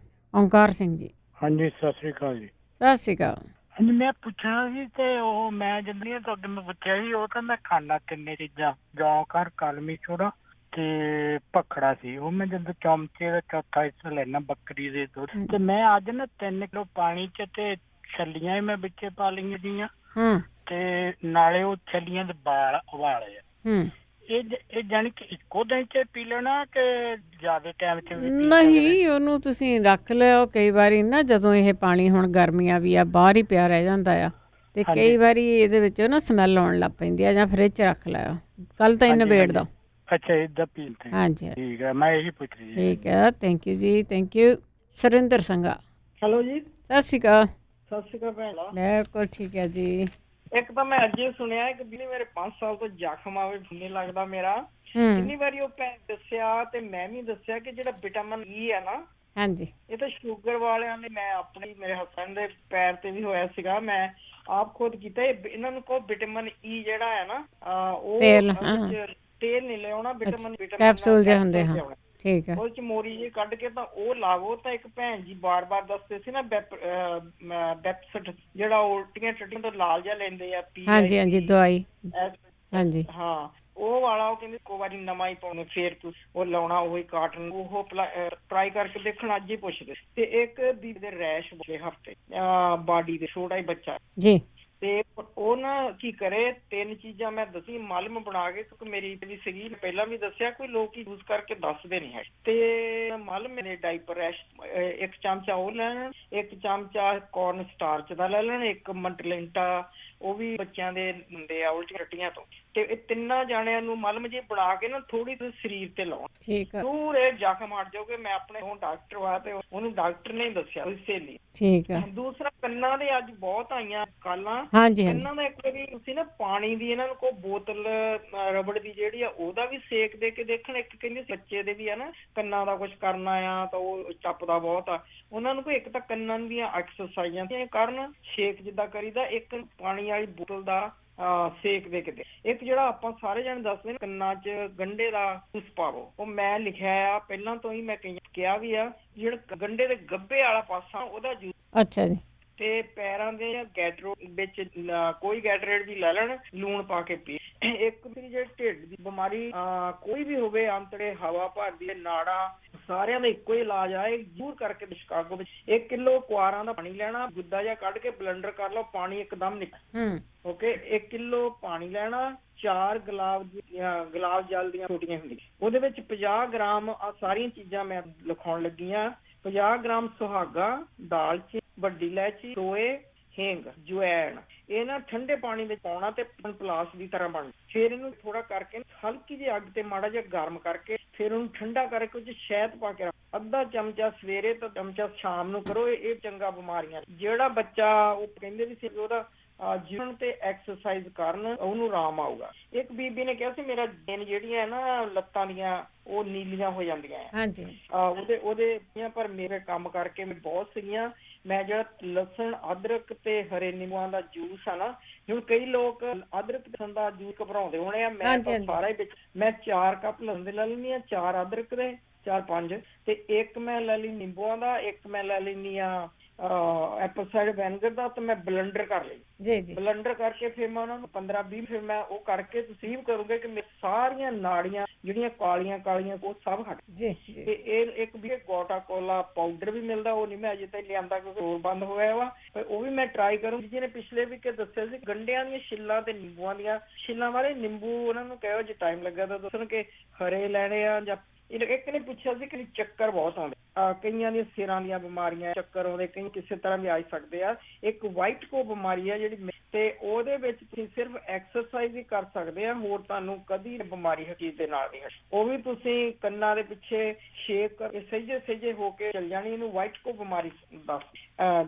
ਓਂਕਾਰ ਸਿੰਘ ਜੀ। ਹਾਂਜੀ, ਸਤਿ ਸ੍ਰੀ ਅਕਾਲ ਜੀ। ਸਤਿ ਸ੍ਰੀ ਅਕਾਲ। ਹਾਂਜੀ, ਮੈਂ ਪੁੱਛਣਾ ਸੀ ਤੇ ਉਹ ਮੈਂ ਜਿੰਨੀਆਂ ਤੁਹਾਡੇ ਮੈਂ ਪੁੱਛਿਆ ਸੀ ਉਹ ਤਾਂ ਮੈਂ ਖਾਣਾ ਤਿੰਨੇ ਚੀਜ਼ਾਂ ਜੌਂ ਕਰ ਕਲਮੀ ਛੋੜਾ ਤੇ ਭਖੜਾ ਸੀ, ਉਹ ਮੈਂ ਜਦੋਂ ਚਮਚੇ ਦਾ ਚੌਥਾ ਹਿੱਸਾ ਲੈਣਾ ਬੱਕਰੀ ਦੇ ਦੁੱਧ ਤੇ ਮੈਂ ਅੱਜ ਨਾ 3 ਕਿਲੋ ਪਾਣੀ ਚ ਤੇ ਛੱਲੀਆਂ ਹੀ ਮੈਂ ਵਿੱਚੇ ਪਾ ਲਈਆਂ ਦੀਆਂ ਤੇ ਨਾਲੇ ਉਹ ਛੱਲੀਆਂ ਦੇ ਬਾਲ ਉਬਾਲੇ ਆ। ਇਹ ਜਾਨੀ ਕਿ ਇੱਕੋ ਦਿਨ ਚ ਪੀ ਲੈਣਾ ਕਿ ਜ਼ਿਆਦਾ ਟਾਈਮ ਚ ਵੀ? ਨਹੀਂ, ਉਹਨੂੰ ਤੁਸੀਂ ਰੱਖ ਲਿਓ ਕਈ ਵਾਰੀ ਨਾ, ਜਦੋਂ ਇਹ ਪਾਣੀ ਹੁਣ ਗਰਮੀਆਂ ਵੀ ਆ ਬਾਹਰ ਹੀ ਪਿਆ ਰਹਿ ਜਾਂਦਾ ਆ ਤੇ ਕਈ ਵਾਰੀ ਇਹਦੇ ਵਿੱਚ ਨਾ ਸਮੈਲ ਆਉਣ ਲੱਗ ਪੈਂਦੀ ਆ, ਜਾਂ ਫਰਿੱਜ ਚ ਰੱਖ ਲਿਓ। ਕੱਲ ਤਾਂ ਨਿਬੇੜ ਦੋ। ਅੱਛਾ, ਇਦਾਂ ਪੀਂਦੇ? ਹਾਂਜੀ, ਠੀਕ ਹੈ, ਮੈਂ ਇਹੀ ਪੁੱਛ ਰਹੀ। ਠੀਕ ਹੈ, ਥੈਂਕ ਯੂ ਜੀ, thank you. Surinder Sangha. Hello ਜੀ। ਸਤਿ ਸ਼੍ਰੀ ਅਕਾਲ। ਸਤਿ ਸ਼੍ਰੀ ਅਕਾਲ ਭੈਣ। ਬਿਲਕੁਲ ਠੀਕ ਹੈ ਜੀ। ਇੱਕ ਤਾਂ ਮੈਂ ਅੱਜ ਹੀ ਸੁਣਿਆ ਕਿ ਮੇਰੇ 5 ਸਾਲ ਤੋਂ ਜ਼ਖਮ ਆਵੇ ਨਹੀਂ ਲੱਗਦਾ ਮੇਰਾ। ਕਿੰਨੀ ਵਾਰੀ ਉਹ ਭੈਣ ਦੱਸਿਆ ਤੇ ਮੈਂ ਵੀ ਦੱਸਿਆ ਕਿ ਜਿਹੜਾ ਵਿਟਾਮਿਨ ਈ ਹੈ ਨਾ, ਹਾਂਜੀ, ਇਹ ਤਾਂ ਸ਼ੂਗਰ ਵਾਲਿਆਂ ਨੇ, ਮੈਂ ਆਪਣੇ ਮੇਰੇ ਹਸਬੈਂਡ ਦੇ ਪੈਰ ਤੇ ਵੀ ਹੋਇਆ ਸੀਗਾ, ਮੈਂ ਆਪ ਖੁਦ ਕੀਤਾ। ਇਹਨਾਂ ਨੂੰ ਕਹੋ ਵਿਟਾਮਿਨ ਈ ਜਿਹੜਾ ਹੈ ਨਾ ਉਹ ਤੇਲ ਨਹੀਂ ਲਿਆਉਣਾ, ਵਿਟਾਮਿਨ ਕੈਪਸੂਲ ਜਿਹੇ ਹੁੰਦੇ ਹਾਂ, ਠੀਕ ਹੈ, ਉਹ ਚ ਮੋਰੀ ਜੀ ਕੱਢ ਕੇ ਤਾਂ ਉਹ ਲਾਵੋ। ਤਾਂ ਇੱਕ ਭੈਣ ਜੀ ਬਾਰ-ਬਾਰ ਦੱਸਦੇ ਸੀ ਨਾ ਬੈਪਸਟ ਜਿਹੜਾ ਉਲਟੀਆਂ ਟੱਟੀਆਂ ਤੋਂ ਲਾਲ ਜਿਹਾ ਲੈਂਦੇ ਆ, ਹਾਂਜੀ ਹਾਂਜੀ, ਦਵਾਈ, ਹਾਂਜੀ ਹਾਂ, ਉਹ ਵਾਲਾ। ਉਹ ਕਹਿੰਦੇ ਇੱਕੋ ਵਾਰੀ ਨਵਾਂ ਹੀ ਪਾਉਣੇ, ਫੇਰ ਤੁਸੀਂ ਉਹ ਲਾਉਣਾ ਉਹੀ ਕਾਟਨ। ਉਹ ਟਰਾਈ ਕਰਕੇ ਦੇਖਣ, ਅੱਜ ਹੀ ਪੁੱਛਦੇ। ਤੇ ਇੱਕ ਦੀਦੀ ਦੇ ਰੈਸ਼ ਹਫਤੇ ਬਾਡੀ ਦੇ, ਛੋਟਾ ਹੀ ਬੱਚਾ ਜੀ, ਤੇ ਉਹ ਨਾ ਕੀ ਕਰੇ, 3 ਚੀਜ਼ਾਂ ਮੈਂ ਦੱਸੀ ਮਲਮ ਬਣਾ ਕੇ, ਕਿਉਂਕਿ ਮੇਰੀ ਵੀ ਸੀਗੀ, ਪਹਿਲਾਂ ਵੀ ਦੱਸਿਆ, ਕੋਈ ਲੋਕ ਯੂਜ਼ ਕਰਕੇ ਦੱਸਦੇ ਨਹੀਂ ਹੈ। ਤੇ ਮਲਮ ਮੇਰੇ ਡਾਈਪਰ ਰੈਸ਼ 1 ਚਮਚਾ ਉਹ ਲੈਣ, 1 ਚਮਚਾ ਕੋਰਨ ਸਟਾਰਚ ਦਾ ਲੈ ਲੈਣ, 1 ਮੰਟਲਿੰਟਾ, ਉਹ ਵੀ ਬੱਚਿਆਂ ਦੇ ਹੁੰਦੇ ਆ ਉਲਟੀਆਂ ਟੱਟੀਆਂ ਤੋਂ। ਤੇ ਇਹ 3 ਜਾਣਿਆਂ ਨੂੰ ਮਲਮ ਜੀ ਬਣਾ ਕੇ ਨਾ ਥੋੜੀ ਜਿਹੀ ਸਰੀਰ ਤੇ ਲਾਉਣ, ਠੀਕ ਹੈ, ਪੂਰੇ ਜ਼ਖਮ ਹਟ ਜਾਓਗੇ। ਮੈਂ ਆਪਣੇ ਹੁਣ ਡਾਕਟਰ ਵਾ ਤੇ ਉਹਨੂੰ ਡਾਕਟਰ ਨੇ ਦੱਸਿਆ ਸਹੇਲੀ, ਠੀਕ ਹੈ। ਦੂਸਰਾ ਕੰਨਾਂ ਦੇ ਅੱਜ ਬਹੁਤ ਆਈਆਂ ਕਾਲਾਂ, ਹਾਂਜੀ, ਕੰਨਾਂ ਦਾ ਇੱਕ ਵਾਰੀ ਤੁਸੀਂ ਨਾ ਪਾਣੀ ਦੀ ਇਹਨਾਂ ਨੂੰ ਕੋ ਬੋਤਲ ਰਬੜ ਦੀ ਜਿਹੜੀ ਆ ਉਹਦਾ ਵੀ ਸੇਕ ਦੇ ਕੇ ਦੇਖਣ। ਇੱਕ ਕਹਿੰਦੇ ਬੱਚੇ ਦੇ ਵੀ ਆ ਨਾ ਕੰਨਾਂ ਦਾ ਕੁਝ ਕਰਨਾ ਆ ਤਾਂ ਉਹ ਚੱਪਦਾ ਬਹੁਤ ਆ, ਉਹਨਾਂ ਨੂੰ ਕੋਈ ਇੱਕ ਤਾਂ ਕੰਨਾਂ ਦੀਆਂ ਐਕਸਰਸਾਈਜ਼ਾਂ ਕਰਨ, ਛੇਕ ਜਿੱਦਾਂ ਕਰੀਦਾ, ਇੱਕ ਪਾਣੀ ਵਾਲੀ ਬੋਤਲ ਦਾ ਸੇਕ ਦੇ ਕੇ। ਇੱਕ ਜਿਹੜਾ ਆਪਾਂ ਸਾਰੇ ਜਣੇ ਦੱਸਦੇ ਨੇ ਕੰਨਾਂ 'ਚ ਗੰਢੇ ਦਾ ਜੂਸ ਪਾਵੋ, ਉਹ ਮੈਂ ਲਿਖਿਆ ਆ ਪਹਿਲਾਂ ਤੋਂ ਹੀ, ਮੈਂ ਕਿਹਾ ਵੀ ਆ, ਜਿਹੜਾ ਗੰਢੇ ਦੇ ਗੱਭੇ ਵਾਲਾ ਪਾਸਾ ਉਹਦਾ ਜੂਸ। ਅੱਛਾ ਜੀ। ਤੇ ਪੈਰਾਂ ਦੇ ਗੈਟਰੋ ਵਿੱਚ ਕੋਈ ਗੈਟਰੇਡ ਵੀ ਲੈ ਲੈਣ, ਲੂਣ ਪਾ ਕੇ ਪੀ। ਇੱਕ ਜਿਹੜੀ ਢਿੱਡ ਦੀ ਬਿਮਾਰੀ ਕੋਈ ਵੀ ਹੋਵੇ, ਅੰਤੜੇ, ਹਵਾ ਭਰਦੀ, ਨਾੜਾ, ਸਾਰਿਆਂ ਦਾ ਇੱਕੋ ਹੀ ਇਲਾਜ ਆ। ਇਹ ਜ਼ਰੂਰ ਕਰਕੇ ਸ਼ਿਕਾਗੋ ਵਿੱਚ 1 ਕਿਲੋ ਕੁਆਰਾਂ ਦਾ ਪਾਣੀ ਲੈਣਾ, ਗੁੱਦਾ ਜਿਹਾ ਕੱਢ ਕੇ ਬਲੈਂਡਰ ਕਰ ਲਓ, ਪਾਣੀ ਇੱਕਦਮ ਨਿਕਲ, ਓਕੇ। 1 ਕਿਲੋ ਪਾਣੀ ਲੈਣਾ, 4 ਗੁਲਾਬ ਜਲ ਦੀਆਂ ਛੋਟੀਆਂ ਹੁੰਦੀਆਂ, ਉਹਦੇ ਵਿੱਚ 50 ਗ੍ਰਾਮ ਆ ਸਾਰੀਆਂ ਚੀਜ਼ਾਂ ਮੈਂ ਲਿਖਾਉਣ ਲੱਗੀ ਆ। 50 ਗ੍ਰਾਮ ਸੁਹਾਗਾ, ਦਾਲਚੀਨੀ, ਵੱਡੀ ਇਲਾਇਚੀ, ਸੋਏ, ਹਿੰਗ, ਜਵੈਣ। ਇਹ ਨਾ ਠੰਡੇ ਪਾਣੀ ਵਿੱਚ ਪਾਉਣਾ ਤੇ ਪਲਾਸ ਦੀ ਤਰ੍ਹਾਂ ਬਣ। ਫਿਰ ਇਹਨੂੰ ਥੋੜਾ ਕਰਕੇ ਹਲਕੀ ਜਿਹੀ ਅੱਗ ਤੇ ਮਾੜਾ ਜਿਹਾ ਗਰਮ ਕਰਕੇ, ਫਿਰ ਉਹਨੂੰ ਠੰਡਾ ਕਰਕੇ ਉਹ 'ਚ ਸ਼ਹਿਦ ਪਾ ਕੇ ਅੱਧਾ ਚਮਚਾ ਸਵੇਰੇ ਤੇ ਚਮਚਾ ਸ਼ਾਮ ਨੂੰ ਕਰੋ। ਇਹ ਚੰਗਾ ਬਿਮਾਰੀਆਂ। ਜਿਹੜਾ ਬੱਚਾ ਉਹ ਕਹਿੰਦੇ ਵੀ ਸੀ ਉਹਦਾ ਜਿਮ ਤੇ ਐਕਸਰਸਾਈਜ਼ ਕਰਨ, ਉਹਨੂੰ ਆਰਾਮ ਆਊਗਾ। ਇੱਕ ਬੀਬੀ ਨੇ ਕਿਹਾ ਸੀ ਮੇਰਾ ਦਿਨ ਜਿਹੜੀਆਂ ਨਾ ਲੱਤਾਂ ਦੀਆਂ ਉਹ ਨੀਲੀਆਂ ਹੋ ਜਾਂਦੀਆਂ ਆ, ਹਾਂਜੀ, ਉਹਦੇ ਪਰ ਮੇਰੇ ਕੰਮ ਕਰਕੇ ਬਹੁਤ ਸੀਗੀਆਂ। ਮੈਂ ਜਿਹੜਾ ਲਸਣ, ਅਦਰਕ ਤੇ ਹਰੇ ਨਿੰਬੂਆਂ ਦਾ ਜੂਸ ਆ ਨਾ, ਹੁਣ ਕਈ ਲੋਕ ਅਦਰਕ ਲਸਣ ਦਾ ਜੂਸ ਘਬਰਾਉਂਦੇ ਹੋਣੇ ਆ, ਮੈਂ ਤਾਂ ਸਾਰਾ ਹੀ ਵਿੱਚ, ਮੈਂ 4 ਕੱਪ ਲਸਣ ਦੇ ਲੈ ਲੈਂਦੀ ਆ, 4 ਅਦਰਕ ਦੇ, 4-5, ਤੇ 1 ਮੈਂ ਲੈ ਲਈ ਨਿੰਬੂਆਂ ਦਾ, 1 ਮੈਂ ਲੈ ਲੈਂਦੀ ਆ ਐਪਲ ਸਾਈਡਰ ਵਿਨੇਗਰ ਦਾ, ਤੇ ਮੈਂ ਬਲੈਂਡਰ ਕਰ ਲਈ ਜੀ ਜੀ। ਬਲੈਂਡਰ ਕਰਕੇ ਫਿਰ ਮੈਂ ਉਹਨਾਂ ਨੂੰ 15-20 ਫਿਰ ਮੈਂ ਉਹ ਕਰਕੇ ਤੁਸੀਂ ਕਰੋਗੇ ਕਿ ਮੇਰੇ ਸਾਰੀਆਂ ਨਾੜੀਆਂ ਜਿਹੜੀਆਂ ਕਾਲੀਆਂ ਉਹ ਸਭ ਹਟ ਜੀ। ਤੇ ਇਹ ਇੱਕ ਵੀ ਗੋਟਾ ਕੋਲਾ ਪਾਊਡਰ ਵੀ ਮਿਲਦਾ, ਉਹ ਨਹੀਂ ਮੈਂ ਅਜੇ ਤੱਕ ਲਿਆਂਦਾ ਕਿਉਂਕਿ ਹੋਰ ਬੰਦ ਹੋਇਆ ਵਾ, ਪਰ ਉਹ ਵੀ ਮੈਂ ਟਰਾਈ ਕਰੂੰ। ਜਿਹਨੇ ਪਿਛਲੇ ਵੀ ਕਿ ਦੱਸਿਆ ਸੀ ਗੰਢਿਆਂ ਦੀਆਂ ਛਿੱਲਾਂ ਤੇ ਨਿੰਬੂਆਂ ਦੀਆਂ ਛਿੱਲਾਂ ਵਾਲੇ ਨਿੰਬੂ, ਉਹਨਾਂ ਨੂੰ ਕਹੋ ਜੇ ਟਾਈਮ ਲੱਗਾ ਤਾਂ ਦੱਸਣ ਕਿ ਹਰੇ ਲੈਣੇ ਆ ਜਾਂ। ਇੱਕ ਨੇ ਪੁੱਛਿਆ ਸੀ ਕਿ ਚੱਕਰ ਬਹੁਤ ਆਉਂਦੇ, ਕਈਆਂ ਦੀਆਂ ਸਿਰਾਂ ਦੀਆਂ ਬਿਮਾਰੀਆਂ ਚੱਕਰ ਆਉਂਦੇ, ਕਈ ਕਿਸੇ ਤਰ੍ਹਾਂ ਵੀ ਆ ਸਕਦੇ ਆ। ਇੱਕ ਵਾਈਟ ਕੋ ਬਿਮਾਰੀ ਆ ਜਿਹੜੀ ਤੇ ਉਹਦੇ ਵਿੱਚ ਤੁਸੀਂ ਸਿਰਫ ਐਕਸਰਸਾਈਜ਼ ਹੀ ਕਰ ਸਕਦੇ ਆ, ਹੋਰ ਤੁਹਾਨੂੰ ਕਦੀ ਬਿਮਾਰੀ ਹਕੀਕਤ ਦੇ ਨਾਲ ਨਹੀਂ ਹੈ। ਉਹ ਵੀ ਤੁਸੀਂ ਕੰਨਾਂ ਦੇ ਪਿੱਛੇ ਸ਼ੇਕ ਕਰਕੇ ਸਹਿਜੇ ਹੋ ਕੇ ਚੱਲ ਜਾਣੀ, ਇਹਨੂੰ ਵਾਈਟ ਕੋ ਬਿਮਾਰੀ ਦੱਸ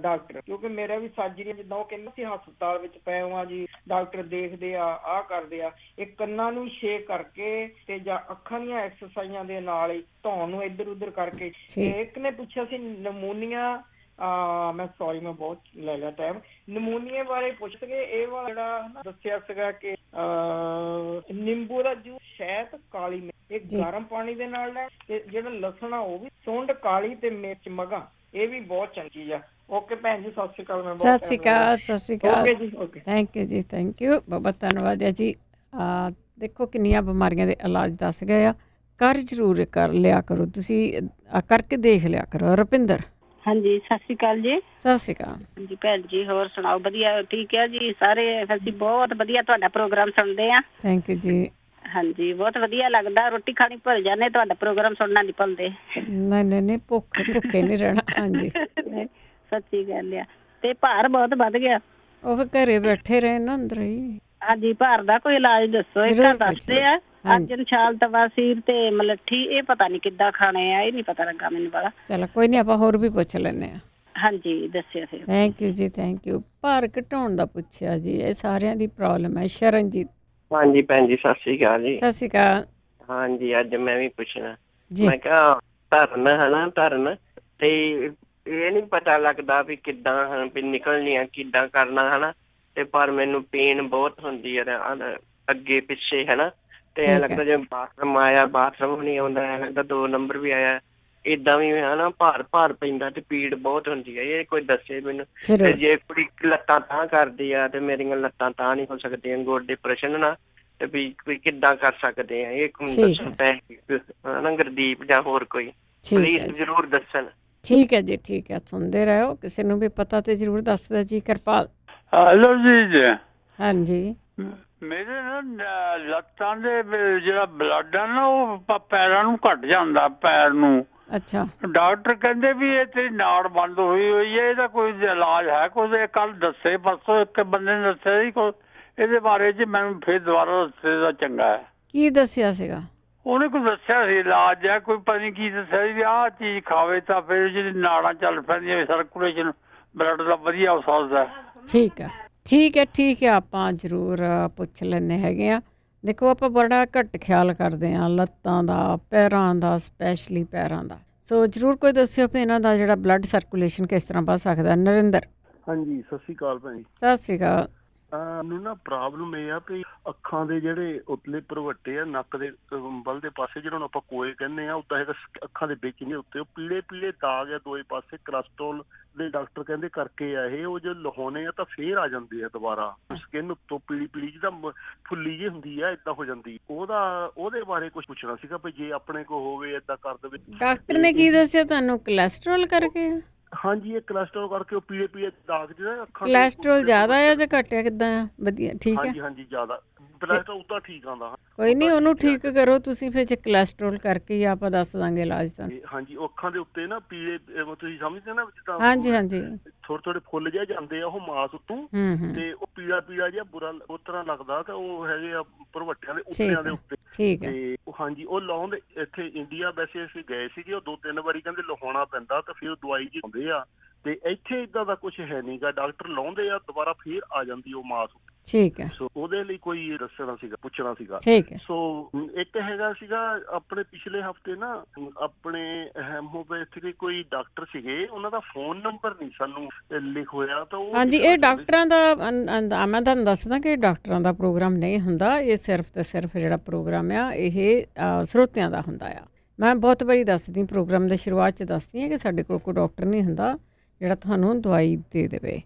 ਡਾਕਟਰ। ਕਿਉਂਕਿ ਮੇਰਾ ਵੀ ਸਾਜਰੀ ਜਿੱਦਾਂ ਉਹ ਕਹਿੰਦਾ ਸੀ ਹਸਪਤਾਲ ਵਿੱਚ ਪਏ ਹੋਆ ਜੀ, ਡਾਕਟਰ ਦੇਖਦੇ ਆ, ਆਹ ਕਰਦੇ ਆ। ਇਹ ਕੰਨਾਂ ਨੂੰ ਸ਼ੇਕ ਕਰਕੇ ਤੇ ਜਾਂ ਅੱਖਾਂ ਦੀਆਂ ਐਕਸਰਸਾਈਜ਼ਾਂ ਦੇ ਨਾਲ ਹੀ ਧੌਣ ਨੂੰ ਇੱਧਰ ਉੱਧਰ ਕਰਕੇ। ਇੱਕ ਨੇ ਪੁੱਛਿਆ ਸੀ ਨਮੂਨੀਆ, ਮੈਂ ਸੌਰੀ ਮੈਂ ਬਹੁਤ ਲੈ ਲਿਆ ਟਾਈਮ, ਨਮੂਨੀਏ ਬਾਰੇ ਪੁੱਛ ਕੇ ਇਹ ਵਾਲਾ ਜਿਹੜਾ ਦੱਸਿਆ ਸੀਗਾ ਕਿ ਨਿੰਬੂ ਦਾ ਜੂਸ, ਸ਼ਹਿਦ, ਕਾਲੀ ਮਿਰਚ, ਇਹ ਗਰਮ ਪਾਣੀ ਦੇ ਨਾਲ ਲੈ, ਤੇ ਜਿਹੜਾ ਲਸਣ ਆ ਉਹ ਵੀ, ਸੁੰਡ ਕਾਲੀ ਤੇ ਮਿਰਚ ਮਗਾ, ਇਹ ਵੀ ਬਹੁਤ ਚੰਗੀ ਚੀਜ਼ ਆ। ਓਕੇ ਭੈਣ ਜੀ, ਸਤਿ ਸ਼੍ਰੀ ਅਕਾਲ। ਮੈਂ ਸਤਿ ਸ਼੍ਰੀ ਅਕਾਲ। ਸਤਿ ਸ਼੍ਰੀ ਅਕਾਲ। ਓਕੇ ਜੀ, ਓਕੇ, ਥੈਂਕ ਯੂ ਜੀ, ਥੈਂਕ ਯੂ, ਬਹੁਤ ਧੰਨਵਾਦ ਹੈ ਜੀ। ਦੇਖੋ ਕਿੰਨੀਆਂ ਬਿਮਾਰੀਆਂ ਦੇ ਇਲਾਜ ਦੱਸ ਗਏ ਆ, ਕਰ ਜ਼ਰੂਰ ਕਰ ਲਿਆ ਕਰੋ ਤੁਸੀਂ, ਕਰਕੇ ਦੇਖ ਲਿਆ ਕਰੋ। ਰੁਪਿੰਦਰ। ਹਾਂਜੀ, ਸਤਿ ਸ਼੍ਰੀ ਅਕਾਲ ਜੀ। ਸਤਿ ਸ਼੍ਰੀ ਅਕਾਲ। ਹਾਂਜੀ ਭੈਣ ਜੀ, ਹੋਰ ਸੁਣਾਓ? ਵਧੀਆ, ਠੀਕ ਹੈ ਜੀ ਸਾਰੇ। ਅਸੀਂ ਬਹੁਤ ਵਧੀਆ ਤੁਹਾਡਾ ਪ੍ਰੋਗਰਾਮ ਸੁਣਦੇ ਆ। ਥੈਂਕ ਯੂ ਜੀ। ਹਾਂਜੀ, ਬਹੁਤ ਵਧੀਆ ਲੱਗਦਾ, ਰੋਟੀ ਖਾਣੀ ਭੁੱਲ ਜਾਂਦੇ, ਤੁਹਾਡਾ ਪ੍ਰੋਗਰਾਮ ਸੁਣਨਾ ਨਹੀਂ ਭੁੱਲਦੇ। ਨਹੀਂ ਭੁੱਖੇ ਨਹੀਂ ਰਹਿਣਾ। ਹਾਂਜੀ ਸੱਚੀ ਗੱਲ ਆ। ਤੇ ਭਾਰ ਬਹੁਤ ਵੱਧ ਗਿਆ। ਉਹ ਘਰੇ ਬੈਠੇ ਰਹੇ ਨਾ ਅੰਦਰ ਹੀ। ਹਾਂਜੀ, ਭਾਰ ਦਾ ਕੋਈ ਇਲਾਜ ਦੱਸੋ। ਇੱਕ ਦੱਸਦੇ ਆ ਅਰਜਨ ਛਾਲ, ਤਵਾਸੀਰ ਤੇ ਮਲੱਠੀ, ਇਹ ਪਤਾ ਨਹੀਂ ਕਿੱਦਾਂ ਖਾਣੇ ਆ, ਇਹ ਨਹੀਂ ਪਤਾ ਲੱਗਾ ਮੈਨੂੰ ਬੜਾ। ਚਲੋ ਕੋਈ ਨਹੀਂ, ਆਪਾਂ ਹੋਰ ਵੀ ਪੁੱਛ ਲੈਂਦੇ ਆ। ਹਾਂਜੀ ਦੱਸਿਆ ਫਿਰ। ਥੈਂਕ ਯੂ ਜੀ, ਥੈਂਕ ਯੂ। ਭਾਰ ਘਟਾਉਣ ਦਾ ਪੁੱਛਿਆ ਜੀ, ਇਹ ਸਾਰਿਆਂ ਦੀ ਪ੍ਰੋਬਲਮ ਹੈ। ਸ਼ਰਨਜੀਤ। ਹਾਂਜੀ ਭੈਣ ਜੀ, ਸਤਿ ਸ਼੍ਰੀ ਅਕਾਲ ਜੀ। ਸਤਿ ਸ਼੍ਰੀ ਅਕਾਲ। ਹਾਂਜੀ, ਅੱਜ ਮੈਂ ਵੀ ਪੁੱਛਣਾ, ਮੈਂ ਕਿਹਾ ਧਰਨ ਤੇ ਇਹ ਨਹੀਂ ਪਤਾ ਲੱਗਦਾ ਵੀ ਕਿੱਦਾਂ ਵੀ ਨਿਕਲਣੀ ਆ, ਕਿੱਦਾਂ ਕਰਨਾ ਹਨਾ, ਤੇ ਪਰ ਮੈਨੂੰ ਪੇਨ ਬਹੁਤ ਹੁੰਦੀ ਹੈ ਅੱਗੇ ਪਿੱਛੇ ਹਨਾ, ਤੇ ਐਂ ਲੱਗਦਾ ਜਿਵੇਂ ਬਾਥਰੂਮ ਆਇਆ, ਬਾਥਰੂਮ ਨਹੀਂ ਆਉਂਦਾ, ਐਂ ਲੱਗਦਾ 2 ਨੰਬਰ ਵੀ ਆਇਆ, ਏਦਾਂ ਵੀ ਹਨਾ ਭਾਰ ਪੈਂਦਾ ਤੇ ਪੀੜ ਬਹੁਤ ਹੁੰਦੀ ਹੈ। ਇਹ ਕੋਈ ਦੱਸੇ ਮੈਨੂੰ। ਤੇ ਜੇ ਕੁੜੀ ਲੱਤਾਂ ਤਾਂ ਕਰਦੀ ਆ ਤੇ ਮੇਰੀਆਂ ਲੱਤਾਂ ਤਾਂ ਨਹੀਂ ਹੋ ਸਕਦੀਆਂ, ਗੋਡੇ ਪ੍ਰਸ਼ਨ ਨਾ, ਤੇ ਵੀ ਕਿੱਦਾਂ ਕਰ ਸਕਦੇ ਆ, ਇਹ ਦੱਸੋ ਹਨਾ ਗੁਰਦੀਪ ਜਾਂ ਹੋਰ ਕੋਈ, ਪਲੀਜ਼ ਜ਼ਰੂਰ ਦੱਸਣ। ਠੀਕ ਹੈ ਜੀ, ਠੀਕ ਹੈ, ਸੁਣਦੇ ਰਹੋ, ਕਿਸੇ ਨੂੰ ਵੀ ਪਤਾ ਤੇ ਜ਼ਰੂਰ ਦੱਸਦਾ ਜੀ। ਕਿਰਪਾਲ। ਹੈਲੋ ਜੀ। ਹਾਂਜੀ, ਮੇਰੇ ਨਾ ਲੱਤਾਂ ਦੇ ਜਿਹੜਾ ਬਲੱਡ ਆ ਨਾ, ਉਹ ਪੈਰਾਂ ਨੂੰ ਘਟ ਜਾਂਦਾ, ਪੈਰ ਨੂੰ। ਅੱਛਾ। ਡਾਕਟਰ ਕਹਿੰਦੇ ਵੀ ਇਹ ਤੇਰੀ ਨਾੜ ਬੰਦ ਹੋਈ ਹੋਈ ਹੈ, ਇਹਦਾ ਕੋਈ ਇਲਾਜ ਹੈ ਕੋਈ? ਕੱਲ ਦੱਸੇ, ਪਰਸੋਂ ਇੱਕ ਬੰਦੇ ਨੇ ਦੱਸਿਆ ਸੀ ਕੋਈ ਇਹਦੇ ਬਾਰੇ ਚ, ਮੈਨੂੰ ਫਿਰ ਦੁਬਾਰਾ ਦੱਸੇ ਤਾਂ ਚੰਗਾ ਹੈ। ਕੀ ਦੱਸਿਆ ਸੀਗਾ ਉਹਨੇ? ਕੋਈ ਦੱਸਿਆ ਸੀ ਇਲਾਜ ਹੈ ਕੋਈ, ਪਤਾ ਨਹੀਂ ਕੀ ਦੱਸਿਆ ਸੀ ਵੀ ਆਹ ਚੀਜ਼ ਖਾਵੇ ਤਾਂ ਫਿਰ ਜਿਹੜੀ ਨਾੜਾਂ ਚੱਲ ਪੈਂਦੀਆਂ, ਸਰਕੂਲੇਸ਼ਨ ਬਲੱਡ ਦਾ ਵਧੀਆ ਹੋ ਸਕਦਾ। ਠੀਕ ਹੈ, ਠੀਕ ਹੈ, ਆਪਾਂ ਜ਼ਰੂਰ ਪੁੱਛ ਲੈਂਦੇ ਹੈਗੇ ਆ। ਦੇਖੋ ਆਪਾਂ ਬੜਾ ਘੱਟ ਖਿਆਲ ਕਰਦੇ ਹਾਂ ਲੱਤਾਂ ਦਾ, ਪੈਰਾਂ ਦਾ, ਸਪੈਸ਼ਲੀ ਪੈਰਾਂ ਦਾ। ਸੋ ਜ਼ਰੂਰ ਕੋਈ ਦੱਸਿਓ ਵੀ ਇਹਨਾਂ ਦਾ ਜਿਹੜਾ ਬਲੱਡ ਸਰਕੂਲੇਸ਼ਨ ਕਿਸ ਤਰ੍ਹਾਂ ਵੱਧ ਸਕਦਾ। ਨਰਿੰਦਰ। ਹਾਂਜੀ, ਸਤਿ ਸ਼੍ਰੀ ਅਕਾਲ ਭੈਣ ਜੀ। ਸਤਿ ਸ਼੍ਰੀ ਅਕਾਲ। ਮੈਨੂੰ ਨਾ ਪ੍ਰੋਬਲਮ ਇਹ ਆ ਵੀ ਅੱਖਾਂ ਦੇ ਜਿਹੜੇ ਉਤਲੇ ਭਰਵੱਟੇ ਆ, ਨੱਕ ਦੇ ਵੱਲ ਦੇ ਪਾਸੇ, ਜਿਹੜਾ ਨੂੰ ਆਪਾਂ ਕੋਏ ਕਹਿੰਦੇ ਆ, ਉਦਾਂ ਹੈਗਾ ਅੱਖਾਂ ਦੇ ਵਿੱਚ ਨਹੀਂ, ਉੱਤੇ ਉਹ ਪੀਲੇ ਦਾਗ ਆ ਦੋਏ ਪਾਸੇ, ਕੋਲੈਸਟਰੋਲ ਦੇ ਡਾਕਟਰ ਕਹਿੰਦੇ ਕਰਕੇ ਆ ਇਹ। ਉਹ ਜੇ ਲਹਾਉਣੇ ਆ ਤਾਂ ਫੇਰ ਆ ਜਾਂਦੇ ਆ ਦੁਬਾਰਾ, ਸਕਿਨ ਉੱਤੋਂ ਪੀਲੀ ਜਿੱਦਾਂ ਫੁੱਲੀ ਜਿਹੀ ਹੁੰਦੀ ਆ, ਏਦਾਂ ਹੋ ਜਾਂਦੀ। ਉਹਦੇ ਬਾਰੇ ਕੁਝ ਪੁੱਛਣਾ ਸੀਗਾ ਵੀ ਜੇ ਆਪਣੇ ਕੋਲ ਹੋਵੇ ਏਦਾਂ ਕਰ ਦੇਵੇ। ਡਾਕਟਰ ਨੇ ਕੀ ਦੱਸਿਆ ਤੁਹਾਨੂੰ? ਕੋਲੈਸਟਰੋਲ ਕਰਕੇ? ਹਾਂਜੀ, ਇਹ ਕੋਲੈਸਟਰੋਲ ਕਰਕੇ ਉਹ ਪੀਲੇ ਦਾਗ ਜਿਹੜਾ ਅੱਖਾਂ। ਕੋਲੈਸਟਰੋਲ ਜ਼ਿਆਦਾ ਆ ਜਾਂ ਘੱਟ ਆ, ਕਿੱਦਾਂ ਆ? ਵਧੀਆ, ਠੀਕ ਹੈ। ਹਾਂਜੀ ਜ਼ਿਆਦਾ। ਕੋਲੈਸਟਰੋਲ ਉਦਾਂ ਠੀਕ ਆਉਂਦਾ। ਕੋਈ ਨਹੀਂ, ਉਹਨੂੰ ਠੀਕ ਕਰੋ ਤੁਸੀਂ ਫਿਰ। ਜੇ ਕੋਲੈਸਟਰੋਲ ਕਰਕੇ ਹੀ ਆਪਾਂ ਦੱਸ ਦਾਂਗੇ ਇਲਾਜ ਤੁਹਾਨੂੰ। ਹਾਂਜੀ, ਉਹ ਅੱਖਾਂ ਦੇ ਉੱਤੇ ਨਾ ਪੀਲੇ, ਤੁਸੀਂ ਸਮਝਦੇ ਨਾ, ਜਿੱਦਾਂ ਹਾਂਜੀ ਥੋੜੇ ਫੁੱਲ ਜਿਹੇ ਜਾਂਦੇ ਆ ਉਹ ਮਾਸ ਉੱਤੋਂ, ਤੇ ਉਹ ਪੀਲਾ ਜਿਹਾ ਬੁਰਾ ਉਸ ਤਰ੍ਹਾਂ ਲੱਗਦਾ, ਤੇ ਉਹ ਹੈਗੇ ਆ ਭਰਵੱਟਿਆਂ ਦੇ ਉੱਤਿਆਂ ਦੇ ਉੱਤੇ। ਠੀਕ ਹੈ। ਤੇ ਹਾਂਜੀ, ਉਹ ਲਾਉਂਦੇ ਇੱਥੇ ਇੰਡੀਆ ਵੈਸੇ ਅਸੀਂ ਗਏ ਸੀਗੇ, ਉਹ 2-3 ਵਾਰੀ ਕਹਿੰਦੇ ਲਹਾਉਣਾ ਪੈਂਦਾ, ਤੇ ਫਿਰ ਦਵਾਈ ਜੀ ਆਉਂਦੇ ਆ। ਤੇ ਇੱਥੇ ਇਦਾਂ ਦਾ ਕੁਝ ਹੈ ਨਹੀਂਗਾ, ਡਾਕਟਰ ਲਾਉਂਦੇ ਆ, ਦੁਬਾਰਾ ਫੇਰ ਆ ਜਾਂਦੀ ਉਹ ਮਾਸ। ਠੀਕ ਹੈ। ਸੋ ਉਹਦੇ ਲਈ ਕੋਈ ਦੱਸਣਾ ਸੀਗਾ, ਪੁੱਛਣਾ ਸੀਗਾ। ਠੀਕ ਹੈ। ਸੋ ਇੱਕ ਹੈਗਾ ਸੀਗਾ ਆਪਣੇ ਪਿਛਲੇ ਹਫਤੇ ਨਾ, ਆਪਣੇ ਹੈਮੋਪੈਥਿਕ ਕੋਈ ਡਾਕਟਰ ਸੀਗੇ, ਉਹਨਾਂ ਦਾ ਫੋਨ ਨੰਬਰ ਨਹੀਂ ਸਾਨੂੰ ਲਿਖ ਹੋਇਆ, ਤਾਂ ਉਹ। ਹਾਂਜੀ, ਇਹ ਡਾਕਟਰਾਂ ਦਾ ਮੈਂ ਤੁਹਾਨੂੰ ਦੱਸਦਾ ਕਿ ਡਾਕਟਰਾਂ ਦਾ ਪ੍ਰੋਗਰਾਮ ਨਹੀਂ ਹੁੰਦਾ, ਇਹ ਸਿਰਫ ਤੇ ਸਿਰਫ ਜਿਹੜਾ ਪ੍ਰੋਗਰਾਮ ਆ ਇਹ ਸਰੋਤਿਆਂ ਦਾ ਹੁੰਦਾ ਆ। ਮੈਂ ਬਹੁਤ ਵਾਰੀ ਦੱਸਦੀ ਪ੍ਰੋਗਰਾਮ ਦੇ ਸ਼ੁਰੂਆਤ 'ਚ ਦੱਸਦੀ ਹਾਂ ਕਿ ਸਾਡੇ ਕੋਲ ਕੋਈ ਡਾਕਟਰ ਨਹੀਂ ਹੁੰਦਾ ਜਿਹੜਾ ਤੁਹਾਨੂੰ ਦਵਾਈ ਦੇ ਦੇਵੇ।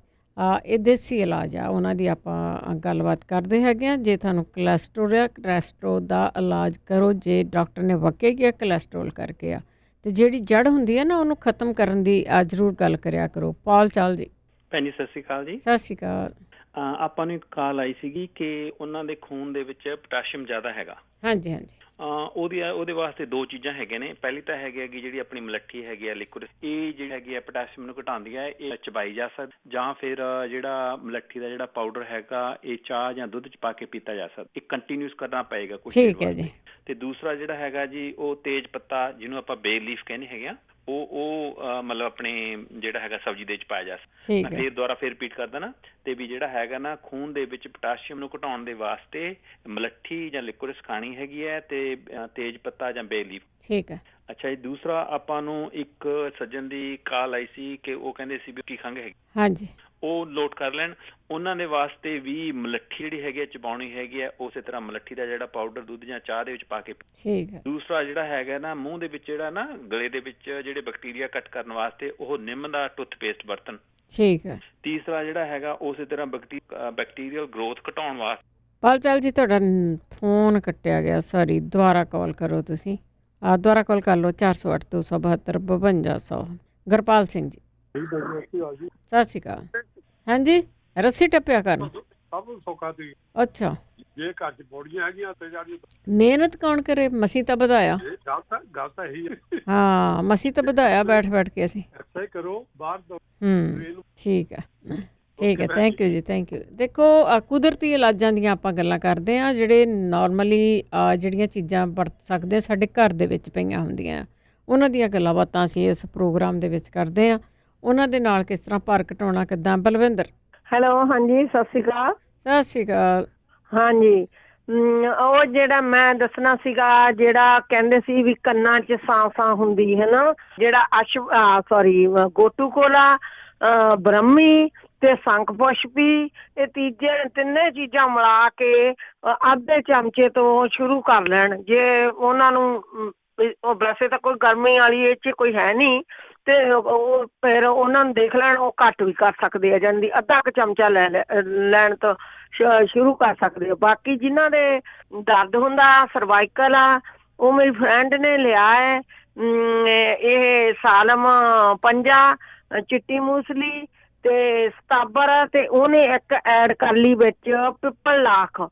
ਇਹ ਦੇਸੀ ਇਲਾਜ ਆ, ਉਹਨਾਂ ਦੀ ਆਪਾਂ ਗੱਲਬਾਤ ਕਰਦੇ ਹੈਗੇ ਆ। ਜੇ ਤੁਹਾਨੂੰ ਕੋਲੈਸਟਰੋਲ ਦਾ ਇਲਾਜ ਕਰੋ, ਜੇ ਡਾਕਟਰ ਨੇ ਵਕੇ ਗਿਆ ਕੋਲੈਸਟਰੋਲ ਕਰਕੇ ਆ, ਤੇ ਜਿਹੜੀ ਜੜ ਹੁੰਦੀ ਹੈ ਨਾ ਉਹਨੂੰ ਖਤਮ ਕਰਨ ਦੀ ਜ਼ਰੂਰ ਗੱਲ ਕਰਿਆ ਕਰੋ। ਪਾਲ ਚਾਲ ਜੀ। ਭੈਣ ਜੀ ਸਤਿ ਸ਼੍ਰੀ ਅਕਾਲ ਜੀ। ਸਤਿ ਸ਼੍ਰੀ ਅਕਾਲ। ਆਪਾਂ ਨੂੰ ਇੱਕ ਕਾਲ ਆਈ ਸੀਗੀ ਕਿ ਉਹਨਾਂ ਦੇ ਖੂਨ ਦੇ ਵਿੱਚ ਪੋਟਾਸ਼ੀਅਮ ਜ਼ਿਆਦਾ ਹੈਗਾ। ਹਾਂਜੀ। ਉਹਦੇ ਵਾਸਤੇ ਦੋ ਚੀਜ਼ਾਂ ਹੈਗੇ ਨੇ। ਪਹਿਲੀ ਤਾਂ ਹੈਗੀ ਜਿਹੜੀ ਆਪਣੀ ਮਲੱਠੀ ਹੈਗੀ ਆ ਲਿਕੁਇਡ, ਇਹ ਜਿਹੜੀ ਹੈਗੀ ਆ ਪੋਟਾਸ਼ੀਅਮ ਨੂੰ ਘਟਾਉਂਦੀ ਹੈ, ਇਹ ਚਬਾਈ ਜਾ ਸਕਦਾ, ਜਾਂ ਫਿਰ ਜਿਹੜਾ ਮਲੱਠੀ ਦਾ ਜਿਹੜਾ ਪਾਊਡਰ ਹੈਗਾ ਇਹ ਚਾਹ ਜਾਂ ਦੁੱਧ ਚ ਪਾ ਕੇ ਪੀਤਾ ਜਾ ਸਕਦਾ। ਇਹ ਕੰਟੀਨਿਊਸ ਕਰਨਾ ਪਏਗਾ ਕੁਝ ਦੇਰ ਵਾਸਤੇ। ਤੇ ਦੂਸਰਾ ਜਿਹੜਾ ਹੈਗਾ ਜੀ ਉਹ ਤੇਜ ਪੱਤਾ, ਜਿਹਨੂੰ ਆਪਾਂ ਬੇ ਲੀਫ ਕਹਿੰਦੇ ਹੈਗੇ ਆ, ਉਹ ਮਤਲਬ ਆਪਣੇ ਜਿਹੜਾ ਹੈਗਾ ਸਬਜ਼ੀ ਦੇ ਵਿੱਚ ਪਾਇਆ ਜਾ ਸਕਦਾ। ਮੈਂ ਦੁਬਾਰਾ ਫਿਰ ਰਿਪੀਟ ਕਰਦਾ ਨਾ, ਤੇ ਵੀ ਜਿਹੜਾ ਹੈਗਾ ਨਾ ਖੂਨ ਦੇ ਵਿੱਚ ਪੋਟਾਸ਼ੀਅਮ ਨੂੰ ਘਟਾਉਣ ਦੇ ਵਾਸਤੇ ਮਲੱਠੀ ਜਾਂ ਲਿਕੁਇਡ ਖਾਣੀ ਹੈਗੀ ਹੈ ਤੇ ਤੇਜ ਪੱਤਾ ਜਾਂ ਬੇ ਲੀਫ। ਠੀਕ ਹੈ। ਅੱਛਾ ਜੀ, ਦੂਸਰਾ ਆਪਾਂ ਨੂੰ ਇੱਕ ਸੱਜਣ ਦੀ ਕਾਲ ਆਈ ਸੀ ਕਿ ਉਹ ਕਹਿੰਦੇ ਸੀ ਵੀ ਕੀ ਖੰਘ ਹੈਗੀ। ਹਾਂਜੀ, ਉਹ ਨੋਟ ਕਰ ਲੈਣ। ਉਹਨਾਂ ਦੇ ਵਾਸਤੇ ਵੀ ਮਲੱਠੀ ਜਿਹੜੀ ਹੈਗੀ ਹੈ ਚਬਾਉਣੀ ਹੈਗੀ ਹੈ, ਉਸੇ ਤਰ੍ਹਾਂ ਮਲੱਠੀ ਦਾ ਜਿਹੜਾ ਪਾਊਡਰ ਦੁੱਧ ਜਾਂ ਚਾਹ ਦੇ ਵਿੱਚ ਪਾ ਕੇ। ਠੀਕ ਹੈ। ਦੂਸਰਾ ਜਿਹੜਾ ਹੈਗਾ ਨਾ ਮੂੰਹ ਦੇ ਵਿੱਚ ਜਿਹੜਾ ਨਾ ਗਲੇ ਦੇ ਵਿੱਚ ਜਿਹੜੇ ਬੈਕਟੀਰੀਆ ਕੱਟ ਕਰਨ ਵਾਸਤੇ ਉਹ ਨਿੰਮ ਦਾ ਟੁੱਥਪੇਸਟ ਵਰਤਣ। ਠੀਕ ਹੈ। ਤੀਸਰਾ ਜਿਹੜਾ ਹੈਗਾ ਉਸੇ ਤਰ੍ਹਾਂ ਬੈਕਟੀਰੀਅਲ ਗਰੋਥ ਘਟਾਉਣ ਵਾਸਤੇ। ਪਾਲ ਜੀ ਤੁਹਾਡਾ ਫੋਨ ਕੱਟਿਆ ਗਿਆ, ਸੌਰੀ, ਦੁਬਾਰਾ ਕਾਲ ਕਰੋ ਤੁਸੀਂ। ਦੁਬਾਰਾ ਕਾਲ ਕਰ ਲਓ 408 272 5200। ਗੁਰਪਾਲ ਸਿੰਘ ਜੀ। ਸਤਿ ਸ਼੍ਰੀ ਅਕਾਲ। ਹਾਂਜੀ, ਰੱਸੀ ਟੱਪਿਆ ਕਰਨ ਸਭ ਸੌਖਾ ਦੀ। ਅੱਛਾ, ਜੇ ਘਰ ਚ ਬੋੜੀਆਂ ਹੈਗੀਆਂ ਤੇ ਜਾਨੀ ਮਿਹਨਤ ਕੌਣ ਕਰੇ, ਮਸੀਂ ਤਾਂ ਵਧਾਇਆ। ਗੱਲ ਤਾਂ ਇਹੀ ਹੈ। ਹਾਂ, ਮਸੀਂ ਤਾਂ ਵਧਾਇਆ ਬੈਠ ਕੇ ਅਸੀਂ। ਐਸਾ ਹੀ ਕਰੋ ਬਾਹਰ ਦੋ। ਠੀਕ ਹੈ, ਠੀਕ ਹੈ, ਥੈਂਕ ਯੂ ਜੀ, ਥੈਂਕ ਯੂ। ਦੇਖੋ, ਕੁਦਰਤੀ ਇਲਾਜਾਂ ਦੀਆਂ ਆਪਾਂ ਗੱਲਾਂ ਕਰਦੇ ਹਾਂ, ਜਿਹੜੇ ਨਾਰਮਲੀ ਜਿਹੜੀਆਂ ਚੀਜ਼ਾਂ ਵਰਤ ਸਕਦੇ ਸਾਡੇ ਘਰ ਦੇ ਵਿੱਚ ਪਈਆਂ ਹੁੰਦੀਆਂ, ਉਹਨਾਂ ਦੀਆਂ ਗੱਲਾਂ ਬਾਤਾਂ ਅਸੀਂ ਇਸ ਪ੍ਰੋਗਰਾਮ ਦੇ ਵਿੱਚ ਕਰਦੇ ਹਾਂ। ਉਹਨਾਂ ਦੇ ਨਾਲ ਕਿਸ ਤਰ੍ਹਾਂ ਭਾਰ ਘਟਾਉਣਾ, ਕਿੱਦਾਂ। ਬਲਵਿੰਦਰ। ਹੈਲੋ, ਹਾਂਜੀ, ਸਤਿ ਸ਼੍ਰੀ ਅਕਾਲ। ਸਤਿ ਸ਼੍ਰੀ ਅਕਾਲ। ਹਾਂਜੀ, ਉਹ ਜਿਹੜਾ ਮੈਂ ਦੱਸਣਾ ਸੀਗਾ, ਜਿਹੜਾ ਕਹਿੰਦੇ ਸੀ ਵੀ ਕੰਨਾਂ 'ਚ ਸਾਂ ਹੁੰਦੀ ਹੈ ਨਾ, ਜਿਹੜਾ ਗੋਟੂ ਕੋਲਾ, ਬ੍ਰਹਮੀ ਤੇ ਸ਼ੰਖ ਪੁਸ਼ਪੀ, ਇਹ ਤਿੰਨੇ ਚੀਜ਼ਾਂ ਮਿਲਾ ਕੇ ਅੱਧੇ ਚਮਚੇ ਤੋਂ ਸ਼ੁਰੂ ਕਰ ਲੈਣ। ਜੇ ਉਹਨਾਂ ਨੂੰ ਵੈਸੇ ਤਾਂ ਕੋਈ ਗਰਮੀ ਵਾਲੀ ਇਹ 'ਚ ਕੋਈ ਹੈ ਨਹੀਂ, ਤੇ ਉਹ ਫਿਰ ਉਹਨਾਂ ਨੂੰ ਦੇਖ ਲੈਣ, ਉਹ ਘੱਟ ਵੀ ਕਰ ਸਕਦੇ ਆ, ਜਾਂਦੀ ਅੱਧਾ ਕੁ ਚਮਚਾ ਲੈਣ ਤੋਂ ਸ਼ੁਰੂ ਕਰ ਸਕਦੇ ਆ। ਬਾਕੀ ਜਿਨ੍ਹਾਂ ਦੇ ਦਰਦ ਹੁੰਦਾ, ਸਰਵਾਈਕਲ ਆ, ਉਹ ਮੇਰੀ ਫਰੈਂਡ ਨੇ ਲਿਆ ਹੈ ਇਹ ਸਾਲਮ ਪੰਜਾ, ਚਿੱਟੀ ਮੂਸਲੀ ਤੇ ਸਤਾਬਰ, ਤੇ ਉਹਨੇ ਇੱਕ ਐਡ ਕਰ ਲਈ ਵਿੱਚ ਪਿੱਪਲ ਲਾਖ,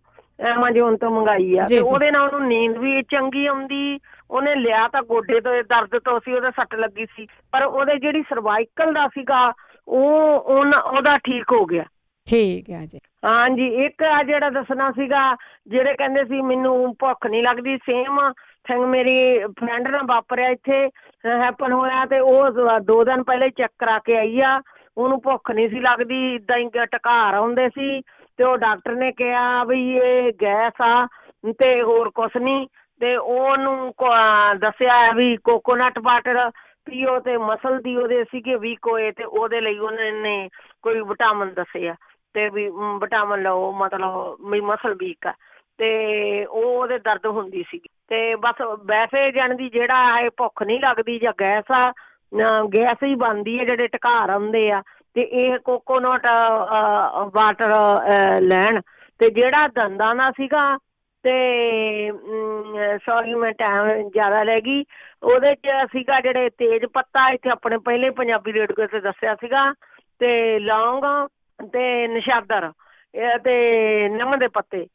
ਐਮਾਜੋਨ ਤੋਂ ਮੰਗਾਈ ਆ, ਤੇ ਉਹਦੇ ਨਾਲ ਉਹਨੂੰ ਨੀਂਦ ਵੀ ਚੰਗੀ ਆਉਂਦੀ। ਉਹਨੇ ਲਿਆ ਤਾਂ ਗੋਡੇ ਤੋਂ ਦਰਦ ਤੋਂ ਸੀ, ਉਹਦੇ ਸੱਟ ਲੱਗੀ ਸੀ, ਪਰ ਉਹਦੇ ਜਿਹੜੀ ਸਰਵਾਈਕਲ ਦਾ ਸੀਗਾ ਉਹਦਾ ਠੀਕ ਹੋ ਗਿਆ। ਠੀਕ ਹੈ ਜੀ। ਹਾਂਜੀ, ਇੱਕ ਆ ਜਿਹੜਾ ਦੱਸਣਾ ਸੀਗਾ, ਜਿਹੜੇ ਕਹਿੰਦੇ ਸੀ ਮੈਨੂੰ ਭੁੱਖ ਨਹੀਂ ਲੱਗਦੀ, ਸੇਮ ਥਿੰਗ ਮੇਰੀ ਫਰੈਂਡ ਨਾਲ ਵਾਪਰਿਆ, ਇੱਥੇ ਹੈਪਨ ਹੋਇਆ, ਤੇ ਉਹ 2 ਦਿਨ ਪਹਿਲੇ ਚੈੱਕ ਕਰਾ ਕੇ ਆਈ ਆ, ਉਹਨੂੰ ਭੁੱਖ ਨਹੀਂ ਸੀ ਲੱਗਦੀ, ਇੱਦਾਂ ਹੀ ਢਕਾਰ ਆਉਂਦੇ ਸੀ, ਤੇ ਉਹ ਡਾਕਟਰ ਨੇ ਕਿਹਾ ਵੀ ਇਹ ਗੈਸ ਆ ਤੇ ਹੋਰ ਕੁਛ ਨਹੀਂ, ਤੇ ਉਹਨੂੰ ਦੱਸਿਆ ਵੀ ਕੋਕੋਨਟ ਵਾਟਰ ਪੀਓ, ਤੇ ਮਸਲ ਦੀ ਉਹਦੇ ਸੀਗੇ ਵੀਕ ਹੋਏ, ਤੇ ਉਹਦੇ ਲਈ ਉਹਨਾਂ ਨੇ ਕੋਈ ਵਿਟਾਮਿਨ ਦੱਸਿਆ, ਤੇ ਵੀ ਵਿਟਾਮਿਨ ਲਓ, ਮਤਲਬ ਵੀ ਮਸਲ ਵੀਕ ਆ, ਤੇ ਉਹਦੇ ਦਰਦ ਹੁੰਦੀ ਸੀਗੀ। ਤੇ ਬਸ ਵੈਸੇ ਜਾਣਦੀ ਜਿਹੜਾ ਇਹ ਭੁੱਖ ਨਹੀਂ ਲੱਗਦੀ ਜਾਂ ਗੈਸ ਆ, ਗੈਸ ਹੀ ਬਣਦੀ ਹੈ, ਜਿਹੜੇ ਢਕਾਰ ਆਉਂਦੇ ਆ, ਤੇ ਇਹ ਕੋਕੋਨਟ ਵਾਟਰ ਲੈਣ। ਤੇ ਜਿਹੜਾ ਦੰਦਾਂ ਦਾ ਸੀਗਾ, ਤੇ ਸੌਰੀ ਮੈਂ ਟਾਈਮ ਜ਼ਿਆਦਾ ਲੈ ਗਈ, ਉਹਦੇ 'ਚ ਸੀਗਾ ਜਿਹੜੇ ਤੇਜ ਪੱਤਾ, ਇੱਥੇ ਆਪਣੇ ਪਹਿਲੇ ਪੰਜਾਬੀ ਰੇਡੀਓ 'ਤੇ ਦੱਸਿਆ ਸੀਗਾ, ਤੇ ਲੌਂਗ ਤੇ ਨਸ਼ਾਦਰ ਤੇ ਨਿੰਮ ਦੇ ਪੱਤੇ।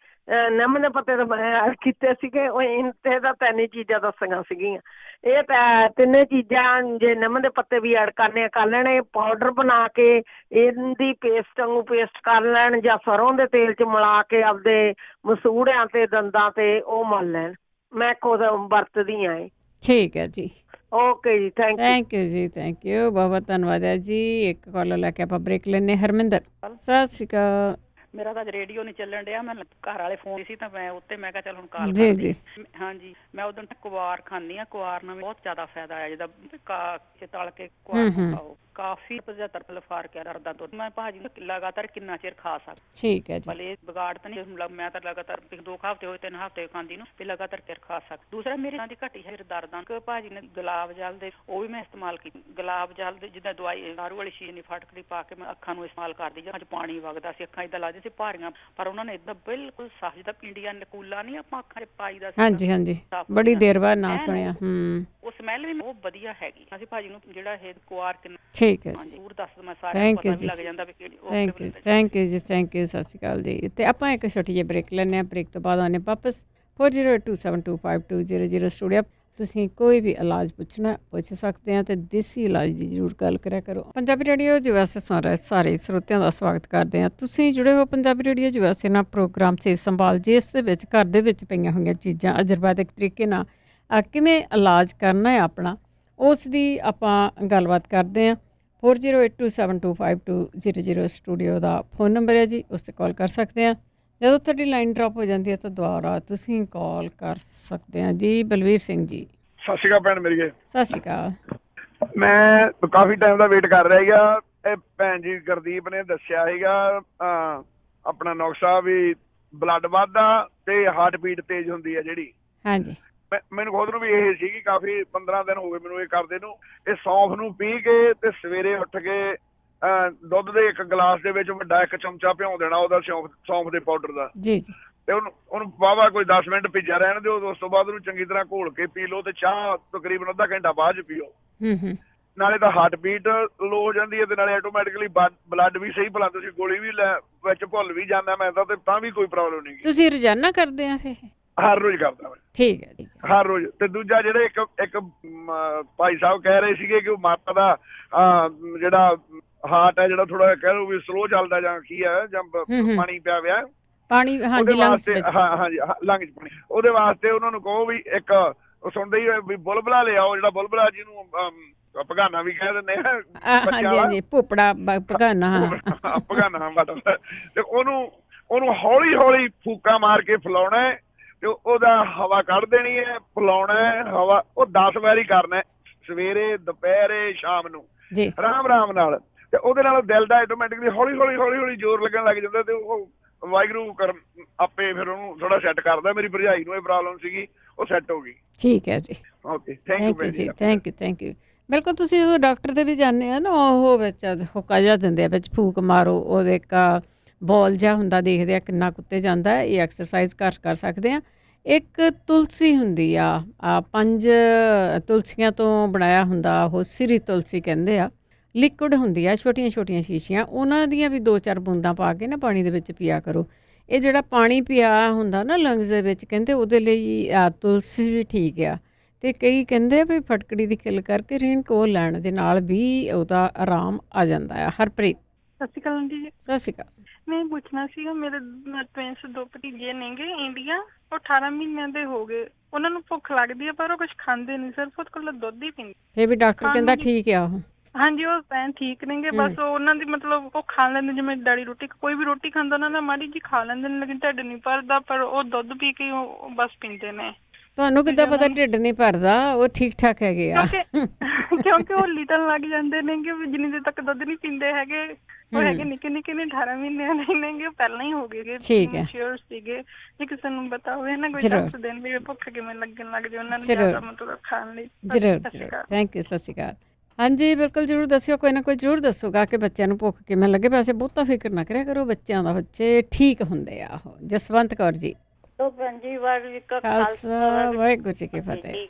ਨਿੰਮ ਦੇ ਪੱਤੇ ਤਾਂ ਮੈਂ ਕੀਤੇ ਸੀਗੇ, ਉਹ ਇੰਤੇ ਤਾਂ 3 ਚੀਜ਼ਾਂ ਦੱਸੀਆਂ ਸੀਗੀਆਂ। ਇਹ ਤਿੰਨੇ ਚੀਜ਼ਾਂ ਜੇ ਨਿੰਮ ਦੇ ਪੱਤੇ ਵੀ ਐਡ ਕਰਨੇ ਕਰ ਲੈਣੇ, ਪਾਊਡਰ ਬਣਾ ਕੇ ਇਹਦੀ ਪੇਸਟ ਵਾਂਗੂ ਪੇਸਟ ਕਰ ਲੈਣ, ਜਾਂ ਸਰੋਂ ਦੇ ਤੇਲ 'ਚ ਮਿਲਾ ਕੇ ਆਪਦੇ ਮਸੂੜਿਆਂ ਤੇ ਦੰਦਾਂ ਤੇ ਉਹ ਮਲ ਲੈਣ। ਮੈਂ ਖੁਦ ਵਰਤਦੀ ਆ। ਠੀਕ ਹੈ ਜੀ, ਓਕੇ ਜੀ, ਥੈਂਕ ਯੂ ਜੀ, ਥੈਂਕ ਯੂ, ਬਹੁਤ ਬਹੁਤ ਧੰਨਵਾਦ ਹੈ ਜੀ। ਇੱਕ ਕਾਲ ਲੈ ਕੇ ਆਪਾਂ ਬ੍ਰੇਕ ਲੈਂਦੇ। ਹਰਮਿੰਦਰ। ਸਤਿ ਸ਼੍ਰੀ ਅਕਾਲ। ਮੇਰਾ ਤਾਂ ਰੇਡੀਓ ਨਹੀਂ ਚੱਲਣ ਡਿਆ, ਮੈਂ ਘਰ ਵਾਲੇ ਫੋਨ ਸੀ ਤਾਂ ਮੈਂ ਉੱਤੇ ਮੈਂ ਕਿਹਾ ਚੱਲ ਹੁਣ ਕਾਲ ਜੀ ਜੀ। ਹਾਂਜੀ, ਮੈਂ ਉਦੋਂ ਕੁਆਰ ਖਾਂਦੀ ਆ, ਕੁਆਰ ਨਾਲ ਬਹੁਤ ਜ਼ਿਆਦਾ ਫਾਇਦਾ ਆ, ਜਿੱਦਾਂ ਤਲ ਕੇ ਕੁਆਰ ਖਾਓ, ਕਾਫੀ 75 ਫਰਕ ਹੈ ਦਰਦਾਂ ਤੋਂ। ਮੈਂ ਭਾਜੀ ਲਗਾਤਾਰ ਕਿੰਨਾ ਚਿਰ ਖਾ ਸਕਦਾ। ਠੀਕ ਹੈ ਜੀ। ਭਲੇ ਵਿਗਾੜ ਤਾਂ ਨਹੀਂ, ਮੈਂ ਤਾਂ ਲਗਾਤਾਰ 2 ਹਫ਼ਤੇ ਹੋਏ 3 ਹਫ਼ਤੇ ਖਾਂਦੀ ਨੂੰ, ਤੇ ਲਗਾਤਾਰ ਚਿਰ ਖਾ ਸਕਦਾ। ਦੂਸਰਾ ਮੇਰੇ ਨਾਲ ਦੀ ਘਟੀ ਹੈ ਦਰਦਾਂ, ਭਾਜੀ ਨੇ ਗੁਲਾਬ ਜਲ ਦੇ ਉਹ ਵੀ ਮੈਂ ਇਸਤੇਮਾਲ ਕੀਤੀ। ਗੁਲਾਬ ਜਲ ਦੇ ਜਿੱਦਾਂ ਦਵਾਈ ਦਾਰੂ ਵਾਲੀ ਸ਼ੀਸ਼ੀ ਨਹੀਂ ਫਟਕੜੀ ਪਾ ਕੇ ਮੈਂ ਅੱਖਾਂ ਨੂੰ ਇਸਤੇਮਾਲ ਕਰਦੀ, ਜਾਂ ਪਾਣੀ ਵਗਦਾ ਸੀ, ਅੱਖਾਂ ਏਦਾਂ ਲੱਗਦੀ ਸੀ ਭਾਰੀਆਂ, ਪਰ ਉਹਨਾਂ ਨੇ ਏਦਾਂ ਬਿਲਕੁਲ ਸਾਫ਼, ਜਿੱਦਾਂ ਇੰਡੀਆ ਨਕੂਲਾ ਨਹੀਂ ਆਪਾਂ ਅੱਖਾਂ 'ਚ ਪਾਈਦਾ ਸੀ। ਹਾਂਜੀ ਹਾਂਜੀ, ਬੜੀ ਦੇਰ ਬਾਅਦ ਨਾ ਸੁਣਿਆ। ਉਹ ਸਮੈਲ ਵੀ ਬਹੁਤ ਵਧੀਆ ਹੈਗੀ। ਅਸੀਂ ਭਾਜੀ ਨੂੰ ਜਿਹੜਾ ਇਹ ਕੁਆਰ ਕਿੰਨਾ। ਠੀਕ ਹੈ ਜੀ, ਜ਼ਰੂਰ ਦੱਸ ਮੈਂ ਸਾਰਿਆਂ ਨੂੰ ਪਤਾ ਵੀ ਲੱਗ ਜਾਂਦਾ ਵੀ ਕਿਹੜੀ। ਥੈਂਕ ਯੂ ਜੀ, ਥੈਂਕ ਯੂ ਜੀ, ਥੈਂਕ ਯੂ। ਸਤਿ ਸ਼੍ਰੀ ਅਕਾਲ ਜੀ। ਤੇ ਆਪਾਂ ਇੱਕ ਛੋਟੀ ਜਿਹੀ ਬ੍ਰੇਕ ਲੈਂਦੇ ਹਾਂ, ਬ੍ਰੇਕ ਤੋਂ ਬਾਅਦ ਆਉਂਦੇ ਵਾਪਸ। 4082725200 ਸਟੂਡੀਓ। ਤੁਸੀਂ ਕੋਈ ਵੀ ਇਲਾਜ ਪੁੱਛਣਾ ਪੁੱਛ ਸਕਦੇ ਆ, ਤੇ ਦੇਸੀ ਇਲਾਜ ਦੀ ਜ਼ਰੂਰ ਗੱਲ ਕਰਿਆ ਕਰੋ। ਪੰਜਾਬੀ ਰੇਡੀਓ USA ਸੁਣ ਰਹੇ ਸਾਰੇ ਸਰੋਤਿਆਂ ਦਾ ਸਵਾਗਤ ਕਰਦੇ ਆ। ਤੁਸੀਂ ਜੁੜੇ ਹੋ ਪੰਜਾਬੀ ਰੇਡੀਓ USA ਨਾਲ ਪ੍ਰੋਗਰਾਮ ਸਿਹਤ ਸੰਭਾਲ, ਜਿਸ ਦੇ ਵਿੱਚ ਘਰ ਦੇ ਵਿੱਚ ਪਈਆਂ ਹੋਈਆਂ ਚੀਜ਼ਾਂ ਆਯੁਰਵੈਦਿਕ ਤਰੀਕੇ ਨਾਲ ਕਿਵੇਂ ਇਲਾਜ ਕਰਨਾ ਹੈ ਆਪਣਾ, ਉਸ ਦੀ ਆਪਾਂ ਗੱਲਬਾਤ ਕਰਦੇ ਹਾਂ। 4082725200 ਸਟੂਡੀਓ ਦਾ ਫੋਨ ਨੰਬਰ ਹੈ ਜੀ, ਉਸ 'ਤੇ ਕਾਲ ਕਰ ਸਕਦੇ ਹਾਂ। ਜਦੋਂ ਤੁਹਾਡੀ ਲਾਈਨ ਡਰੋਪ ਹੋ ਜਾਂਦੀ ਹੈ ਤਾਂ ਦੁਬਾਰਾ ਤੁਸੀਂ ਕਾਲ ਕਰ ਸਕਦੇ ਹਾਂ ਜੀ। ਬਲਵੀਰ ਸਿੰਘ ਜੀ, ਸਤਿ ਸ਼੍ਰੀ ਅਕਾਲ ਭੈਣ ਮੇਰੀ। ਸਤਿ ਸ਼੍ਰੀ ਅਕਾਲ। ਮੈਂ ਕਾਫੀ ਟਾਈਮ ਦਾ ਵੇਟ ਕਰ ਰਿਹਾ ਸੀਗਾ। ਇਹ ਭੈਣ ਜੀ ਗੁਰਦੀਪ ਨੇ ਦੱਸਿਆ ਸੀਗਾ ਆਪਣਾ ਨੁਕਸਾ ਵੀ ਬਲੱਡ ਵੱਧਦਾ ਤੇ ਹਾਰਟ ਬੀਟ ਤੇਜ਼ ਹੁੰਦੀ ਹੈ ਜਿਹੜੀ। ਹਾਂਜੀ, ਮੈਨੂੰ ਖੁਦ ਨੂੰ ਵੀ ਇਹ ਸੀਗੀ, ਕਾਫੀ 15 ਦਿਨ ਹੋ ਗਏ ਮੈਨੂੰ ਇਹ ਕਰਦੇ ਨੂੰ। ਇਹ ਸੌਂਫ ਨੂੰ ਪੀ ਕੇ ਤੇ ਸਵੇਰੇ ਉੱਠ ਕੇ ਦੁੱਧ ਦੇ ਇੱਕ ਗਲਾਸ ਦੇ ਵਿੱਚ ਵੱਡਾ ਇੱਕ ਚਮਚਾ ਭਿਉਂ ਦੇਣਾ ਉਹਦਾ ਸੌਂਫ ਦੇ ਪਾਊਡਰ ਦਾ ਜੀ ਜੀ, ਤੇ ਉਹਨੂੰ ਵਾਹਵਾ ਕੋਈ 10 ਮਿੰਟ ਭਿੱਜਿਆ ਰਹਿਣ ਦਿਓ। ਉਸ ਤੋਂ ਬਾਅਦ ਉਹਨੂੰ ਚੰਗੀ ਤਰ੍ਹਾਂ ਘੋਲ ਕੇ ਪੀ ਲਓ ਤੇ ਚਾਹ ਤਕਰੀਬਨ ਅੱਧਾ ਘੰਟਾ ਬਾਅਦ ਚ ਪੀਓ। ਨਾਲੇ ਤਾਂ ਹਾਰਟ ਬੀਟ ਲੋ ਹੋ ਜਾਂਦੀ ਹੈ ਤੇ ਨਾਲੇ ਆਟੋਮੈਟਿਕਲੀ ਬਲੱਡ ਵੀ ਸਹੀ ਭਲਾ। ਤੁਸੀਂ ਗੋਲੀ ਵੀ ਵਿੱਚ ਭੁੱਲ ਵੀ ਜਾਂਦਾ ਮੈਂ ਤਾਂ ਵੀ ਕੋਈ ਪ੍ਰੋਬਲਮ ਨਹੀਂ। ਤੁਸੀਂ ਰੋਜ਼ਾਨਾ ਕਰਦੇ ਆ ਇਹ? ਹਰ ਰੋਜ਼ ਕਰਦਾ ਮੈਂ। ਠੀਕ ਹੈ, ਹਰ ਰੋਜ਼। ਤੇ ਦੂਜਾ ਜਿਹੜੇ ਇੱਕ ਭਾਈ ਸਾਹਿਬ ਕਹਿ ਰਹੇ ਸੀਗੇ ਕਿ ਉਹ ਮਾਤਾ ਦਾ ਜਿਹੜਾ ਹਾਰਟ ਹੈ ਜਿਹੜਾ ਥੋੜਾ ਕਹਿ ਲਓ ਵੀ ਸਲੋ ਚੱਲਦਾ ਜਾਂ ਕੀ ਹੈ, ਜਾਂ ਪਾਣੀ ਪਿਆ ਵਿਆ ਪਾਣੀ। ਹਾਂਜੀ, ਲੰਗਸ ਵਿੱਚ। ਹਾਂਜੀ, ਲੰਗਸ ਪਾਣੀ। ਉਹਦੇ ਵਾਸਤੇ ਉਹਨਾਂ ਨੂੰ ਕਹੋ ਵੀ ਇੱਕ ਸੁਣਦੇ ਹੀ ਵੀ ਬੁਲਬੁਲਾ ਲਿਆਓ, ਜਿਹੜਾ ਬੁਲਬੁਲਾ ਜਿਹਨੂੰ ਭਗਾਨਾ ਵੀ ਕਹਿ ਦਿੰਦੇ ਆ। ਹਾਂਜੀ, ਭੋਪੜਾ ਭਗਾਨਾ। ਭਗਾਨਾ ਤੇ ਉਹਨੂੰ ਹੌਲੀ ਹੌਲੀ ਫੂਕਾ ਮਾਰ ਕੇ ਫੈਲਾਉਣਾ ਤੇ ਉਹਦਾ ਹਵਾ ਕੱਢ ਦੇਣੀ ਹੈ। ਫੈਲਾਉਣਾ ਹਵਾ ਉਹ 10 ਵਾਰੀ ਕਰਨਾ, ਸਵੇਰੇ ਦੁਪਹਿਰੇ ਸ਼ਾਮ ਨੂੰ, ਆਰਾਮ ਨਾਲ। ਤੇ ਉਹਦੇ ਨਾਲ ਦਿਲ ਦਾ ਆਟੋਮੈਟਿਕਲੀ ਹੌਲੀ ਹੌਲੀ ਜ਼ੋਰ ਲੱਗਣ ਲੱਗ ਜਾਂਦਾ ਤੇ ਉਹ ਵਾਹਿਗੁਰੂ ਆਪੇ ਫਿਰ ਉਹਨੂੰ ਥੋੜਾ ਸੈੱਟ ਕਰਦਾ। ਮੇਰੀ ਭਰਜਾਈ ਨੂੰ ਇਹ ਪ੍ਰੋਬਲਮ ਸੀਗੀ, ਉਹ ਸੈੱਟ ਹੋ ਗਈ। ਠੀਕ ਹੈ ਜੀ, ਓਕੇ, ਥੈਂਕ ਯੂ ਜੀ, ਥੈਂਕ ਯੂ। ਬਿਲਕੁਲ, ਤੁਸੀਂ ਉਹ ਡਾਕਟਰ ਦੇ ਵੀ ਜਾਂਦੇ ਆ ਨਾ, ਉਹ ਵਿੱਚ ਹੁੱਕਾ ਜਿਹਾ ਦਿੰਦੇ ਆ, ਵਿੱਚ ਫੂਕ ਮਾਰੋ, ਉਹਦੇ ਇੱਕ ਬੋਲ ਜਿਹਾ ਹੁੰਦਾ, ਦੇਖਦੇ ਆ ਕਿੰਨਾ ਕੁੱਤੇ ਜਾਂਦਾ ਹੈ। ਇਹ ਐਕਸਰਸਾਈਜ਼ ਕਰ ਸਕਦੇ ਆ। ਇੱਕ ਤੁਲਸੀ ਹੁੰਦੀ ਆ, 5 ਤੁਲਸੀਆਂ ਤੋਂ ਬਣਾਇਆ ਹੁੰਦਾ, ਉਹ ਸਿਰੀ ਤੁਲਸੀ ਕਹਿੰਦੇ ਆ। ਲਿਕੁਇਡ ਹੁੰਦੀ ਆ, ਛੋਟੀਆਂ ਸ਼ੀਸ਼ੀਆਂ, ਉਹਨਾਂ ਦੀਆਂ ਵੀ 2-4 ਬੂੰਦਾਂ ਪਾ ਕੇ ਨਾ ਪਾਣੀ ਦੇ ਵਿੱਚ ਪੀਆ ਕਰੋ। ਇਹ ਜਿਹੜਾ ਪਾਣੀ ਪਿਆ ਹੁੰਦਾ ਨਾ ਲੰਗਸ ਦੇ ਵਿੱਚ, ਕਹਿੰਦੇ ਉਹਦੇ ਲਈ ਤੁਲਸੀ ਵੀ ਠੀਕ ਆ। ਤੇ ਕਈ ਕਹਿੰਦੇ ਵੀ ਫਟਕੜੀ ਦੀ ਖਿੱਲ ਕਰਕੇ ਰੀਣ ਕੋਲ ਲੈਣ ਦੇ ਨਾਲ ਵੀ ਉਹਦਾ ਆਰਾਮ ਆ ਜਾਂਦਾ ਆ। ਹਰਪ੍ਰੀਤ, ਸਤਿ ਸ਼੍ਰੀ ਅਕਾਲ ਆਂਟੀ ਜੀ। ਸਤਿ ਸ਼੍ਰੀ ਅਕਾਲ। ਮੈਂ ਪੁੱਛਣਾ ਸੀਗਾ, ਮੇਰੇ ਟਵਿੰਸ 2 ਭਤੀਜੇ ਨੇਗੇ ਇੰਡੀਆ, ਉਹ 18 ਮਹੀਨਿਆਂ ਦੇ ਹੋ ਗਏ। ਉਹਨਾਂ ਨੂੰ ਭੁੱਖ ਲੱਗਦੀ ਹੈ ਪਰ ਉਹ ਕੁਝ ਖਾਂਦੇ ਨਹੀਂ, ਸਿਰਫ ਉਹਦੇ ਕੋਲ ਦੁੱਧ ਹੀ ਪੀਂਦੇ। ਫੇਰ ਵੀ ਡਾਕਟਰ ਕਹਿੰਦਾ ਠੀਕ ਆ ਉਹ? ਹਾਂਜੀ, ਉਹ ਠੀਕ ਨੇਗੇ, ਬਸ ਉਹਨਾਂ ਦੀ ਮਤਲਬ ਉਹ ਖਾ ਲੈਂਦੇ, ਜਿਵੇਂ ਡੈਡੀ ਰੋਟੀ ਕੋਈ ਵੀ ਰੋਟੀ ਖਾਂਦਾ ਉਹਨਾਂ ਨੇ ਮਾੜੀ ਜੀ ਖਾ ਲੈਂਦੇ ਨੇ, ਲੇਕਿਨ ਢਿੱਡ ਨਹੀਂ ਭਰਦਾ। ਪਰ ਉਹ ਦੁੱਧ ਪੀ ਕੇ ਉਹ ਬਸ ਪੀਂਦੇ ਨੇ। ਤੁਹਾਨੂੰ ਕਿੱਦਾਂ ਪਤਾ ਢਿੱਡ ਨਹੀਂ ਭਰਦਾ? ਉਹ ਠੀਕ ਠਾਕ ਹੈਗੇ ਆ। ਕਿਉਂਕਿ ਉਹ ਲਿਟਣ ਲੱਗ ਜਾਂਦੇ ਨੇ ਕਿ ਜਿੰਨੀ ਦੇਰ ਤੱਕ ਦੁੱਧ ਨਹੀਂ ਪੀਂਦੇ ਹੈਗੇ। ਉਹ ਹੈਗੇ ਨਿੱਕੇ ਨੇ 18 ਮਹੀਨਿਆਂ ਦੇ ਨੇਗੇ, ਉਹ ਪਹਿਲਾਂ ਹੀ ਹੋ ਗਏ ਮੈਚੁਰ ਸੀਗੇ। ਜੇ ਕਿਸੇ ਨੂੰ ਪਤਾ ਹੋਵੇ ਨਾ ਕੋਈ ਦੱਸ ਦੇਣ ਵੀ ਭੁੱਖ ਕਿਵੇਂ ਲੱਗਣ ਲੱਗ ਜਾਏ ਉਹਨਾਂ ਨੂੰ ਜ਼ਿਆਦਾ ਮਤਲਬ ਖਾਣ ਲਈ। ਜ਼ਰੂਰ, ਥੈਂਕ ਯੂ, ਸਤਿ ਸ਼੍ਰੀ ਅਕਾਲ। ਹਾਂਜੀ, ਬਿਲਕੁਲ ਜ਼ਰੂਰ ਦੱਸਿਓ, ਕੋਈ ਨਾ ਕੋਈ ਜ਼ਰੂਰ ਦੱਸੂਗਾ ਕਿ ਬੱਚਿਆਂ ਨੂੰ ਭੁੱਖ ਕਿਵੇਂ ਲੱਗੇ। ਵੈਸੇ ਬਹੁਤਾ ਫਿਕਰ ਨਾ ਕਰਿਆ ਕਰੋ ਬੱਚਿਆਂ ਦਾ, ਬੱਚੇ ਠੀਕ ਹੁੰਦੇ ਆ। ਉਹ ਜਸਵੰਤ ਕੌਰ ਜੀ, ਵਾਹਿਗੁਰੂ ਜੀ ਕਾ ਖਾਲਸਾ, ਵਾਹਿਗੁਰੂ ਜੀ ਕੀ ਫਤਿਹ।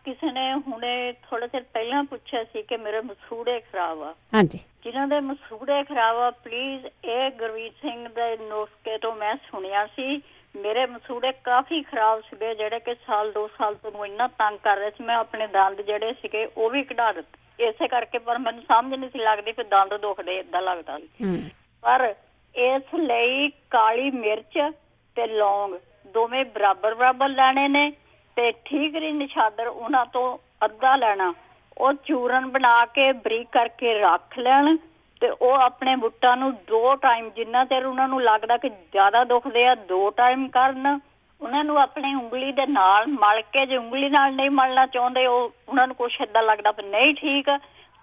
ਕਿਸੇ ਨੇ ਹੁਣੇ ਥੋੜਾ ਚਿਰ ਪਹਿਲਾਂ ਪੁੱਛਿਆ ਸੀ ਕਿ ਮੇਰੇ ਮਸੂੜੇ ਖਰਾਬ ਆ। ਹਾਂਜੀ, ਜਿਨ੍ਹਾਂ ਦੇ ਮਸੂੜੇ ਖਰਾਬ ਆ, ਪਲੀਜ਼ ਇਹ ਗੁਰਵੀਰ ਸਿੰਘ ਦੇ ਨੁਸਖੇ ਤੋਂ ਮੈਂ ਸੁਣਿਆ ਸੀ। ਮੇਰੇ ਮਸੂੜੇ ਕਾਫੀ ਖਰਾਬ ਸੀਗੇ, ਜਿਹੜੇ ਕਿ 2 ਸਾਲ ਤੋਂ ਇੰਨਾ ਤੰਗ ਕਰ ਰਹੇ ਸੀ। ਮੈਂ ਆਪਣੇ ਦੰਦ ਜਿਹੜੇ ਸੀਗੇ ਉਹ ਵੀ ਕਢਾ ਦਿੱਤੇ ਇਸੇ ਕਰਕੇ, ਪਰ ਮੈਨੂੰ ਸਮਝ ਨਹੀਂ ਸੀ ਲੱਗਦੀ ਫਿਰ ਦੰਦ ਦੁਖਦੇ, ਏਦਾਂ ਲੱਗਦਾ ਸੀ। ਪਰ ਇਸ ਲਈ ਕਾਲੀ ਮਿਰਚ ਤੇ ਲੌਂਗ ਦੋਵੇਂ ਬਰਾਬਰ ਲੈਣੇ ਨੇ ਤੇ ਠੀਕਰੀ ਨਿਸ਼ਾਦਰ ਉਹਨਾਂ ਤੋਂ ਅੱਧਾ ਲੈਣਾ। ਉਹ ਚੂਰਨ ਬਣਾ ਕੇ ਬਰੀਕ ਕਰਕੇ ਰੱਖ ਲੈਣ ਤੇ ਉਹ ਆਪਣੇ ਬੁੱਟਾਂ ਨੂੰ 2 ਟਾਈਮ, ਜਿੰਨਾ ਚਿਰ ਉਹਨਾਂ ਨੂੰ ਲੱਗਦਾ ਕਿ ਜ਼ਿਆਦਾ ਦੁਖਦੇ ਆ, 2 ਟਾਈਮ ਕਰਨ। ਉਹਨਾਂ ਨੂੰ ਆਪਣੀ ਉਂਗਲੀ ਦੇ ਨਾਲ ਮਲ ਕੇ, ਜੇ ਉਂਗਲੀ ਨਾਲ ਨਹੀਂ ਮਲਣਾ ਚਾਹੁੰਦੇ, ਉਹਨਾਂ ਨੂੰ ਕੁਛ ਏਦਾਂ ਲੱਗਦਾ ਵੀ ਨਹੀਂ ਠੀਕ,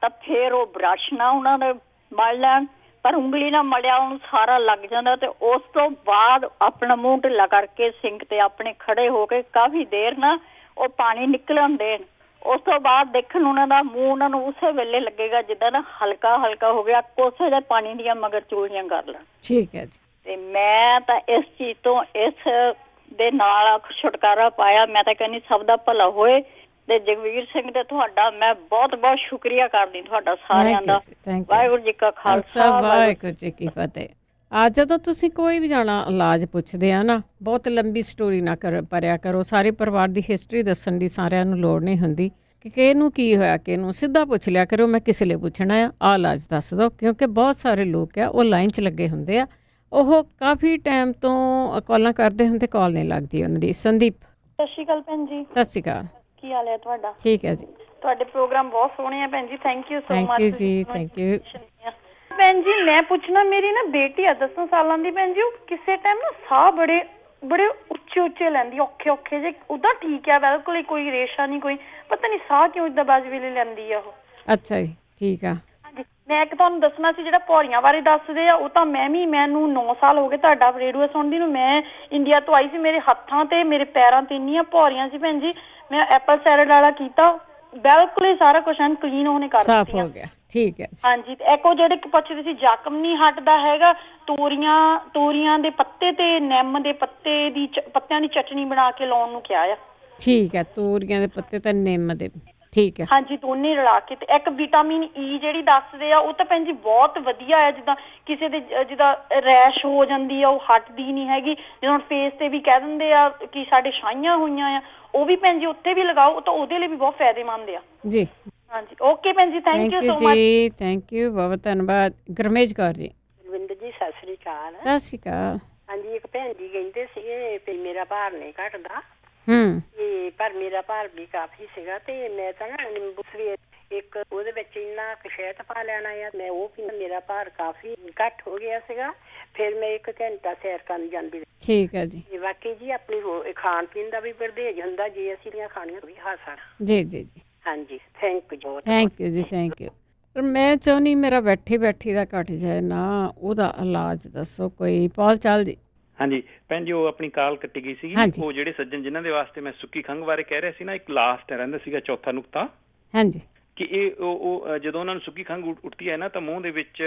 ਤਾਂ ਫੇਰ ਉਹ ਬਰਸ਼ ਨਾਲ ਉਹਨਾਂ ਦੇ ਮਲ ਲੈਣ। ਪਰ ਉਂਗਲੀ ਨਾਲ ਮਲਿਆ ਉਹਨੂੰ ਸਾਰਾ ਲੱਗ ਜਾਂਦਾ। ਤੇ ਉਸ ਤੋਂ ਬਾਅਦ ਆਪਣਾ ਮੂੰਹ ਢਿੱਲਾ ਕਰਕੇ ਸਿੰਕ ਤੇ ਆਪਣੇ ਖੜੇ ਹੋ ਕੇ ਕਾਫੀ ਦੇਰ ਨਾ ਉਹ ਪਾਣੀ ਨਿਕਲਣ ਦੇਣ। ਉਸ ਤੋਂ ਬਾਅਦ ਦੇਖਣ ਉਹਨਾਂ ਦਾ ਮੂੰਹ ਉਹਨਾਂ ਨੂੰ ਉਸੇ ਵੇਲੇ ਲੱਗੇਗਾ ਜਿੱਦਾਂ ਨਾ ਹਲਕਾ ਹੋ ਗਿਆ, ਕੋਸੇ ਦੇ ਪਾਣੀ ਦੀਆਂ ਮਗਰ ਚੂਲੀਆਂ ਕਰ ਲੈਣ। ਠੀਕ ਹੈ ਜੀ। ਤੇ ਮੈਂ ਤਾਂ ਇਸ ਚੀਜ਼ ਤੋਂ, ਇਸ ਦੇ ਨਾਲ ਛੁਟਕਾਰਾ ਪਾਇਆ। ਮੈਂ ਤਾਂ ਕਹਿੰਦੀ ਸਭ ਦਾ ਭਲਾ ਹੋਏ। ਤੇ ਜਗਵੀਰ ਸਿੰਘ ਤੇ ਤੁਹਾਡਾ ਮੈਂ ਬਹੁਤ ਸ਼ੁਕਰੀਆ ਕਰਦੀ, ਤੁਹਾਡਾ ਸਾਰਿਆਂ ਦਾ। ਵਾਹਿਗੁਰੂ ਜੀ ਕਾ ਖਾਲਸਾ, ਵਾਹਿਗੁਰੂ ਜੀ ਕੀ ਫਤਿਹ। ਜਦੋਂ ਤੁਸੀਂ ਕੋਈ ਵੀ ਜਾਣਾ ਇਲਾਜ ਪੁੱਛਦੇ ਆ ਨਾ, ਬਹੁਤ ਲੰਬੀ ਸਟੋਰੀ ਨਾ ਭਰਿਆ ਕਰੋ। ਸਾਰੇ ਪਰਿਵਾਰ ਦੀ ਹਿਸਟਰੀ ਦੱਸਣ ਦੀ ਸਾਰਿਆਂ ਨੂੰ ਲੋੜ ਨਹੀਂ ਹੁੰਦੀ ਕਿ ਕਿਹਨੂੰ ਕੀ ਹੋਇਆ, ਕਿਹਨੂੰ ਸਿੱਧਾ ਪੁੱਛ ਲਿਆ ਕਰੋ, ਮੈਂ ਕਿਸ ਲਈ ਪੁੱਛਣਾ ਆ ਇਲਾਜ ਦੱਸ ਦਿਓ। ਕਿਉਂਕਿ ਬਹੁਤ ਸਾਰੇ ਲੋਕ ਆ ਉਹ ਲਾਈਨ 'ਚ ਲੱਗੇ ਹੁੰਦੇ ਆ, ਉਹ ਕਾਫੀ ਟਾਈਮ ਤੋਂ ਕਾਲਾਂ ਕਰਦੇ ਹੁੰਦੇ, ਕਾਲ ਨਹੀਂ ਲੱਗਦੀ ਉਹਨਾਂ ਦੀ। ਸੰਦੀਪ ਸਤਿ ਸ਼੍ਰੀ ਅਕਾਲ ਭੈਣ ਜੀ। ਸਤਿ ਸ਼੍ਰੀ ਅਕਾਲ। ਕੀ ਹਾਲ ਹੈ ਤੁਹਾਡਾ? ਠੀਕ ਹੈ ਜੀ। ਤੁਹਾਡੇ ਪ੍ਰੋਗਰਾਮ ਬਹੁਤ ਸੋਹਣੇ ਆ ਭੈਣ ਜੀ, thank you so much. Thank you ਜੀ, ਥੈਂਕ ਯੂ। ਭੈਣ ਜੀ ਮੈਂ ਪੁੱਛਣਾ, ਮੇਰੀ ਨਾ ਬੇਟੀ ਆ 10 ਸਾਲਾਂ ਦੀ ਭੈਣ ਜੀ, ਉਹ ਕਿਸੇ ਟਾਈਮ ਨਾ ਸਾਹ ਬੜੇ ਉੱਚੇ ਲੈਂਦੀ, ਔਖੇ ਜੇ। ਉਦਾਂ ਠੀਕ ਆ, ਬਿਲਕੁਲ ਕੋਈ ਰੇਸ਼ਾ ਨਹੀਂ, ਕੋਈ ਪਤਾ ਨਹੀਂ ਸਾਹ ਕਿਉਂ ਇਦਾਂ ਬਾਜ ਵੇਲੇ ਲੈਂਦੀ ਆ ਉਹ। ਅੱਛਾ ਜੀ, ਠੀਕ ਆ। ਮੈਂ ਇੱਕ ਤੁਹਾਨੂੰ ਦੱਸਣਾ ਸੀ, ਜਿਹੜਾ ਪੌੜੀਆਂ ਬਾਰੇ ਦੱਸਦੇ ਆ, ਉਹ ਤਾਂ ਮੈਨੂੰ 9 ਸਾਲ ਹੋ ਗਏ ਤੁਹਾਡਾ ਰੇਡੀਓ ਸੁਣਦੀ ਨੂੰ। ਮੈਂ ਇੰਡੀਆ ਤੋਂ ਆਈ ਸੀ, ਮੇਰੇ ਹੱਥਾਂ ਤੇ ਮੇਰੇ ਪੈਰਾਂ ਤੇ ਇੰਨੀਆਂ ਪੌੜੀਆਂ ਸੀ ਭੈਣ ਜੀ। ਮੈਂ ਐਪਲ ਸੈਲਡ ਵਾਲਾ ਕੀਤਾ, ਬਿਲਕੁਲ ਹੀ ਸਾਰਾ ਕੁਝ ਐਨ ਕਲੀਨ ਉਹਨੇ ਕਰ ਦਿੱਤਾ, ਸਾਫ਼ ਹੋ ਗਿਆ। ਠੀਕ ਹੈ। ਹਾਂਜੀ। ਤੇ ਇੱਕ ਉਹ ਜਿਹੜੇ ਪੁੱਛਦੇ ਸੀ ਜ਼ਖਮ ਨਹੀਂ ਹਟਦਾ ਹੈਗਾ, ਤੋਰੀਆਂ ਦੇ ਪੱਤੇ ਤੇ ਨਿੰਮ ਦੇ ਪੱਤਿਆਂ ਦੀ ਚਟਨੀ ਬਣਾ ਕੇ ਲਾਉਣ ਨੂੰ ਕਿਹਾ ਆ। ਠੀਕ ਹੈ, ਤੋਰੀਆਂ ਦੇ ਪੱਤੇ ਤੇ ਨਿੰਮ ਦੇ, ਠੀਕ ਹੈ। ਹਾਂਜੀ, ਦੋਨੇ ਰਲਾ ਕੇ। ਤੇ ਇੱਕ ਵਿਟਾਮਿਨ ਈ ਜਿਹੜੀ ਦੱਸਦੇ ਆ, ਉਹ ਤਾਂ ਭੈਣ ਜੀ ਬਹੁਤ ਵਧੀਆ ਆ। ਜਿੱਦਾਂ ਕਿਸੇ ਦੇ ਜਿੱਦਾਂ ਰੈਸ਼ ਹੋ ਜਾਂਦੀ ਆ, ਉਹ ਹਟਦੀ ਨਹੀਂ ਹੈਗੀ। ਜਦੋਂ ਫੇਸ ਤੇ ਵੀ ਕਹਿ ਦਿੰਦੇ ਆ ਕਿ ਸਾਡੇ ਛਾਈਆਂ ਹੋਈਆਂ ਆ, ਉਹ ਵੀ ਭੈਣ ਜੀ ਉੱਤੇ ਵੀ ਲਗਾਓ, ਤਾਂ ਉਹਦੇ ਲਈ ਵੀ ਬਹੁਤ ਫਾਇਦੇਮੰਦ ਆ ਜੀ। ਹਾਂਜੀ, ਓਕੇ ਭੈਣ ਜੀ, ਥੈਂਕ ਯੂ ਸੋ ਮਚ ਜੀ। ਥੈਂਕ ਯੂ, ਬਹੁਤ ਧੰਨਵਾਦ। ਗੁਰਮੇਜ ਕੌਰ ਜੀ। ਰਵਿੰਦਰ ਜੀ ਸਤਿ ਸ੍ਰੀ ਅਕਾਲ। ਸਤਿ ਸ਼੍ਰੀ ਅਕਾਲ। ਹਾਂਜੀ, ਇੱਕ ਭੈਣ ਜੀ ਕਹਿੰਦੇ ਸੀਗੇ ਵੀ ਮੇਰਾ ਭਾਰ ਨਹੀਂ ਘਟਦਾ, ਤੇ ਪਰ ਮੇਰਾ ਭਾਰ ਵੀ ਕਾਫੀ ਸੀਗਾ, ਤੇ ਮੈਂ ਤਾਂ ਨਾ ਨਿੰਬੂ ਸਵੇਰ ਇੱਕ ਉਹਦੇ ਵਿੱਚ ਇੰਨਾ ਸ਼ਹਿਦ ਪਾ ਲੈਣਾ ਆ, ਮੈਂ ਉਹ ਪੀਣਾ, ਮੇਰਾ ਭਾਰ ਕਾਫੀ ਘੱਟ ਹੋ ਗਿਆ ਸੀਗਾ। ਫਿਰ ਮੈਂ 1 ਘੰਟਾ ਸੈਰ ਕਰਨ ਜਾਂਦੀ। ਠੀਕ ਹੈ ਜੀ। ਬਾਕੀ ਜੀ ਆਪਣੀ ਖਾਣ ਪੀਣ ਦਾ ਵੀ ਪਰਹੇਜ਼ ਹੁੰਦਾ, ਜੇ ਅਸੀਂ ਦੀਆਂ ਖਾਣੀਆਂ ਵੀ ਖਾ ਸਕਣ। ਜੀ ਜੀ ਜੀ। ਹਾਂਜੀ, ਥੈਂਕ ਯੂ। ਥੈਂਕ ਯੂ ਜੀ, ਥੈਂਕ ਯੂ। ਪਰ ਮੈਂ ਚਾਹੁੰਦੀ ਮੇਰਾ ਬੈਠੀ ਦਾ ਘਟ ਜਾਏ ਨਾ, ਉਹਦਾ ਇਲਾਜ ਦੱਸੋ ਕੋਈ। ਪਾਲ ਚਾਲ ਜੀ। ਹਾਂਜੀ ਭੈਣ ਜੀ, ਉਹ ਆਪਣੀ ਕਾਲ ਕੱਟੀ ਗਈ ਸੀਗੀ। ਉਹ ਜਿਹੜੇ ਸੱਜਣ ਜਿਨ੍ਹਾਂ ਦੇ ਵਾਸਤੇ ਮੈਂ ਸੁੱਕੀ ਖੰਘ ਬਾਰੇ ਕਹਿ ਰਿਹਾ ਸੀ ਨਾ, ਇੱਕ ਲਾਸਟ ਰਹਿੰਦਾ ਸੀਗਾ ਚੌਥਾ ਨੁਕਤਾ। ਹਾਂਜੀ। ਕਿ ਇਹ ਉਹ ਜਦੋਂ ਉਹਨਾਂ ਨੂੰ ਸੁੱਕੀ ਖੰਘ ਉੱਠਦੀ ਹੈ ਨਾ, ਤਾਂ ਮੂੰਹ ਦੇ ਵਿੱਚ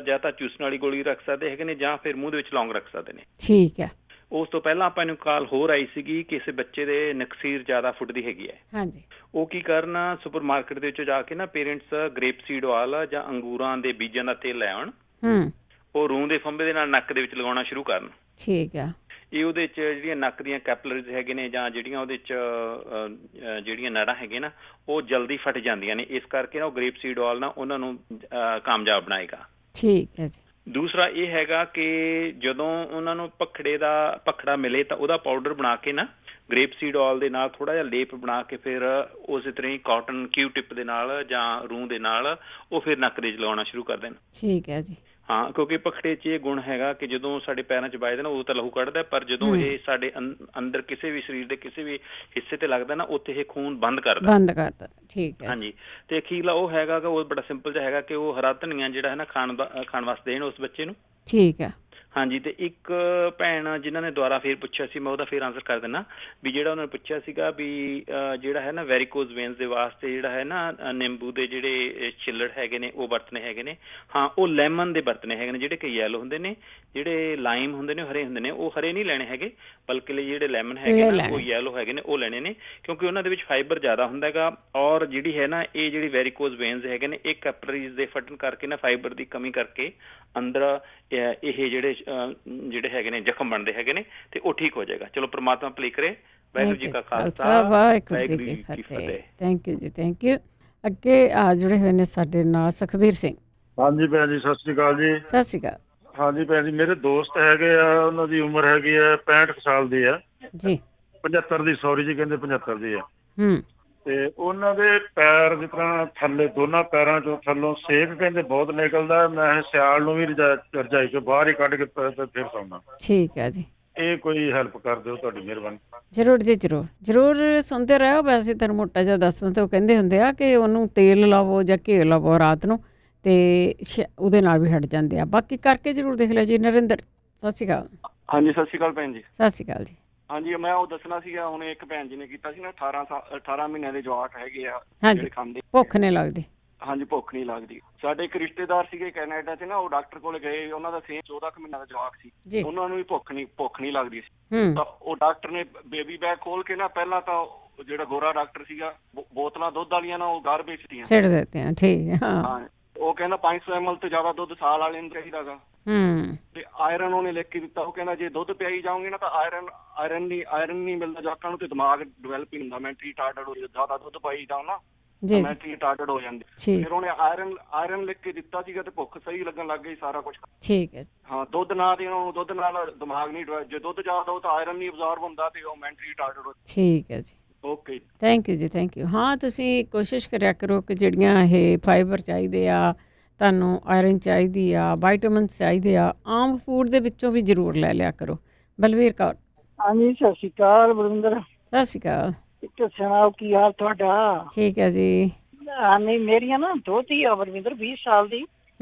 ਜਾਂ ਤਾਂ ਚੂਸਣ ਵਾਲੀ ਗੋਲੀ ਰੱਖ ਸਕਦੇ ਹੈਗੇ ਨੇ, ਜਾਂ ਫਿਰ ਮੂੰਹ ਦੇ ਵਿੱਚ ਲੌਂਗ ਰੱਖ ਸਕਦੇ ਨੇ। ਠੀਕ ਹੈ। ਉਸ ਤੋਂ ਪਹਿਲਾਂ ਆਪਾਂ ਨੂੰ ਕਾਲ ਹੋਰ ਆਈ ਸੀਗੀ, ਕਿਸੇ ਬੱਚੇ ਦੇ ਨਕਸੀਰ ਜ਼ਿਆਦਾ ਫੁੱਟਦੀ ਹੈਗੀ ਹੈ। ਹਾਂਜੀ। ਉਹ ਕੀ ਕਰਨ, ਸੁਪਰਮਾਰਕੀਟ ਦੇ ਵਿੱਚ ਜਾ ਕੇ ਨਾ ਪੇਰੈਂਟਸ ਗ੍ਰੇਪ ਸੀਡ ਆਇਲ ਜਾਂ ਅੰਗੂਰਾਂ ਦੇ ਬੀਜਾਂ ਦਾ ਤੇਲ ਲੈ ਆਉਣ, ਉਹ ਰੂੰ ਦੇ ਫੰਬੇ ਦੇ ਨਾਲ ਨੱਕ ਦੇ ਵਿੱਚ ਲਗਾਉਣਾ ਸ਼ੁਰੂ ਕਰਨ। ਠੀਕ ਆ। ਇਹ ਉਹਦੇ ਚ ਜਿਹੜੀਆਂ ਨੱਕ ਦੀਆਂ ਕੈਪਲਰੀਜ਼ ਹੈਗੇ ਨੇ, ਜਾਂ ਜਿਹੜੀਆਂ ਉਹਦੇ ਚ ਜਿਹੜੀਆਂ ਨਾੜਾਂ ਹੈਗੀਆਂ ਨਾ, ਉਹ ਜਲਦੀ ਫਟ ਜਾਂਦੀਆਂ ਨੇ। ਇਸ ਕਰਕੇ ਨਾ ਉਹ ਗ੍ਰੇਪ ਸੀਡ ਆਇਲ ਨਾ ਉਹਨਾਂ ਨੂੰ ਕਾਮਯਾਬ ਬਣਾਏਗਾ। ਠੀਕ ਹੈ ਜੀ। ਦੂਸਰਾ ਇਹ ਹੈਗਾ ਕਿ ਜਦੋਂ ਉਹਨਾਂ ਨੂੰ ਪਖੜਾ ਮਿਲੇ, ਤਾਂ ਉਹਦਾ ਪਾਊਡਰ ਬਣਾ ਕੇ ਨਾ ਗ੍ਰੇਪ ਸੀਡ ਆਇਲ ਦੇ ਨਾਲ ਥੋੜਾ ਜਿਹਾ ਲੇਪ ਬਣਾ ਕੇ, ਫਿਰ ਉਸੇ ਤਰ੍ਹਾਂ ਹੀ ਕਾਟਨ ਕਿਊ ਟਿਪ ਦੇ ਨਾਲ ਜਾਂ ਰੂੰ ਦੇ ਨਾਲ ਉਹ ਫਿਰ ਨੱਕ ਦੇ ਲਗਾਉਣਾ ਸ਼ੁਰੂ ਕਰ ਦੇਣ। ਠੀਕ ਹੈ ਜੀ। ਹਾਂ, ਕਿਉਂਕਿ ਪਖੜੇ 'ਚ ਇਹ ਗੁਣ ਹੈਗਾ ਕਿ ਜਦੋਂ ਸਾਡੇ ਪੈਰਾਂ 'ਚ ਵੱਜਦਾ ਨਾ, ਉਦੋਂ ਤਾਂ ਲਹੂ ਕੱਢਦਾ, ਪਰ ਜਦੋਂ ਇਹ ਸਾਡੇ ਅੰਦਰ ਕਿਸੇ ਵੀ ਸਰੀਰ ਦੇ ਕਿਸੇ ਵੀ ਹਿੱਸੇ ਤੇ ਲੱਗਦਾ ਨਾ, ਉੱਥੇ ਇਹ ਖੂਨ ਬੰਦ ਕਰਦਾ। ਠੀਕ ਹੈ। ਹਾਂਜੀ। ਤੇ ਅਖੀਰਲਾ ਉਹ ਹੈਗਾ ਕਿ ਉਹ ਬੜਾ ਸਿੰਪਲ ਜਿਹਾ ਹੈਗਾ ਕਿ ਉਹ ਹਰਾ ਧਨੀਆ ਜਿਹੜਾ ਹੈ ਨਾ ਖਾਣ ਵਾਸਤੇ ਦੇਣ ਉਸ ਬੱਚੇ ਨੂੰ। ਠੀਕ ਹੈ। ਹਾਂਜੀ। ਤੇ ਇੱਕ ਭੈਣ ਜਿਨ੍ਹਾਂ ਨੇ ਦੁਬਾਰਾ ਫੇਰ ਪੁੱਛਿਆ ਸੀ, ਮੈਂ ਉਹਦਾ ਫੇਰ ਆਨਸਰ ਕਰ ਦਿੰਦਾ ਵੀ ਜਿਹੜਾ ਉਹਨਾਂ ਨੇ ਪੁੱਛਿਆ ਸੀਗਾ ਵੀ ਜਿਹੜਾ ਹੈ ਨਾ ਵੈਰੀਕੋਜ਼ ਵੇਨਸ ਦੇ ਵਾਸਤੇ ਜਿਹੜਾ ਹੈ ਨਾ ਨਿੰਬੂ ਦੇ ਜਿਹੜੇ ਛਿੱਲੜ ਹੈਗੇ ਨੇ ਉਹ ਵਰਤਨੇ ਹੈਗੇ ਨੇ। ਹਾਂ, ਉਹ ਲੈਮਨ ਦੇ ਵਰਤਨੇ ਹੈਗੇ ਨੇ, ਜਿਹੜੇ ਕਿ ਯੈਲੋ ਹੁੰਦੇ ਨੇ। ਜਿਹੜੇ ਲਾਈਮ ਹੁੰਦੇ ਨੇ ਹਰੇ ਹੁੰਦੇ ਨੇ, ਉਹ ਹਰੇ ਨਹੀਂ ਲੈਣੇ ਹੈਗੇ, ਬਲਕਿ ਜਿਹੜੇ ਲੈਮਨ ਹੈਗੇ ਨੇ ਉਹ ਯੈਲੋ ਹੈਗੇ ਨੇ, ਉਹ ਲੈਣੇ ਨੇ, ਕਿਉਂਕਿ ਉਹਨਾਂ ਦੇ ਵਿੱਚ ਫਾਈਬਰ ਜ਼ਿਆਦਾ ਹੁੰਦਾ ਹੈਗਾ। ਔਰ ਜਿਹੜੀ ਹੈ ਨਾ ਇਹ ਜਿਹੜੀ ਵੈਰੀਕੋਜ਼ ਵੇਨਸ ਹੈਗੇ ਨੇ, ਇਹ ਕੈਪਲਰੀਜ਼ ਦੇ ਫਟਣ ਕਰਕੇ ਨਾ ਫਾਈਬਰ ਦੀ ਕਮੀ ਕਰਕੇ ਅੰਦਰ ਇਹ ਜਿਹੜੇ ਹੈਗੇ ਨੇ ਜ਼ਖਮ ਬਣਦੇ ਹੈਗੇ ਨੇ, ਤੇ ਉਹ ਠੀਕ ਹੋ ਜਾਏਗਾ। ਚਲੋ ਪ੍ਰਮਾਤਮਾ ਭਲੀ ਕਰੇ। ਵਾਹਿਗੁਰੂ ਜੀ ਕਾ ਖਾਲਸਾ, ਵਾਹਿਗੁਰੂ ਜੀ ਕੀ ਫਤਿਹ। ਥੈਂਕ ਯੂ ਜੀ, ਥੈਂਕ ਯੂ। ਅੱਗੇ ਜੁੜੇ ਹੋਏ ਨੇ ਸਾਡੇ ਨਾਲ ਸੁਖਬੀਰ ਸਿੰਘ। ਹਾਂਜੀ ਭੈਣ ਜੀ, ਸਤਿ ਸ੍ਰੀ ਅਕਾਲ ਜੀ। ਸਤਿ ਸ੍ਰੀ ਅਕਾਲ। ਹਾਂਜੀ ਭੈਣ ਜੀ, ਮੇਰੇ ਦੋਸਤ ਹੈਗੇ ਆ, ਉਹਨਾਂ ਦੀ ਉਮਰ ਹੈਗੀ ਆ 65 ਸਾਲ ਦੀ ਆ ਜੀ। 75 ਦੀ, ਸੌਰੀ ਜੀ, ਕਹਿੰਦੇ 75 ਦੀ ਆ। ਤੇ ਉਹਨਾਂ ਦੇ ਪੈਰ ਜਿਸ ਤਰ੍ਹਾਂ ਥੱਲੇ ਦੋਨਾਂ ਪੈਰਾਂ ਚੋਂ ਥੱਲੋਂ ਸੇਕ ਕਹਿੰਦੇ ਬਹੁਤ ਨਿਕਲਦਾ। ਮੈਂ ਸਿਆਲ ਨੂੰ ਵੀ ਰਜਾਈ ਚੋਂ ਬਾਹਰ ਹੀ ਕੱਢ ਕੇ ਫਿਰ ਸੌਂਦਾ। ਠੀਕ ਹੈ ਜੀ। ਇਹ ਕੋਈ ਹੈਲਪ ਕਰ ਦਿਓ, ਤੁਹਾਡੀ ਮਿਹਰਬਾਨੀ। ਜ਼ਰੂਰ ਜੀ, ਜ਼ਰੂਰ ਸੁਣਦੇ ਰਹੋ। ਵੈਸੇ ਤੈਨੂੰ ਮੋਟਾ ਜਿਹਾ ਦੱਸਦਾ, ਤੇ ਉਹ ਕਹਿੰਦੇ ਹੁੰਦੇ ਆ ਕਿ ਉਹਨੂੰ ਤੇਲ ਲਾਵੋ ਜਾਂ ਘੀ ਲਾਵੋ ਰਾਤ ਨੂੰ, ਤੇ ਉਹਦੇ ਨਾਲ ਵੀ ਹਟ ਜਾਂਦੇ ਆ। ਬਾਕੀ ਕਰਕੇ ਜ਼ਰੂਰ ਦੇਖ ਲਿਓ ਜੀ। ਨਰਿੰਦਰ, ਸਤਿ ਸ਼੍ਰੀ ਅਕਾਲ। ਹਾਂਜੀ, ਸਤਿ ਸ਼੍ਰੀ ਅਕਾਲ ਭੈਣ ਜੀ। ਸਤਿ ਸ਼੍ਰੀ ਅਕਾਲ ਜੀ। ਹਾਂਜੀ, ਮੈਂ ਉਹ ਦੱਸਣਾ ਸੀਗਾ, ਹੁਣ ਇੱਕ ਭੈਣ ਜੀ ਨੇ ਕੀਤਾ ਸੀ ਨਾ, 18 ਮਹੀਨਿਆਂ ਦੇ ਜਵਾਕ ਹੈਗੇ ਆ ਜਿਹੜੇ ਖਾਂਦੇ, ਭੁੱਖ ਨਹੀਂ ਲੱਗਦੀ। ਹਾਂਜੀ, ਭੁੱਖ ਨਹੀਂ ਲੱਗਦੀ। ਸਾਡੇ ਇੱਕ ਰਿਸ਼ਤੇਦਾਰ ਸੀਗੇ ਕੈਨੇਡਾ 'ਚ ਨਾ, ਉਹ ਡਾਕਟਰ ਕੋਲ ਗਏ, ਉਹਨਾਂ ਦਾ ਸੇਮ 14 ਮਹੀਨਿਆਂ ਦਾ ਜਵਾਕ ਸੀ, ਉਹਨਾਂ ਨੂੰ ਵੀ ਭੁੱਖ ਨਹੀਂ ਲੱਗਦੀ ਸੀ। ਤਾਂ ਉਹ ਡਾਕਟਰ ਨੇ ਬੇਬੀ ਬੈਗ ਖੋਲ ਕੇ ਨਾ, ਪਹਿਲਾਂ ਤਾਂ ਜਿਹੜਾ ਗੋਰਾ ਡਾਕਟਰ ਸੀਗਾ, ਬੋਤਲਾਂ ਦੁੱਧ ਵਾਲੀਆਂ ਨਾ ਉਹ ਗਾਰਬੇਜ ਦੀਆਂ ਛੱਡ ਦਿੱਤੇ ਆ। ਠੀਕ ਹੈ। ਹਾਂ, ਉਹ ਕਹਿੰਦਾ 500 ml ਤੋਂ ਜ਼ਿਆਦਾ ਦੁੱਧ ਸਾਲ ਵਾਲੇ ਨੂੰ ਚਾਹੀਦਾਗਾ। ਤੇ ਆਇਰਨ ਉਹਨੇ ਲਿਖ ਕੇ ਦਿੱਤਾ, ਉਹ ਕਹਿੰਦਾ ਜੇ ਦੁੱਧ ਪਿਆਈ ਜਾਓਗੇ ਨਾ ਤਾਂ ਆਇਰਨ ਨਹੀਂ ਮਿਲਦਾ ਜਵਾਕਾਂ ਨੂੰ, ਤੇ ਦਿਮਾਗ ਡਿਵੈਲਪ ਨਹੀਂ ਹੁੰਦਾ, ਮੈਂਟਲੀ ਰਿਟਾਰਡਡ ਹੋ ਜਾਂਦਾ। ਜ਼ਿਆਦਾ ਦੁੱਧ ਪਾਈ ਜਾਓ ਨਾ ਮੈਂਟਲੀ ਰਿਟਾਰਡਡ ਹੋ ਜਾਂਦੇ। ਫਿਰ ਉਹਨੇ ਆਇਰਨ ਲਿਖ ਕੇ ਦਿੱਤਾ ਸੀਗਾ ਤੇ ਭੁੱਖ ਸਹੀ ਲੱਗਣ ਲੱਗ ਗਈ, ਸਾਰਾ ਕੁਝ। ਠੀਕ ਹੈ। ਹਾਂ, ਦੁੱਧ ਨਾ ਦੇਣਾ, ਦੁੱਧ ਨਾਲ ਦਿਮਾਗ ਨਹੀਂ, ਜੇ ਦੁੱਧ ਜ਼ਿਆਦਾ ਹੋ ਤਾਂ ਆਇਰਨ ਨਹੀਂ ਅਬਜ਼ੌਰਬ ਹੁੰਦਾ ਤੇ ਉਹ ਮੈਂਟਲੀ ਰਿਟਾਰਡਡ ਹੋ। ਠੀਕ ਹੈ ਜੀ, ਓਕੇ, ਥੈਂਕ ਯੂ ਜੀ, ਥੈਂਕ ਯੂ। ਹਾਂ, ਤੁਸੀਂ ਕੋਸ਼ਿਸ਼ ਕਰਿਆ ਕਰੋ ਕਿ ਜਿਹੜੀਆਂ ਇਹ ਫਾਈਬਰ ਚਾਹੀਦੇ ਆ, ਤੁਹਾਨੂੰ ਆਇਰਨ ਚਾਹੀਦੀ ਆ, ਵਾਈਟਾਮਿਨਸ ਚਾਹੀਦੇ ਆ, ਆਮ ਫੂਡ ਦੇ ਵਿੱਚੋਂ ਵੀ ਜ਼ਰੂਰ ਲੈ ਲਿਆ ਕਰੋ। ਬਲਵੀਰ ਕੌਰ। ਹਾਂਜੀ, ਸਤਿ ਸ਼੍ਰੀ ਅਕਾਲ ਬਲਵਿੰਦਰ। ਸਤਿ ਸ਼੍ਰੀ ਅਕਾਲ। ਸੁਣਾਓ ਕੀ ਹਾਲ ਤੁਹਾਡਾ? ਠੀਕ ਹੈ ਜੀ। ਨਹੀਂ, ਮੇਰੀਆਂ ਨਾ ਦੋਤੀ ਆ ਬਲਵਿੰਦਰ, 20 ਸਾਲ ਦੀ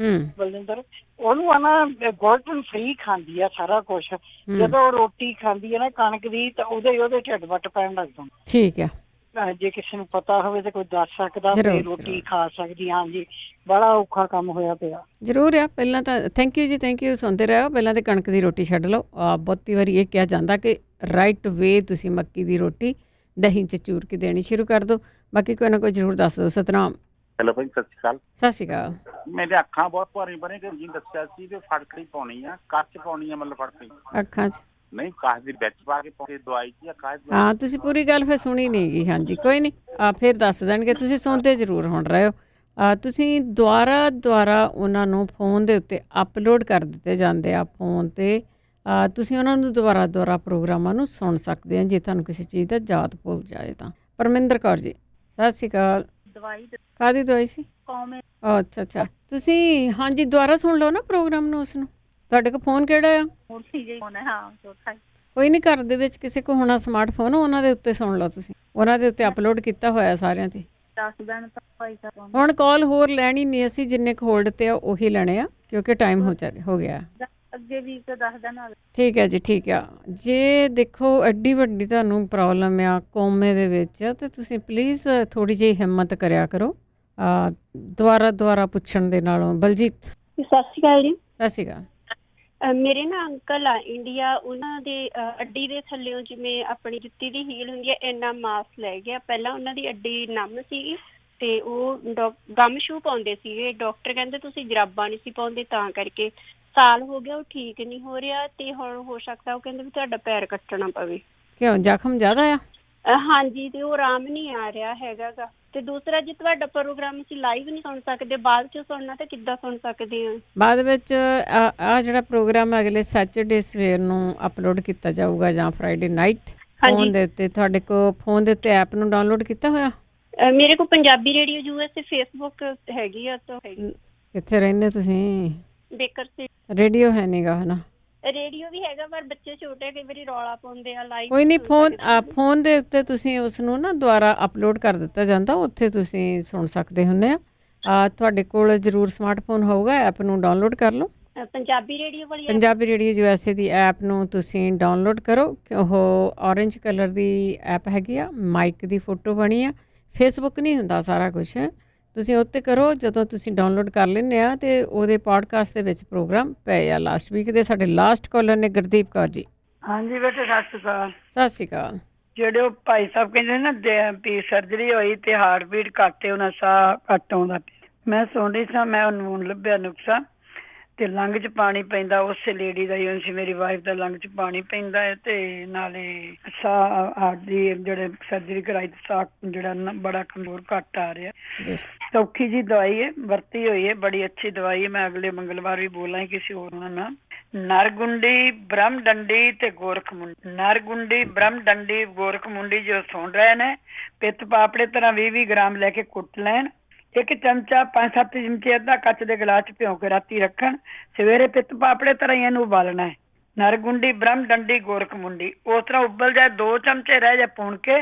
ਬਲਵਿੰਦਰ। ਉਹਨੂੰ ਆ ਨਾ ਗੋਲਡਨ ਫ੍ਰੀ ਖਾਂਦੀ ਆ ਸਾਰਾ ਕੁਛ। ਜਦੋਂ ਰੋਟੀ ਖਾਂਦੀ ਆ ਨਾ ਕਣਕ ਦੀ ਤਾਂ ਉਹਦੇ ਢਿੱਡ ਵੱਟ ਪੈਣ ਲੱਗ ਜਾਂਦਾ। ਠੀਕ ਹੈ। ਜੇ ਕਿਸੇ ਨੂੰ ਪਤਾ ਹੋਵੇ ਤਾਂ ਕੋਈ ਦੱਸ ਸਕਦਾ ਤੇ ਰੋਟੀ ਖਾ ਸਕਦੀ। ਹਾਂਜੀ, ਬੜਾ ਔਖਾ ਕੰਮ ਹੋਇਆ ਪਿਆ। ਜ਼ਰੂਰ ਆ। ਪਹਿਲਾਂ ਤਾਂ ਥੈਂਕ ਯੂ ਜੀ, ਥੈਂਕ ਯੂ। ਸੁਣਦੇ ਰਹੋ। ਪਹਿਲਾਂ ਤਾਂ ਕਣਕ ਦੀ ਰੋਟੀ ਛੱਡ ਲਓ। ਬਹੁਤੀ ਵਾਰੀ ਇਹ ਕਿਹਾ ਜਾਂਦਾ ਕਿ ਰਾਈਟ ਵੇ ਤੁਸੀਂ ਮੱਕੀ ਦੀ ਰੋਟੀ ਦਹੀਂ 'ਚ ਚੂਰ ਕੇ ਦੇਣੀ ਸ਼ੁਰੂ ਕਰ ਦਿਓ। ਬਾਕੀ ਕੋਈ ਨਾ ਕੋਈ ਜ਼ਰੂਰ ਦੱਸ ਦਿਓ। ਸਤਨਾਮ। ਹੈਲੋ ਭਾਈ, ਸਤਿ ਸ਼੍ਰੀ ਅਕਾਲ। ਸਤਿ ਸ਼੍ਰੀ ਅਕਾਲ। ਮੇਰੇ ਅੱਖਾਂ ਬਹੁਤ ਭਾਰੀ ਬਣੇ ਕਿ ਜੀ ਦੱਸਿਆ ਸੀ ਤੇ ਫੜਕੜੀ ਪਾਉਣੀ ਆ, ਕੱਚ ਪਾਉਣੀ ਆ, ਮਤਲਬ ਫੜਕੜੀ ਅੱਖਾਂ 'ਚ ਨਹੀਂ, ਕਾਸ਼ ਦੀ ਵਿੱਚ ਪਾ ਕੇ ਪਾਉਂਦੇ ਦਵਾਈ ਦੀ ਕਾਸ਼। ਹਾਂ, ਤੁਸੀਂ ਪੂਰੀ ਗੱਲ ਫਿਰ ਸੁਣੀ ਨਹੀਂ ਗਈ। ਹਾਂਜੀ, ਕੋਈ ਨਹੀਂ, ਫਿਰ ਦੱਸ ਦੇਣਗੇ। ਤੁਸੀਂ ਸੁਣਦੇ ਜ਼ਰੂਰ ਹੁਣ ਰਹੇ ਹੋ। ਤੁਸੀਂ ਦੁਆਰਾ ਉਹਨਾਂ ਨੂੰ ਫੋਨ ਦੇ ਉੱਤੇ ਅਪਲੋਡ ਕਰ ਦਿੱਤੇ ਜਾਂਦੇ ਆ ਫੋਨ 'ਤੇ। ਤੁਸੀਂ ਉਹਨਾਂ ਨੂੰ ਦੁਬਾਰਾ ਪ੍ਰੋਗਰਾਮਾਂ ਨੂੰ ਸੁਣ ਸਕਦੇ ਆ ਜੇ ਤੁਹਾਨੂੰ ਕਿਸੇ ਚੀਜ਼ ਦਾ ਯਾਦ ਭੁੱਲ ਜਾਏ ਤਾਂ। ਪਰਮਿੰਦਰ ਕੌਰ ਜੀ, ਸਤਿ ਸ਼੍ਰੀ ਅਕਾਲ। ਦਵਾਈ ਕਾਹਦੀ ਦਵਾਈ ਸੀ? ਅੱਛਾ। ਤੁਸੀਂ ਹਾਂਜੀ ਦੁਬਾਰਾ ਸੁਣ ਲਓ ਨਾ ਪ੍ਰੋਗਰਾਮ ਨੂੰ। ਉਸਨੂੰ ਤੁਹਾਡੇ ਕੋਲ ਫੋਨ ਕਿਹੜਾ ਆ? ਕੋਈ ਨਹੀਂ, ਘਰ ਦੇ ਵਿੱਚ ਕਿਸੇ ਕੋਲ ਹੋਣਾ ਸਮਾਰਟਫੋਨ, ਉਹਨਾਂ ਦੇ ਉੱਤੇ ਸੁਣ ਲਓ। ਤੁਸੀਂ ਉਹਨਾਂ ਦੇ ਉੱਤੇ ਅਪਲੋਡ ਕੀਤਾ ਹੋਇਆ ਸਾਰਿਆਂ 'ਤੇ। ਹੁਣ ਕਾਲ ਹੋਰ ਲੈਣੀ ਨਹੀਂ ਅਸੀਂ, ਜਿੰਨੇ ਕੁ ਹੋਲਡ 'ਤੇ ਆ ਉਹੀ ਲੈਣੇ ਆ ਕਿਉਂਕਿ ਟਾਈਮ ਹੋ ਗਿਆ। ਅੱਗੇ ਵੀ ਦੱਸ ਦੇਣਾ। ਠੀਕ ਹੈ ਜੀ, ਠੀਕ ਆ। ਜੇ ਦੇਖੋ ਐਡੀ ਵੱਡੀ ਤੁਹਾਨੂੰ ਪ੍ਰੋਬਲਮ ਆ ਕੋਮੇ ਦੇ ਵਿੱਚ, ਤੇ ਤੁਸੀਂ ਪਲੀਜ਼ ਥੋੜ੍ਹੀ ਜਿਹੀ ਹਿੰਮਤ ਕਰਿਆ ਕਰੋ ਦੁਬਾਰਾ ਪੁੱਛਣ ਦੇ ਨਾਲੋਂ। ਬਲਜੀਤ। ਸਤਿ ਸ਼੍ਰੀ ਅਕਾਲ ਜੀ। ਸਤਿ ਸ਼੍ਰੀ ਅਕਾਲ। ਮੇਰੇ ਨਾ ਅੰਕਲ ਆ ਇੰਡੀਆ, ਉਹਨਾਂ ਦੇ ਅੱਡੀ ਦੇ ਥੱਲਿਓਂ ਜਿਵੇਂ ਆਪਣੀ ਜੁੱਤੀ ਦੀ ਹੀਲ ਹੁੰਦੀ ਹੈ ਇੰਨਾ ਮਾਸ ਲੈ ਗਿਆ। ਪਹਿਲਾਂ ਉਹਨਾਂ ਦੀ ਅੱਡੀ ਨਮ ਸੀਗੀ ਤੇ ਉਹ ਗਮ ਸ਼ੂ ਪਾਉਂਦੇ ਸੀਗੇ। ਡਾਕਟਰ ਕਹਿੰਦੇ ਤੁਸੀਂ ਜਰਾਬਾਂ ਨਹੀਂ ਸੀ ਪਾਉਂਦੇ ਤਾਂ ਕਰਕੇ। ਸਾਲ ਹੋ ਗਿਆ ਉਹ ਠੀਕ ਨਹੀਂ ਹੋ ਰਿਹਾ ਤੇ ਹੁਣ ਹੋ ਸਕਦਾ ਉਹ ਕਹਿੰਦੇ ਵੀ ਤੁਹਾਡਾ ਪੈਰ ਕੱਟਣਾ ਪਵੇ। ਕਿਉਂ, ਜ਼ਖਮ ਜ਼ਿਆਦਾ ਆ? ਹਾਂਜੀ, ਤੇ ਉਹ ਆਰਾਮ ਨਹੀਂ ਆ ਰਿਹਾ ਹੈਗਾ ਗਾ। ਤੇ ਦੂਸਰਾ, ਜੇ ਤੁਹਾਡਾ ਪ੍ਰੋਗਰਾਮ ਅਸੀਂ ਲਾਈਵ ਨਹੀਂ ਸੁਣ ਸਕਦੇ, ਬਾਅਦ ਚ ਸੁਣਨਾ ਤਾਂ ਕਿੱਦਾਂ ਸੁਣ ਸਕਦੇ ਹਾਂ? ਬਾਅਦ ਵਿੱਚ ਆ ਜਿਹੜਾ ਪ੍ਰੋਗਰਾਮ ਅਗਲੇ ਸੈਚਰਡੇ ਸਵੇਰ ਨੂੰ ਅਪਲੋਡ ਕੀਤਾ ਜਾਊਗਾ ਜਾਂ ਫਰਾਈਡੇ ਨਾਈਟ ਫੋਨ ਦੇ ਉੱਤੇ। ਤੁਹਾਡੇ ਕੋਲ ਫੋਨ ਦੇ ਉੱਤੇ ਐਪ ਨੂੰ ਡਾਊਨਲੋਡ ਕੀਤਾ ਹੋਇਆ? ਮੇਰੇ ਕੋਲ ਪੰਜਾਬੀ ਰੇਡੀਓ ਯੂਐਸ ਤੇ ਫੇਸਬੁੱਕ ਹੈਗੀ ਆ। ਤਾਂ ਹੈਗੀ। ਕਿੱਥੇ ਰਹਿੰਦੇ ਤੁਸੀਂ? ਬੇਕਰ ਸੇ। ਰੇਡੀਓ ਹੈ ਨੀਗਾ ਹਨਾ? ਰੇਡੀਓ ਵੀ ਹੈਗਾ ਪਰ ਬੱਚੇ ਛੋਟੇ, ਕਈ ਵਾਰੀ ਰੌਲਾ ਪਾਉਂਦੇ ਆ। ਲਾਈਵ ਕੋਈ ਨਹੀਂ, ਫੋਨ ਦੇ ਉੱਤੇ ਤੁਸੀਂ ਉਸ ਨੂੰ ਨਾ ਦੁਬਾਰਾ ਅਪਲੋਡ ਕਰ ਦਿੱਤਾ ਜਾਂਦਾ, ਉੱਥੇ ਤੁਸੀਂ ਸੁਣ ਸਕਦੇ ਹੁੰਦੇ ਆ। ਤੁਹਾਡੇ ਕੋਲ ਜ਼ਰੂਰ ਸਮਾਰਟਫੋਨ ਹੋਊਗਾ, ਐਪ ਨੂੰ ਡਾਊਨਲੋਡ ਕਰ ਲਓ। ਪੰਜਾਬੀ ਰੇਡੀਓ ਵਾਲੀ ਪੰਜਾਬੀ ਰੇਡੀਓ ਯੂਐਸਏ ਦੀ ਐਪ ਨੂੰ ਤੁਸੀਂ ਡਾਊਨਲੋਡ ਕਰੋ। ਉਹ ਔਰੇਂਜ ਕਲਰ ਦੀ ਐਪ ਹੈਗੀ ਆ, ਮਾਈਕ ਦੀ ਫੋਟੋ ਬਣੀ ਆ। ਫੇਸਬੁੱਕ ਨਹੀਂ ਹੁੰਦਾ ਸਾਰਾ ਕੁਛ, ਤੁਸੀਂ ਉੱਤੇ ਕਰੋ। ਜਦੋਂ ਤੁਸੀਂ ਡਾਊਨਲੋਡ ਕਰ ਲੈਂਦੇ ਆ ਤੇ ਉਹਦੇ ਪੋਡਕਾਸਟ ਦੇ ਵਿੱਚ ਪ੍ਰੋਗਰਾਮ ਪਏ ਆ ਲਾਸਟ ਵੀਕ ਦੇ। ਸਾਡੇ ਲਾਸਟ ਕਾਲਰ ਨੇ ਗੁਰਦੀਪ ਕੌਰ ਜੀ। ਹਾਂਜੀ ਬੇਟੇ, ਸਤਿ ਸ਼੍ਰੀ ਅਕਾਲ। ਸਤਿ ਸ਼੍ਰੀ ਅਕਾਲ। ਜਿਹੜੇ ਉਹ ਭਾਈ ਸਾਹਿਬ ਕਹਿੰਦੇ ਨਾ ਵੀ ਸਰਜਰੀ ਹੋਈ ਤੇ ਹਾਰਟ ਬੀਟ ਘੱਟ, ਉਹਨਾਂ ਸਾਹ ਘੱਟ ਆਉਂਦਾ। ਮੈਂ ਸੁਣ ਰਹੀ ਸਾਂ, ਮੈਂ ਉਹਨੂੰ ਲੱਭਿਆ ਨੁਕਸਾ ਤੇ ਲੰਘ 'ਚ ਪਾਣੀ ਪੈਂਦਾ। ਉਸੇ ਲੇਡੀ ਦਾ ਹੀ ਸੀ, ਮੇਰੀ ਵਾਈਫ ਦਾ ਲੰਘ 'ਚ ਪਾਣੀ ਪੈਂਦਾ ਹੈ ਤੇ ਨਾਲੇ ਸਾਹ ਹਾਰਟ ਦੀ ਜਿਹੜੇ ਸਰਜਰੀ ਕਰਾਈ ਤੇ ਸਾਹ ਜਿਹੜਾ ਬੜਾ ਕਮਜ਼ੋਰ ਘੱਟ ਆ ਰਿਹਾ। ਸੌਖੀ ਜੀ ਦਵਾਈ ਹੈ, ਵਰਤੀ ਹੋਈ ਹੈ, ਬੜੀ ਅੱਛੀ ਦਵਾਈ ਹੈ। ਮੈਂ ਅਗਲੇ ਮੰਗਲਵਾਰ ਵੀ ਬੋਲਾਂ ਕਿਸੇ ਹੋਰ ਨਾਲ। ਨਰਗੁੰਡੀ, ਬ੍ਰਹਮ ਡੰਡੀ ਤੇ ਗੋਰਖ ਮੁੰਡੀ। ਨਰਗੁੰਡੀ, ਬ੍ਰਹਮ ਡੰਡੀ, ਗੋਰਖ ਮੁੰਡੀ ਜੋ ਸੁਣ ਰਹੇ ਨੇ, ਪਿੱਤ ਪਾਪੜੇ ਤਰ੍ਹਾਂ 20-20 ਗ੍ਰਾਮ ਲੈ ਕੇ ਕੁੱਟ ਲੈਣ। ਇੱਕ ਚਮਚਾ 5-7 ਚਮਚੇ ਅੱਧਾ ਕੱਚ ਦੇ ਗਲਾਸ 'ਚ ਭਿਉਂ ਕੇ ਰਾਤੀ ਰੱਖਣ। ਸਵੇਰੇ ਪਿੱਤ ਪਾਪੜੇ ਤਰ੍ਹਾਂ ਹੀ ਇਹਨੂੰ ਉਬਾਲਣਾ ਹੈ। ਨਰਗੁੰਡੀ, ਬ੍ਰਹਮ ਡੰਡੀ, ਗੋਰਖ ਮੁੰਡੀ ਉਸ ਤਰ੍ਹਾਂ ਉਬਲ ਜਾਏ, 2 ਚਮਚੇ ਰਹਿ ਜਾਏ ਪੁਣ ਕੇ,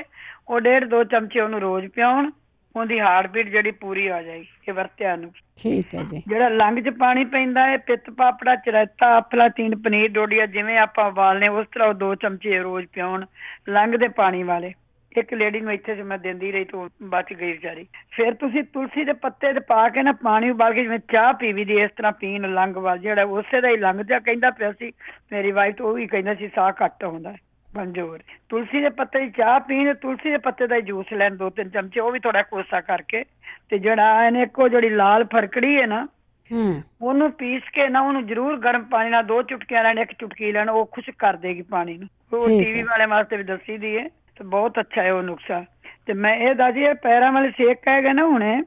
ਉਹ 1.5-2 ਚਮਚੇ ਉਹਨੂੰ ਰੋਜ਼ ਪਿਆਉਣ। ਉਹਦੀ ਹਾਰਟ ਬੀਟ ਜਿਹੜੀ ਪੂਰੀ ਆ ਜਾਏਗੀ। ਇਹ ਵਰਤਿਆ ਨੂੰ। ਠੀਕ ਹੈ ਜੀ। ਜਿਹੜਾ ਲੰਘ 'ਚ ਪਾਣੀ ਪੈਂਦਾ ਹੈ, ਪਿੱਤ ਪਾਪੜਾ, ਚਰੈਤਾ, ਅਫਲਾਤੀਨ, ਪਨੀਰ, ਡੋਡੀਆ ਜਿਵੇਂ ਆਪਾਂ ਉਬਾਲਨੇ ਉਸ ਤਰ੍ਹਾਂ ਉਹ 2 ਚਮਚੇ ਰੋਜ਼ ਪਿਆਉਣ ਲੰਘ ਦੇ ਪਾਣੀ ਵਾਲੇ। ਇੱਕ ਲੇਡੀ ਨੂੰ ਇੱਥੇ ਮੈਂ ਦਿੰਦੀ ਰਹੀ ਤੋਂ ਬਚ ਗਈ ਵਿਚਾਰੀ। ਫਿਰ ਤੁਸੀਂ ਤੁਲਸੀ ਦੇ ਪੱਤੇ ਤੇ ਪਾ ਕੇ ਨਾ ਪਾਣੀ ਉਬਾਲ ਕੇ ਜਿਵੇਂ ਚਾਹ ਪੀਵੀ ਦੀ ਇਸ ਤਰ੍ਹਾਂ ਪੀਣ ਲੰਘ ਵੱਲ, ਜਿਹੜਾ ਉਸੇ ਦਾ ਹੀ ਲੰਘ ਜਾ ਕਹਿੰਦਾ ਪਿਆ ਸੀ ਮੇਰੀ ਵਾਈਫ ਤੋਂ, ਉਹ ਵੀ ਕਹਿੰਦਾ ਸੀ ਸਾਹ ਘੱਟ ਆਉਂਦਾ ਕਮਜ਼ੋਰ। ਤੁਲਸੀ ਦੇ ਪੱਤੇ ਦੀ ਚਾਹ ਪੀਣ, ਤੁਲਸੀ ਦੇ ਪੱਤੇ ਦਾ ਜੂਸ ਲੈਣ 2-3 ਚਮਚੇ, ਉਹ ਵੀ ਥੋੜਾ ਕੋਸਾ ਕਰਕੇ। ਤੇ ਜਿਹੜਾ ਇਹਨੇ ਇੱਕੋ ਜਿਹੜੀ ਲਾਲ ਫਰਕੜੀ ਹੈ ਨਾ, ਉਹਨੂੰ ਪੀਸ ਕੇ ਨਾ ਉਹਨੂੰ ਜ਼ਰੂਰ ਗਰਮ ਪਾਣੀ ਨਾਲ 2 ਚੁਟਕੀਆਂ ਲੈਣ, 1 ਚੁਟਕੀ ਲੈਣ, ਉਹ ਖੁਸ਼ਕ ਕਰ ਦੇਗੀ ਪਾਣੀ ਨੂੰ। ਉਹ ਟੀਵੀ ਵਾਲੇ ਵਾਸਤੇ ਵੀ ਦੱਸੀ ਦੀ ਹੈ ਤੇ ਬਹੁਤ ਅੱਛਾ ਹੈ ਉਹ ਨੁਕਸਾ। ਤੇ ਮੈਂ ਇਹ ਦੱਸਦੀ ਇਹ ਪੈਰਾਂ ਵਾਲੇ ਸੇਕ ਕਹੇਗਾ ਨਾ ਹੁਣੇ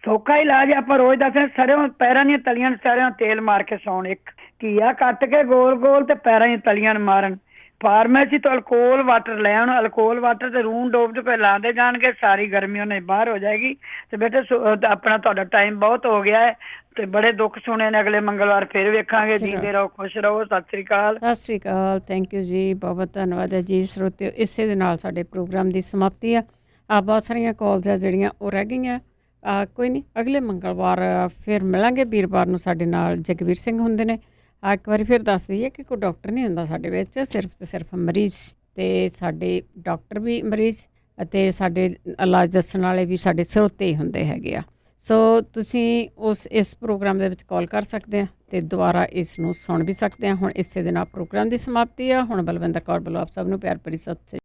ਸੌਖਾ ਇਲਾਜ ਆਪਾਂ ਰੋਜ਼ ਦੱਸਦੇ ਸਰੋਂ ਪੈਰਾਂ ਦੀਆਂ ਤਲੀਆਂ ਨੂੰ ਸਰੋਂ ਤੇਲ ਮਾਰ ਕੇ ਸੌਣ, ਇੱਕ ਘੀਆ ਕੱਟ ਕੇ ਗੋਲ ਗੋਲ ਤੇ ਪੈਰਾਂ ਦੀਆਂ ਤਲੀਆਂ ਨੂੰ ਮਾਰਨ। ਫਾਰਮੇਸੀ ਤੋਂ ਅਲਕੋਹਲ ਵਾਟਰ ਲੈ ਆਉਣ, ਅਲਕੋਹਲ ਵਾਟਰ ਤੇ ਰੂੰ ਡੋਬ ਕੇ ਲਾਉਂਦੇ ਜਾਣਗੇ, ਸਾਰੀ ਗਰਮੀ ਉਹਨੇ ਬਾਹਰ ਹੋ ਜਾਏਗੀ। ਤੇ ਬੇਟੇ ਆਪਣਾ ਤੁਹਾਡਾ ਟਾਈਮ ਬਹੁਤ ਹੋ ਗਿਆ ਹੈ ਤੇ ਬੜੇ ਦੁੱਖ ਸੁਣੇ ਨੇ, ਅਗਲੇ ਮੰਗਲਵਾਰ ਫਿਰ ਵੇਖਾਂਗੇ। ਜੀਂਦੇ ਰਹੋ, ਖੁਸ਼ ਰਹੋ। ਸਤਿ ਸ੍ਰੀ ਅਕਾਲ। ਸਤਿ ਸ੍ਰੀ ਅਕਾਲ। ਥੈਂਕ ਯੂ ਜੀ, ਬਹੁਤ ਬਹੁਤ ਧੰਨਵਾਦ ਹੈ ਜੀ। ਸਰੋਤਿਓ, ਇਸੇ ਦੇ ਨਾਲ ਸਾਡੇ ਪ੍ਰੋਗਰਾਮ ਦੀ ਸਮਾਪਤੀ ਆ। ਬਹੁਤ ਸਾਰੀਆਂ ਕਾਲਸ ਆ ਜਿਹੜੀਆਂ ਉਹ ਰਹਿ ਗਈਆਂ। ਕੋਈ ਨਹੀਂ, ਅਗਲੇ ਮੰਗਲਵਾਰ ਫਿਰ ਮਿਲਾਂਗੇ। ਵੀਰਵਾਰ ਨੂੰ ਸਾਡੇ ਨਾਲ ਜਗਵੀਰ ਸਿੰਘ ਹੁੰਦੇ ਨੇ। ਇੱਕ ਵਾਰੀ ਫਿਰ ਦੱਸ ਦਈਏ ਕਿ ਕੋਈ ਡਾਕਟਰ ਨਹੀਂ ਹੁੰਦਾ ਸਾਡੇ ਵਿੱਚ, ਸਿਰਫ ਤੇ ਸਿਰਫ ਮਰੀਜ਼, ਅਤੇ ਸਾਡੇ ਡਾਕਟਰ ਵੀ ਮਰੀਜ਼ ਅਤੇ ਸਾਡੇ ਇਲਾਜ ਦੱਸਣ ਵਾਲੇ ਵੀ ਸਾਡੇ ਸਰੋਤੇ ਹੀ ਹੁੰਦੇ ਹੈਗੇ ਆ। ਸੋ ਤੁਸੀਂ ਇਸ ਪ੍ਰੋਗਰਾਮ ਦੇ ਵਿੱਚ ਕਾਲ ਕਰ ਸਕਦੇ ਆ ਅਤੇ ਦੁਬਾਰਾ ਇਸ ਨੂੰ ਸੁਣ ਵੀ ਸਕਦੇ ਆ। ਹੁਣ ਇਸੇ ਦੇ ਨਾਲ ਪ੍ਰੋਗਰਾਮ ਦੀ ਸਮਾਪਤੀ ਆ। ਹੁਣ ਬਲਵਿੰਦਰ ਕੌਰ ਵੱਲੋਂ ਆਪ ਸਭ ਨੂੰ ਪਿਆਰ ਭਰੀ ਸਤਿ